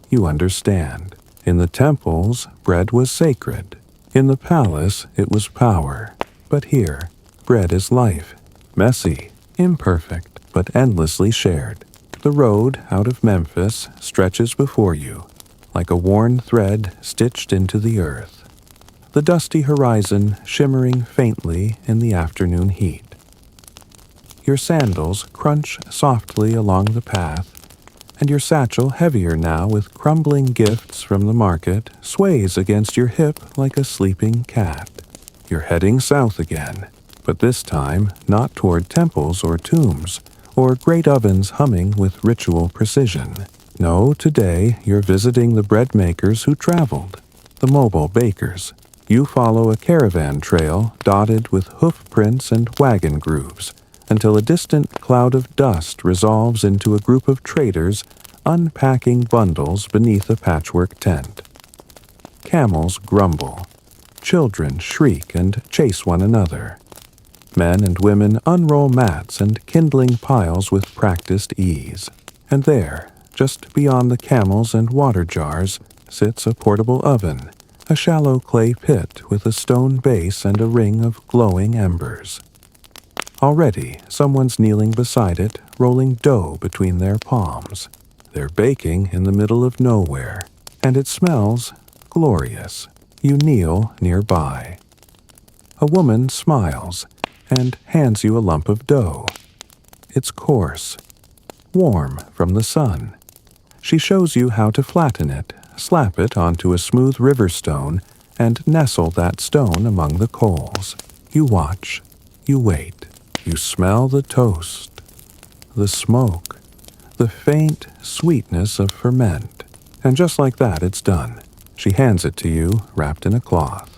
you understand. In the temples, bread was sacred. In the palace, it was power. But here, bread is life, messy, imperfect, but endlessly shared. The road out of Memphis stretches before you, like a worn thread stitched into the earth. The dusty horizon shimmering faintly in the afternoon heat. Your sandals crunch softly along the path, and your satchel, heavier now with crumbling gifts from the market, sways against your hip like a sleeping cat. You're heading south again, but this time not toward temples or tombs, or great ovens humming with ritual precision. No, today you're visiting the bread makers who traveled, the mobile bakers. You follow a caravan trail dotted with hoof prints and wagon grooves, until a distant cloud of dust resolves into a group of traders unpacking bundles beneath a patchwork tent. Camels grumble. Children shriek and chase one another. Men and women unroll mats and kindling piles with practiced ease. And there, just beyond the camels and water jars, sits a portable oven, a shallow clay pit with a stone base and a ring of glowing embers. Already, someone's kneeling beside it, rolling dough between their palms. They're baking in the middle of nowhere, and it smells glorious. You kneel nearby. A woman smiles and hands you a lump of dough. It's coarse, warm from the sun. She shows you how to flatten it, slap it onto a smooth river stone, and nestle that stone among the coals. You watch, you wait, you smell the toast, the smoke, the faint sweetness of ferment, and just like that it's done. She hands it to you, wrapped in a cloth.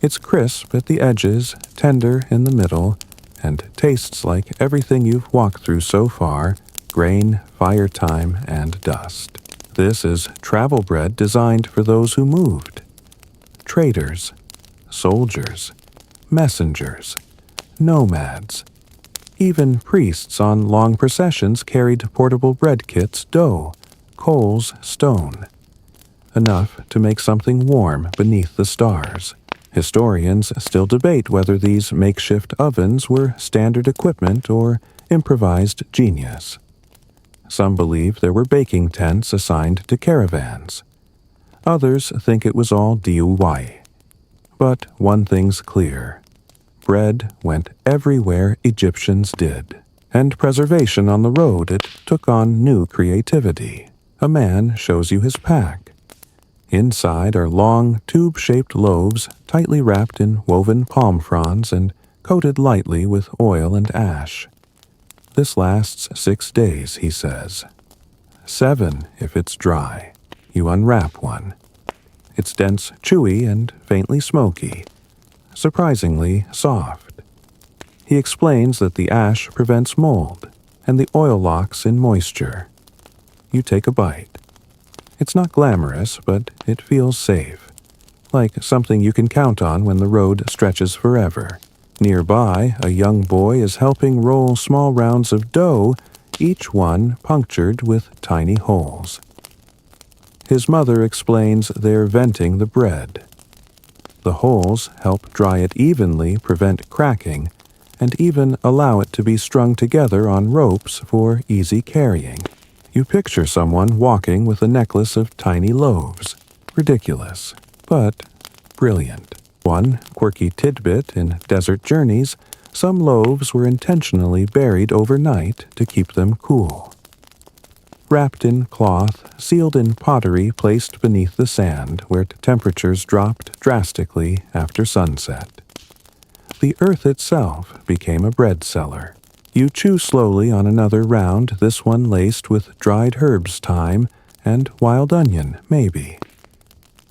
It's crisp at the edges, tender in the middle, and tastes like everything you've walked through so far: grain, fire time, and dust. This is travel bread designed for those who moved. Traders, soldiers, messengers, nomads. Even priests on long processions carried portable bread kits, dough, coals, stone. Enough to make something warm beneath the stars. Historians still debate whether these makeshift ovens were standard equipment or improvised genius. Some believe there were baking tents assigned to caravans. Others think it was all DIY. But one thing's clear: bread went everywhere Egyptians did, and preservation on the road it took on new creativity. A man shows you his pack. Inside are long, tube-shaped loaves tightly wrapped in woven palm fronds and coated lightly with oil and ash. This lasts 6 days, he says. 7 if it's dry. You unwrap one. It's dense, chewy, and faintly smoky, surprisingly soft. He explains that the ash prevents mold, and the oil locks in moisture. You take a bite. It's not glamorous, but it feels safe, like something you can count on when the road stretches forever. Nearby, a young boy is helping roll small rounds of dough, each one punctured with tiny holes. His mother explains they're venting the bread. The holes help dry it evenly, prevent cracking, and even allow it to be strung together on ropes for easy carrying. You picture someone walking with a necklace of tiny loaves. Ridiculous, but brilliant. One quirky tidbit in desert journeys: some loaves were intentionally buried overnight to keep them cool. Wrapped in cloth, sealed in pottery placed beneath the sand where temperatures dropped drastically after sunset. The earth itself became a bread cellar. You chew slowly on another round, this one laced with dried herbs, thyme, and wild onion, maybe.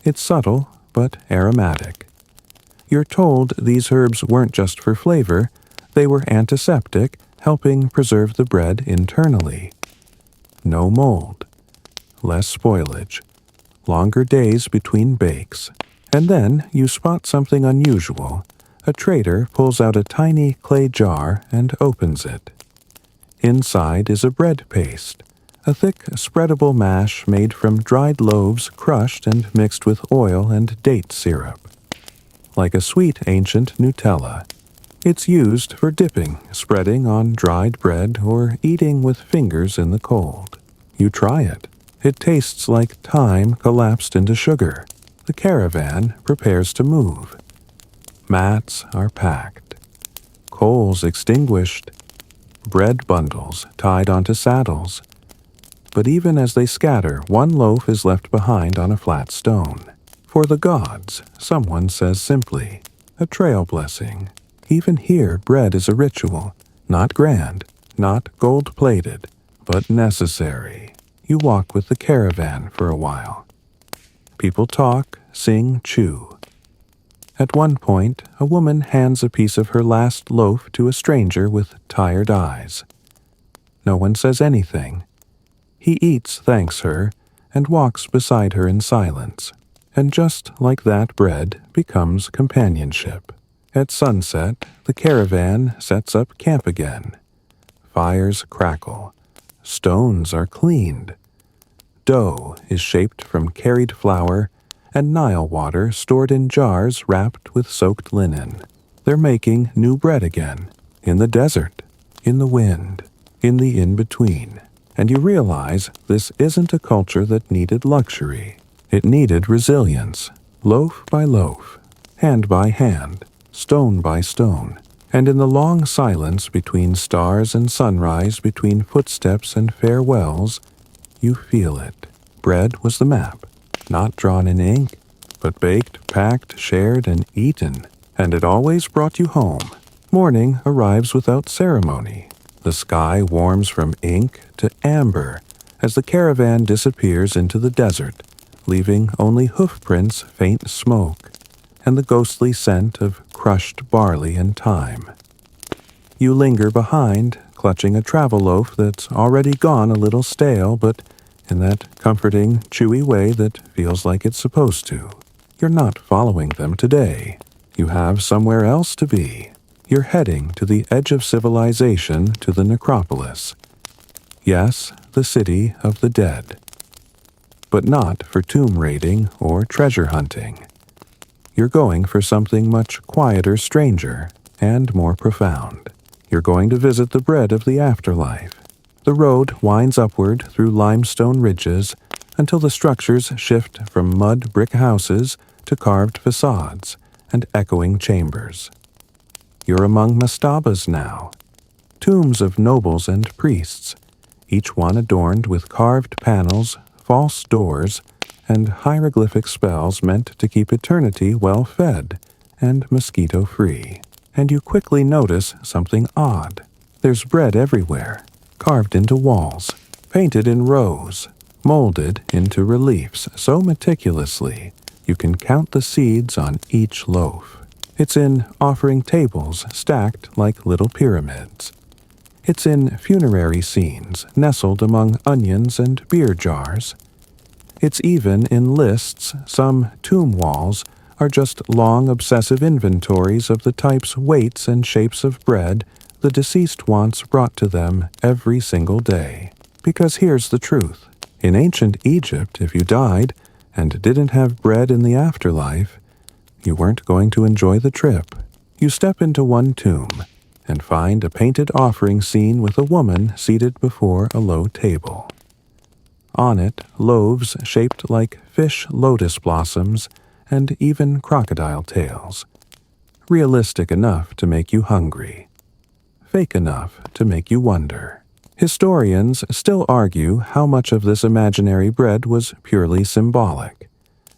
It's subtle, but aromatic. You're told these herbs weren't just for flavor, they were antiseptic, helping preserve the bread internally. No mold, less spoilage, longer days between bakes. And then you spot something unusual. A trader pulls out a tiny clay jar and opens it. Inside is a bread paste, a thick, spreadable mash made from dried loaves crushed and mixed with oil and date syrup. Like a sweet ancient Nutella, it's used for dipping, spreading on dried bread, or eating with fingers in the cold. You try it. It tastes like time collapsed into sugar. The caravan prepares to move. Mats are packed, coals extinguished, bread bundles tied onto saddles. But even as they scatter, one loaf is left behind on a flat stone. For the gods, someone says simply, a trail blessing. Even here, bread is a ritual, not grand, not gold-plated, but necessary. You walk with the caravan for a while. People talk, sing, chew. At one point, a woman hands a piece of her last loaf to a stranger with tired eyes. No one says anything. He eats, thanks her, and walks beside her in silence. And just like that, bread becomes companionship. At sunset, the caravan sets up camp again. Fires crackle. Stones are cleaned. Dough is shaped from carried flour, and Nile water stored in jars wrapped with soaked linen. They're making new bread again, in the desert, in the wind, in the in-between. And you realize this isn't a culture that needed luxury. It needed resilience, loaf by loaf, hand by hand, stone by stone. And in the long silence between stars and sunrise, between footsteps and farewells, you feel it. Bread was the map, not drawn in ink, but baked, packed, shared, and eaten. And it always brought you home. Morning arrives without ceremony. The sky warms from ink to amber as the caravan disappears into the desert, leaving only hoofprints, faint smoke, and the ghostly scent of crushed barley and thyme. You linger behind, clutching a travel loaf that's already gone a little stale, but in that comforting, chewy way that feels like it's supposed to. You're not following them today. You have somewhere else to be. You're heading to the edge of civilization, to the necropolis. Yes, the city of the dead. But not for tomb raiding or treasure hunting. You're going for something much quieter, stranger, and more profound. You're going to visit the bread of the afterlife. The road winds upward through limestone ridges until the structures shift from mud brick houses to carved facades and echoing chambers. You're among mastabas now, tombs of nobles and priests, each one adorned with carved panels, false doors, and hieroglyphic spells meant to keep eternity well-fed and mosquito-free. And you quickly notice something odd. There's bread everywhere, carved into walls, painted in rows, molded into reliefs so meticulously you can count the seeds on each loaf. It's in offering tables stacked like little pyramids. It's in funerary scenes nestled among onions and beer jars. It's even in lists. Some tomb walls are just long obsessive inventories of the types, weights, and shapes of bread the deceased wants brought to them every single day. Because here's the truth. In ancient Egypt, if you died and didn't have bread in the afterlife, you weren't going to enjoy the trip. You step into one tomb and find a painted offering scene with a woman seated before a low table. On it, loaves shaped like fish lotus blossoms and even crocodile tails. Realistic enough to make you hungry. Fake enough to make you wonder. Historians still argue how much of this imaginary bread was purely symbolic,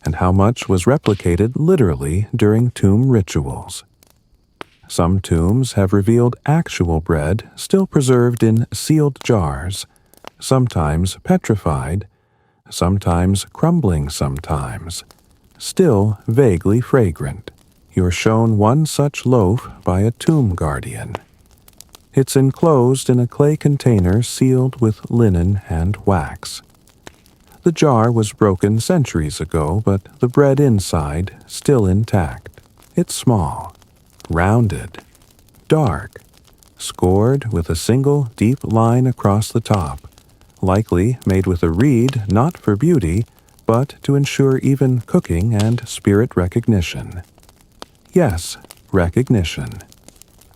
and how much was replicated literally during tomb rituals. Some tombs have revealed actual bread still preserved in sealed jars, sometimes petrified, sometimes crumbling sometimes, still vaguely fragrant. You're shown one such loaf by a tomb guardian. It's enclosed in a clay container sealed with linen and wax. The jar was broken centuries ago, but the bread inside still intact. It's small, rounded, dark, scored with a single deep line across the top, likely made with a reed not for beauty, but to ensure even cooking and spirit recognition. Yes, recognition.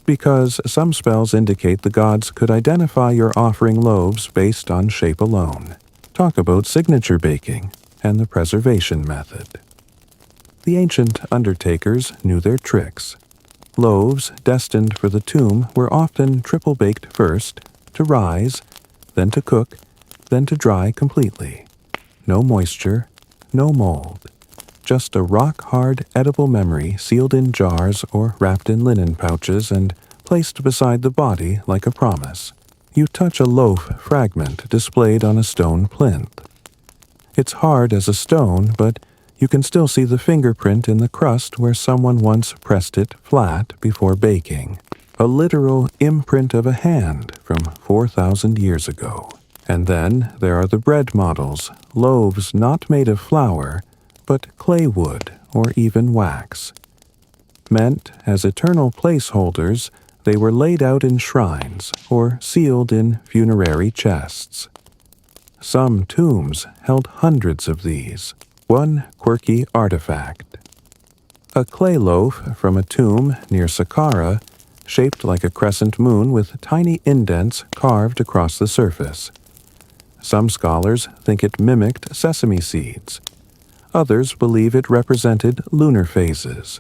Because some spells indicate the gods could identify your offering loaves based on shape alone. Talk about signature baking and the preservation method. The ancient undertakers knew their tricks. Loaves destined for the tomb were often triple-baked first, to rise, then to cook, then to dry completely. No moisture, no mold. Just a rock-hard edible memory sealed in jars or wrapped in linen pouches and placed beside the body like a promise. You touch a loaf fragment displayed on a stone plinth. It's hard as a stone, but you can still see the fingerprint in the crust where someone once pressed it flat before baking. A literal imprint of a hand from 4,000 years ago. And then there are the bread models, loaves not made of flour, but clay wood or even wax. Meant as eternal placeholders, they were laid out in shrines or sealed in funerary chests. Some tombs held hundreds of these, one quirky artifact. A clay loaf from a tomb near Saqqara, shaped like a crescent moon with tiny indents carved across the surface. Some scholars think it mimicked sesame seeds. Others believe it represented lunar phases.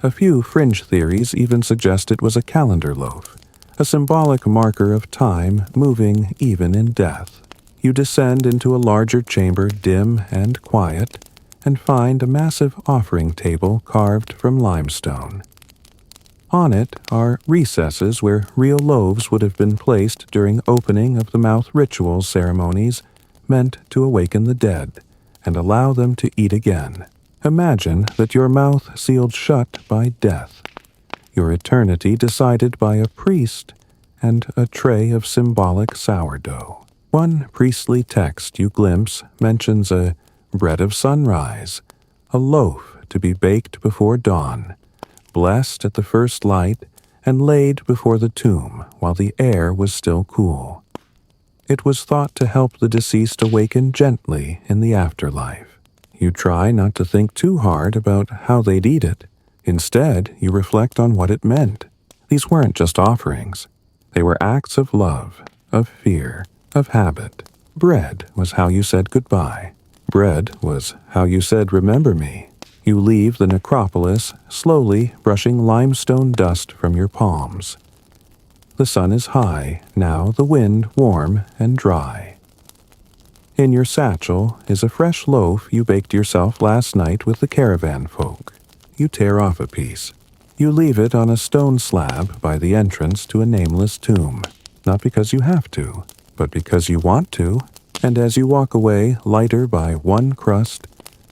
A few fringe theories even suggest it was a calendar loaf, a symbolic marker of time moving even in death. You descend into a larger chamber, dim and quiet, and find a massive offering table carved from limestone. On it are recesses where real loaves would have been placed during opening of the mouth ritual ceremonies meant to awaken the dead and allow them to eat again. Imagine that your mouth sealed shut by death, your eternity decided by a priest and a tray of symbolic sourdough. One priestly text you glimpse mentions a bread of sunrise, a loaf to be baked before dawn, blessed at the first light and laid before the tomb while the air was still cool. It was thought to help the deceased awaken gently in the afterlife. You try not to think too hard about how they'd eat it. Instead, you reflect on what it meant. These weren't just offerings. They were acts of love, of fear, of habit. Bread was how you said goodbye. Bread was how you said remember me. You leave the necropolis, slowly brushing limestone dust from your palms. The sun is high, now the wind warm and dry. In your satchel is a fresh loaf you baked yourself last night with the caravan folk. You tear off a piece. You leave it on a stone slab by the entrance to a nameless tomb, not because you have to, but because you want to, and as you walk away lighter by one crust,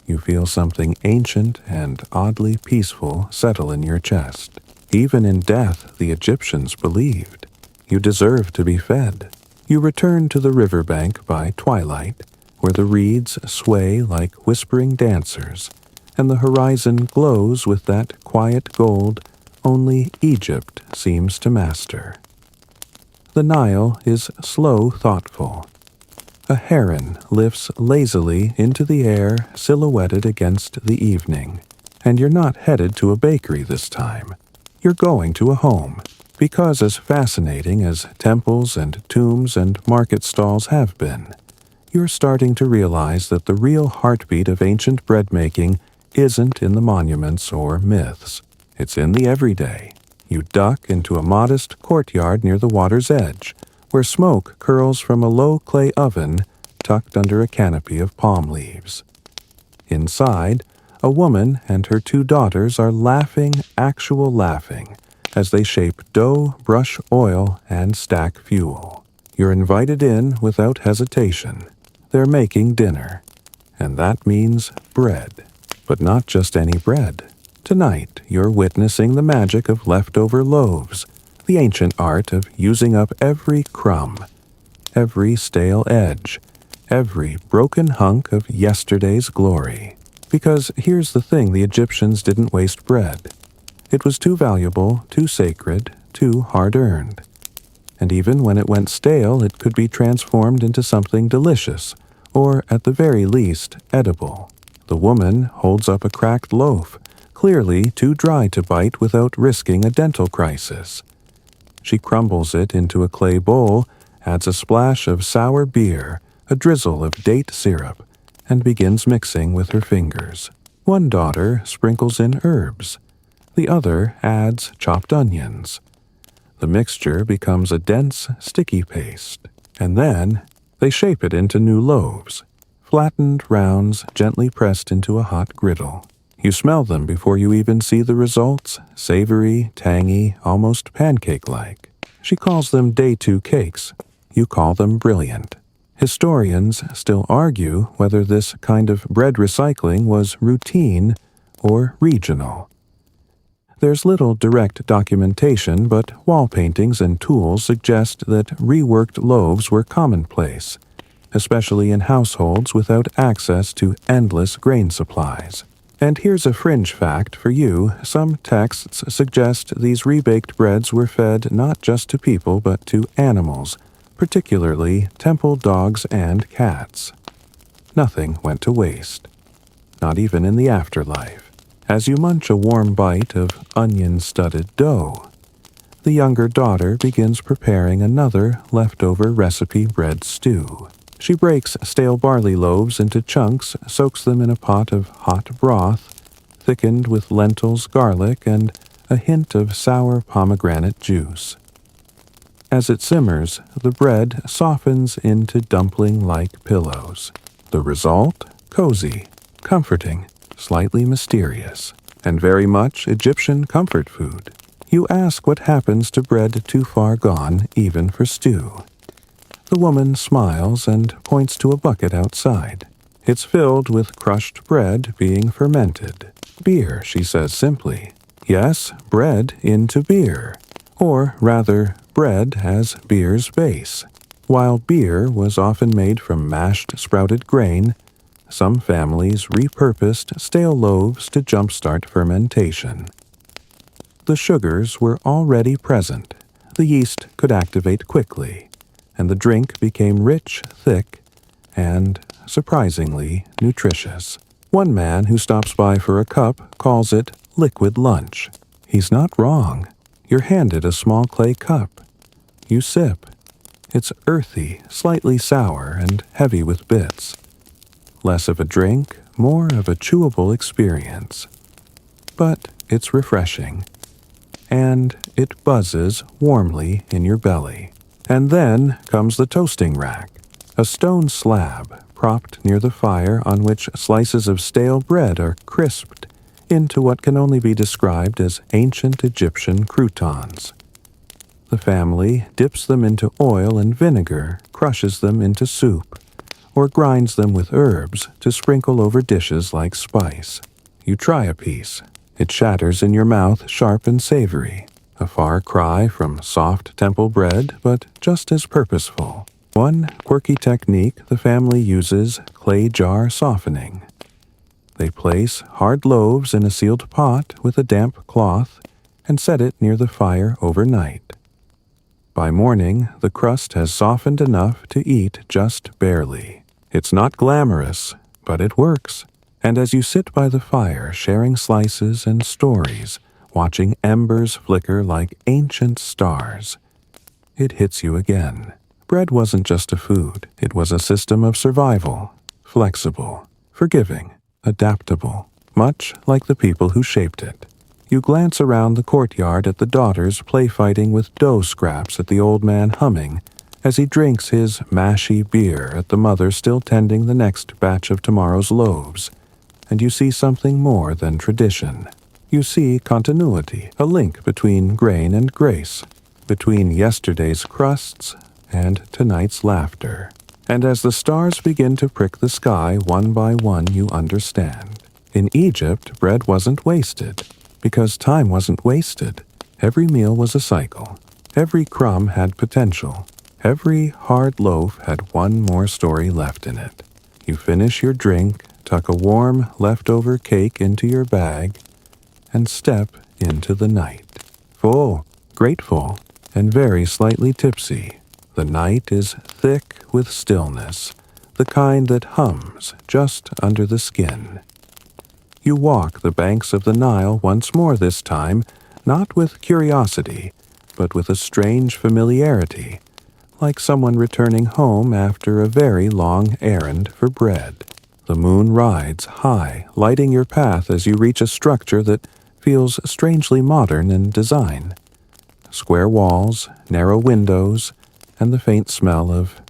you feel something ancient and oddly peaceful settle in your chest. Even in death, the Egyptians believed. You deserve to be fed. You return to the riverbank by twilight, where the reeds sway like whispering dancers, and the horizon glows with that quiet gold only Egypt seems to master. The Nile is slow, thoughtful. A heron lifts lazily into the air, silhouetted against the evening, and you're not headed to a bakery this time. You're going to a home, because as fascinating as temples and tombs and market stalls have been, you're starting to realize that the real heartbeat of ancient bread-making isn't in the monuments or myths. It's in the everyday. You duck into a modest courtyard near the water's edge, where smoke curls from a low clay oven tucked under a canopy of palm leaves. Inside, a woman and her two daughters are laughing, actual laughing, as they shape dough, brush oil, and stack fuel. You're invited in without hesitation. They're making dinner, and that means bread. But not just any bread. Tonight, you're witnessing the magic of leftover loaves, the ancient art of using up every crumb, every stale edge, every broken hunk of yesterday's glory. Because here's the thing, the Egyptians didn't waste bread. It was too valuable, too sacred, too hard-earned. And even when it went stale, it could be transformed into something delicious, or at the very least, edible. The woman holds up a cracked loaf, clearly too dry to bite without risking a dental crisis. She crumbles it into a clay bowl, adds a splash of sour beer, a drizzle of date syrup, and begins mixing with her fingers. One daughter sprinkles in herbs. The other adds chopped onions. The mixture becomes a dense, sticky paste, and then they shape it into new loaves, flattened rounds gently pressed into a hot griddle. You smell them before you even see the results, savory, tangy, almost pancake-like. She calls them day 2 cakes. You call them brilliant. Historians still argue whether this kind of bread recycling was routine or regional. There's little direct documentation, but wall paintings and tools suggest that reworked loaves were commonplace, especially in households without access to endless grain supplies. And here's a fringe fact for you. Some texts suggest these rebaked breads were fed not just to people but to animals, particularly temple dogs and cats. Nothing went to waste. not even in the afterlife. As you munch a warm bite of onion-studded dough, the younger daughter begins preparing another leftover recipe bread stew. She breaks stale barley loaves into chunks, soaks them in a pot of hot broth, thickened with lentils, garlic, and a hint of sour pomegranate juice. As it simmers, the bread softens into dumpling-like pillows. The result? Cozy, comforting, slightly mysterious, and very much Egyptian comfort food. You ask what happens to bread too far gone, even for stew. The woman smiles and points to a bucket outside. It's filled with crushed bread being fermented. Beer, she says simply. Yes, bread into beer. Or rather, bread as beer's base. While beer was often made from mashed sprouted grain, some families repurposed stale loaves to jumpstart fermentation. The sugars were already present. The yeast could activate quickly, and the drink became rich, thick, and, surprisingly, nutritious. One man who stops by for a cup calls it liquid lunch. He's not wrong. You're handed a small clay cup. You sip. It's earthy, slightly sour, and heavy with bits. Less of a drink, more of a chewable experience. But it's refreshing. And it buzzes warmly in your belly. And then comes the toasting rack, a stone slab propped near the fire on which slices of stale bread are crisped into what can only be described as ancient Egyptian croutons. The family dips them into oil and vinegar, crushes them into soup, or grinds them with herbs to sprinkle over dishes like spice. You try a piece. It shatters in your mouth, sharp and savory. A far cry from soft temple bread, but just as purposeful. One quirky technique the family uses: clay jar softening. They place hard loaves in a sealed pot with a damp cloth and set it near the fire overnight. By morning, the crust has softened enough to eat just barely. It's not glamorous, but it works. And as you sit by the fire, sharing slices and stories, watching embers flicker like ancient stars, it hits you again. Bread wasn't just a food. It was a system of survival, flexible, forgiving, adaptable, much like the people who shaped it. You glance around the courtyard at the daughters play-fighting with dough scraps, at the old man humming as he drinks his mashy beer, at the mother still tending the next batch of tomorrow's loaves, and you see something more than tradition. You see continuity, a link between grain and grace, between yesterday's crusts and tonight's laughter. And as the stars begin to prick the sky one by one, you understand. In Egypt, bread wasn't wasted, because time wasn't wasted. Every meal was a cycle. Every crumb had potential. Every hard loaf had one more story left in it. You finish your drink, tuck a warm, leftover cake into your bag, and step into the night. Full, grateful, and very slightly tipsy. The night is thick with stillness, the kind that hums just under the skin. You walk the banks of the Nile once more this time, not with curiosity, but with a strange familiarity, like someone returning home after a very long errand for bread. The moon rides high, lighting your path as you reach a structure that feels strangely modern in design. Square walls, narrow windows, and the faint smell of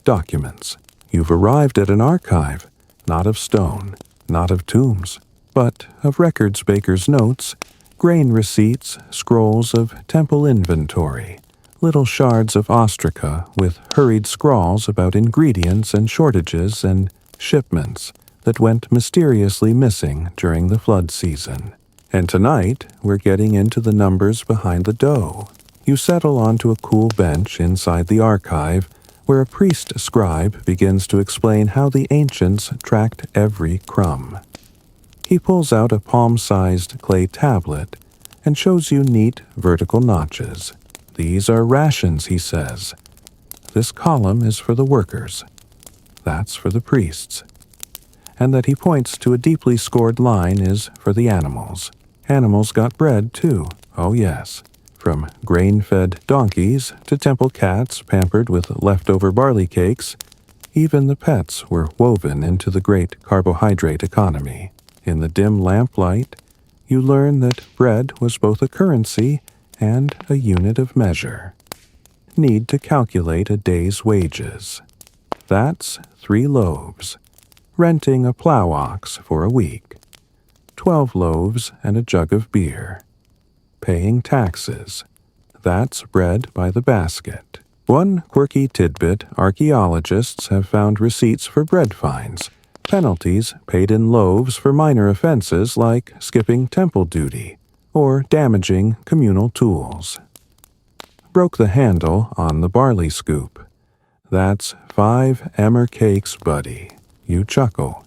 documents. You've arrived at an archive, not of stone, not of tombs, but of records, baker's notes, grain receipts, scrolls of temple inventory, little shards of ostraca with hurried scrawls about ingredients and shortages and shipments that went mysteriously missing during the flood season. And tonight, we're getting into the numbers behind the dough. You settle onto a cool bench inside the archive, where a priest scribe begins to explain how the ancients tracked every crumb. He pulls out a palm-sized clay tablet and shows you neat vertical notches. These are rations, he says. This column is for the workers. That's for the priests. and that he points to a deeply scored line is for the animals. Animals got bread, too. Oh, yes. From grain-fed donkeys to temple cats pampered with leftover barley cakes, even the pets were woven into the great carbohydrate economy. In the dim lamplight, you learn that bread was both a currency and a unit of measure. Need to calculate a day's wages. That's 3 loaves. Renting a plow ox for a week. 12 loaves and a jug of beer. Paying taxes. That's bread by the basket. One quirky tidbit, archaeologists have found receipts for bread fines, penalties paid in loaves for minor offenses like skipping temple duty or damaging communal tools. Broke the handle on the barley scoop. That's 5 emmer cakes, buddy. You chuckle.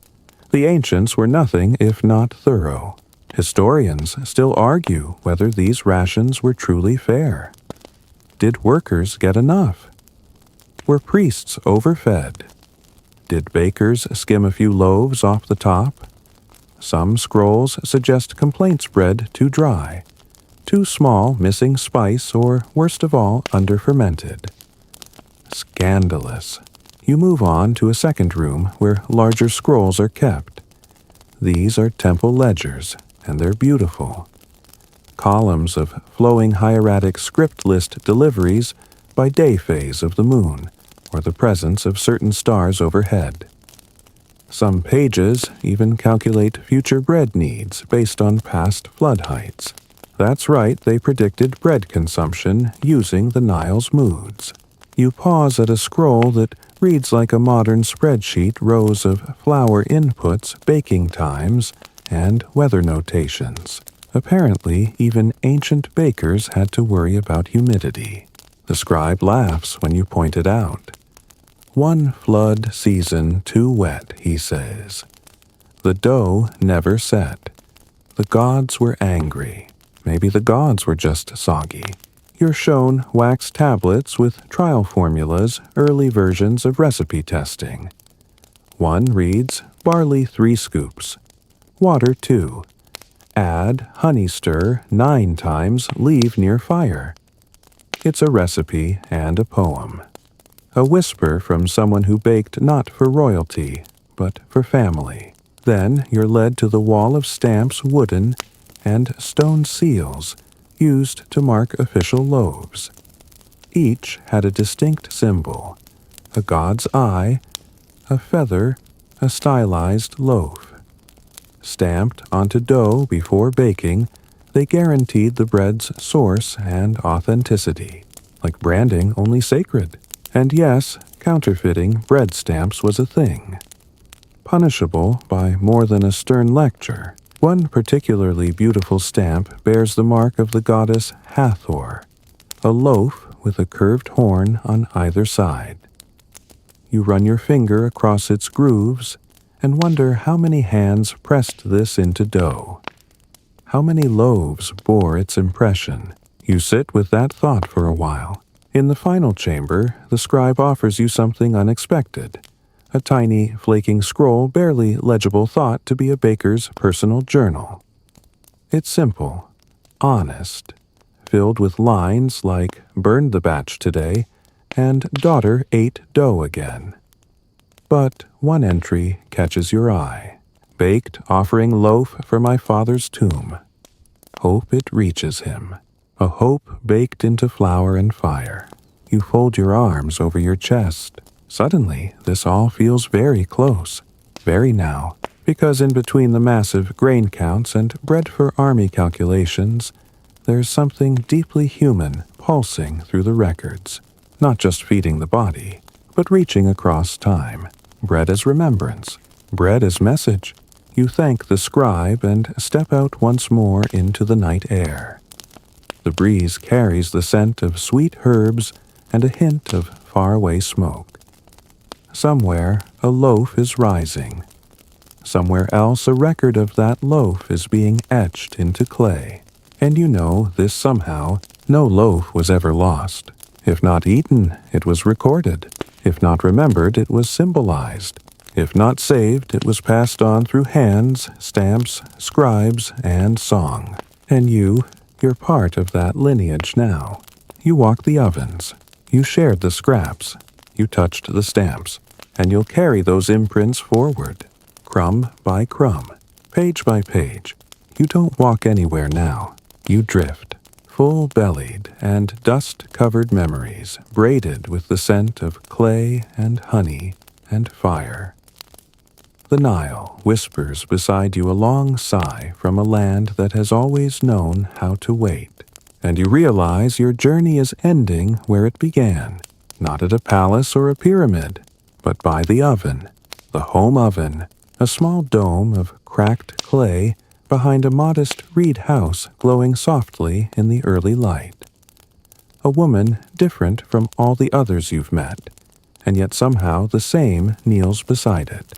The ancients were nothing if not thorough. Historians still argue whether these rations were truly fair. Did workers get enough? Were priests overfed? Did bakers skim a few loaves off the top? Some scrolls suggest complaints bread too dry, too small, missing spice, or worst of all, under-fermented. Scandalous. You move on to a second room where larger scrolls are kept. These are temple ledgers, and they're beautiful. Columns of flowing hieratic script list deliveries by day phase of the moon, or the presence of certain stars overhead. Some pages even calculate future bread needs based on past flood heights. That's right, they predicted bread consumption using the Nile's moods. You pause at a scroll that reads like a modern spreadsheet, rows of flour inputs, baking times, and weather notations. Apparently, even ancient bakers had to worry about humidity. The scribe laughs when you point it out. 1 flood season too wet, he says. The dough never set. The gods were angry. Maybe the gods were just soggy. You're shown wax tablets with trial formulas, early versions of recipe testing. One reads, barley 3 scoops, water 2. Add, honey stir 9 times, leave near fire. It's a recipe and a poem. A whisper from someone who baked not for royalty, but for family. Then you're led to the wall of stamps, wooden and stone seals, used to mark official loaves. Each had a distinct symbol, a god's eye, a feather, a stylized loaf. Stamped onto dough before baking, they guaranteed the bread's source and authenticity, like branding only sacred. And yes, counterfeiting bread stamps was a thing. Punishable by more than a stern lecture. One particularly beautiful stamp bears the mark of the goddess Hathor, a loaf with a curved horn on either side. You run your finger across its grooves and wonder how many hands pressed this into dough. How many loaves bore its impression? You sit with that thought for a while. In the final chamber, the scribe offers you something unexpected. A tiny, flaking scroll barely legible thought to be a baker's personal journal. It's simple, honest, filled with lines like burned the batch today and daughter ate dough again. But one entry catches your eye. Baked offering loaf for my father's tomb. Hope it reaches him. A hope baked into flour and fire. You fold your arms over your chest. Suddenly, this all feels very close. Very now. Because in between the massive grain counts and bread for army calculations, there's something deeply human pulsing through the records. Not just feeding the body, but reaching across time. Bread as remembrance. Bread as message. You thank the scribe and step out once more into the night air. The breeze carries the scent of sweet herbs and a hint of faraway smoke. Somewhere, a loaf is rising. Somewhere else, a record of that loaf is being etched into clay. And you know this somehow, no loaf was ever lost. If not eaten, it was recorded. If not remembered, it was symbolized. If not saved, it was passed on through hands, stamps, scribes, and song. And you're part of that lineage now. You walked the ovens. You shared the scraps. You touched the stamps. And you'll carry those imprints forward, crumb by crumb, page by page. You don't walk anywhere now. You drift, full-bellied and dust-covered memories, braided with the scent of clay and honey and fire. The Nile whispers beside you a long sigh from a land that has always known how to wait, and you realize your journey is ending where it began, not at a palace or a pyramid, but by the oven, the home oven, a small dome of cracked clay behind a modest reed house glowing softly in the early light. A woman different from all the others you've met, and yet somehow the same kneels beside it.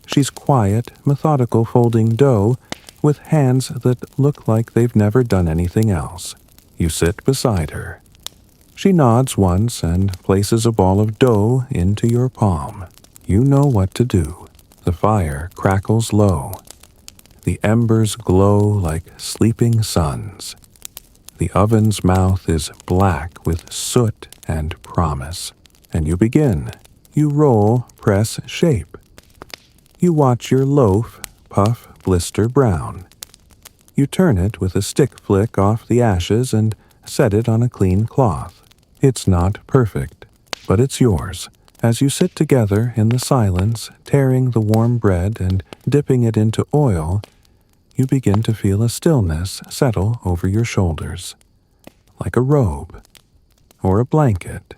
She's quiet, methodical folding dough with hands that look like they've never done anything else. You sit beside her. She nods once and places a ball of dough into your palm. You know what to do. The fire crackles low. The embers glow like sleeping suns. The oven's mouth is black with soot and promise. And you begin. You roll, press, shape. You watch your loaf puff, blister brown. You turn it with a stick flick off the ashes and set it on a clean cloth. It's not perfect, but it's yours. As you sit together in the silence, tearing the warm bread and dipping it into oil, you begin to feel a stillness settle over your shoulders, like a robe, or a blanket,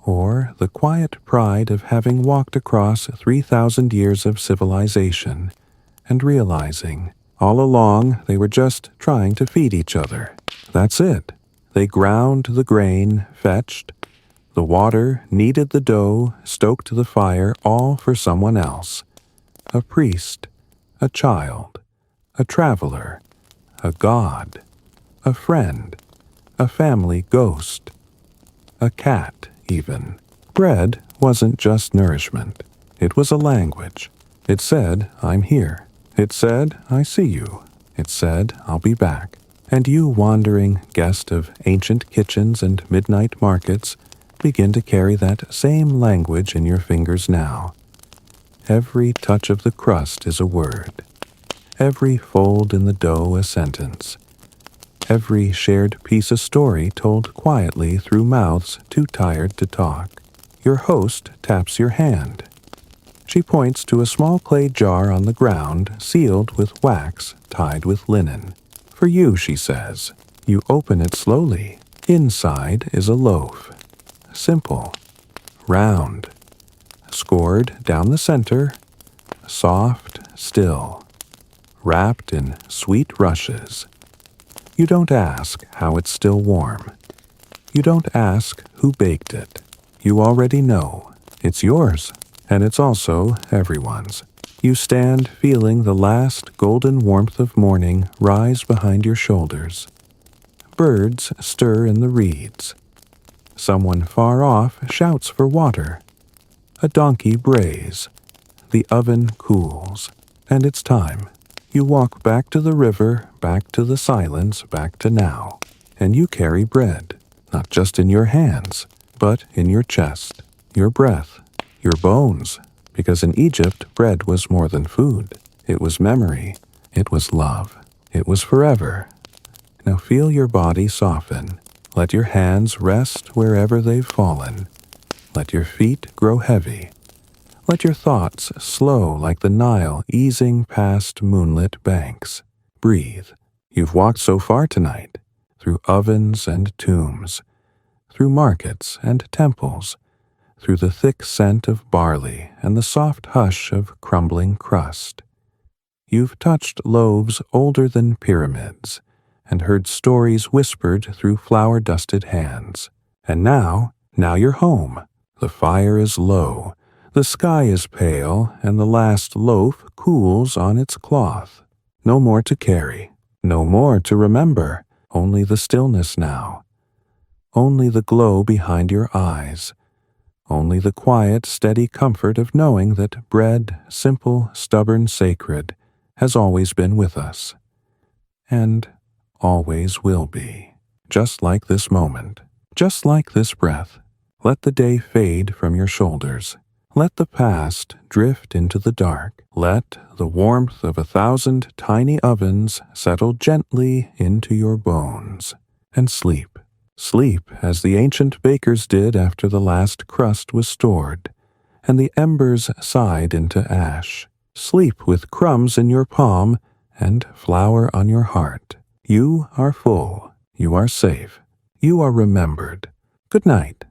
or the quiet pride of having walked across 3,000 years of civilization and realizing all along they were just trying to feed each other. That's it. They ground the grain, fetched the water, kneaded the dough, stoked the fire, all for someone else. A priest, a child, a traveler, a god, a friend, a family ghost, a cat even. Bread wasn't just nourishment. It was a language. It said, I'm here. It said, I see you. It said, I'll be back. And you, wandering guest of ancient kitchens and midnight markets, begin to carry that same language in your fingers now. Every touch of the crust is a word. Every fold in the dough a sentence. Every shared piece a story told quietly through mouths too tired to talk. Your host taps your hand. She points to a small clay jar on the ground, sealed with wax, tied with linen. For you, she says. You open it slowly. Inside is a loaf. Simple. Round. Scored down the center. Soft, still. Wrapped in sweet rushes. You don't ask how it's still warm. You don't ask who baked it. You already know. It's yours, and it's also everyone's. You stand feeling the last golden warmth of morning rise behind your shoulders. Birds stir in the reeds. Someone far off shouts for water. A donkey brays. The oven cools. And it's time. You walk back to the river, back to the silence, back to now. And you carry bread, not just in your hands, but in your chest, your breath, your bones. Because in Egypt, bread was more than food. It was memory. It was love. It was forever. Now feel your body soften. Let your hands rest wherever they've fallen. Let your feet grow heavy. Let your thoughts slow like the Nile easing past moonlit banks. Breathe. You've walked so far tonight, through ovens and tombs, through markets and temples, through the thick scent of barley and the soft hush of crumbling crust. You've touched loaves older than pyramids, and heard stories whispered through flour-dusted hands. And now you're home. The fire is low, the sky is pale, and the last loaf cools on its cloth. No more to carry, no more to remember, only the stillness now. Only the glow behind your eyes. only the quiet, steady comfort of knowing that bread, simple, stubborn, sacred, has always been with us. And always will be. Just like this moment. Just like this breath. Let the day fade from your shoulders. Let the past drift into the dark. Let the warmth of 1,000 tiny ovens settle gently into your bones. And sleep. Sleep as the ancient bakers did after the last crust was stored, and the embers sighed into ash. Sleep with crumbs in your palm and flour on your heart. You are full. You are safe. You are remembered. Good night.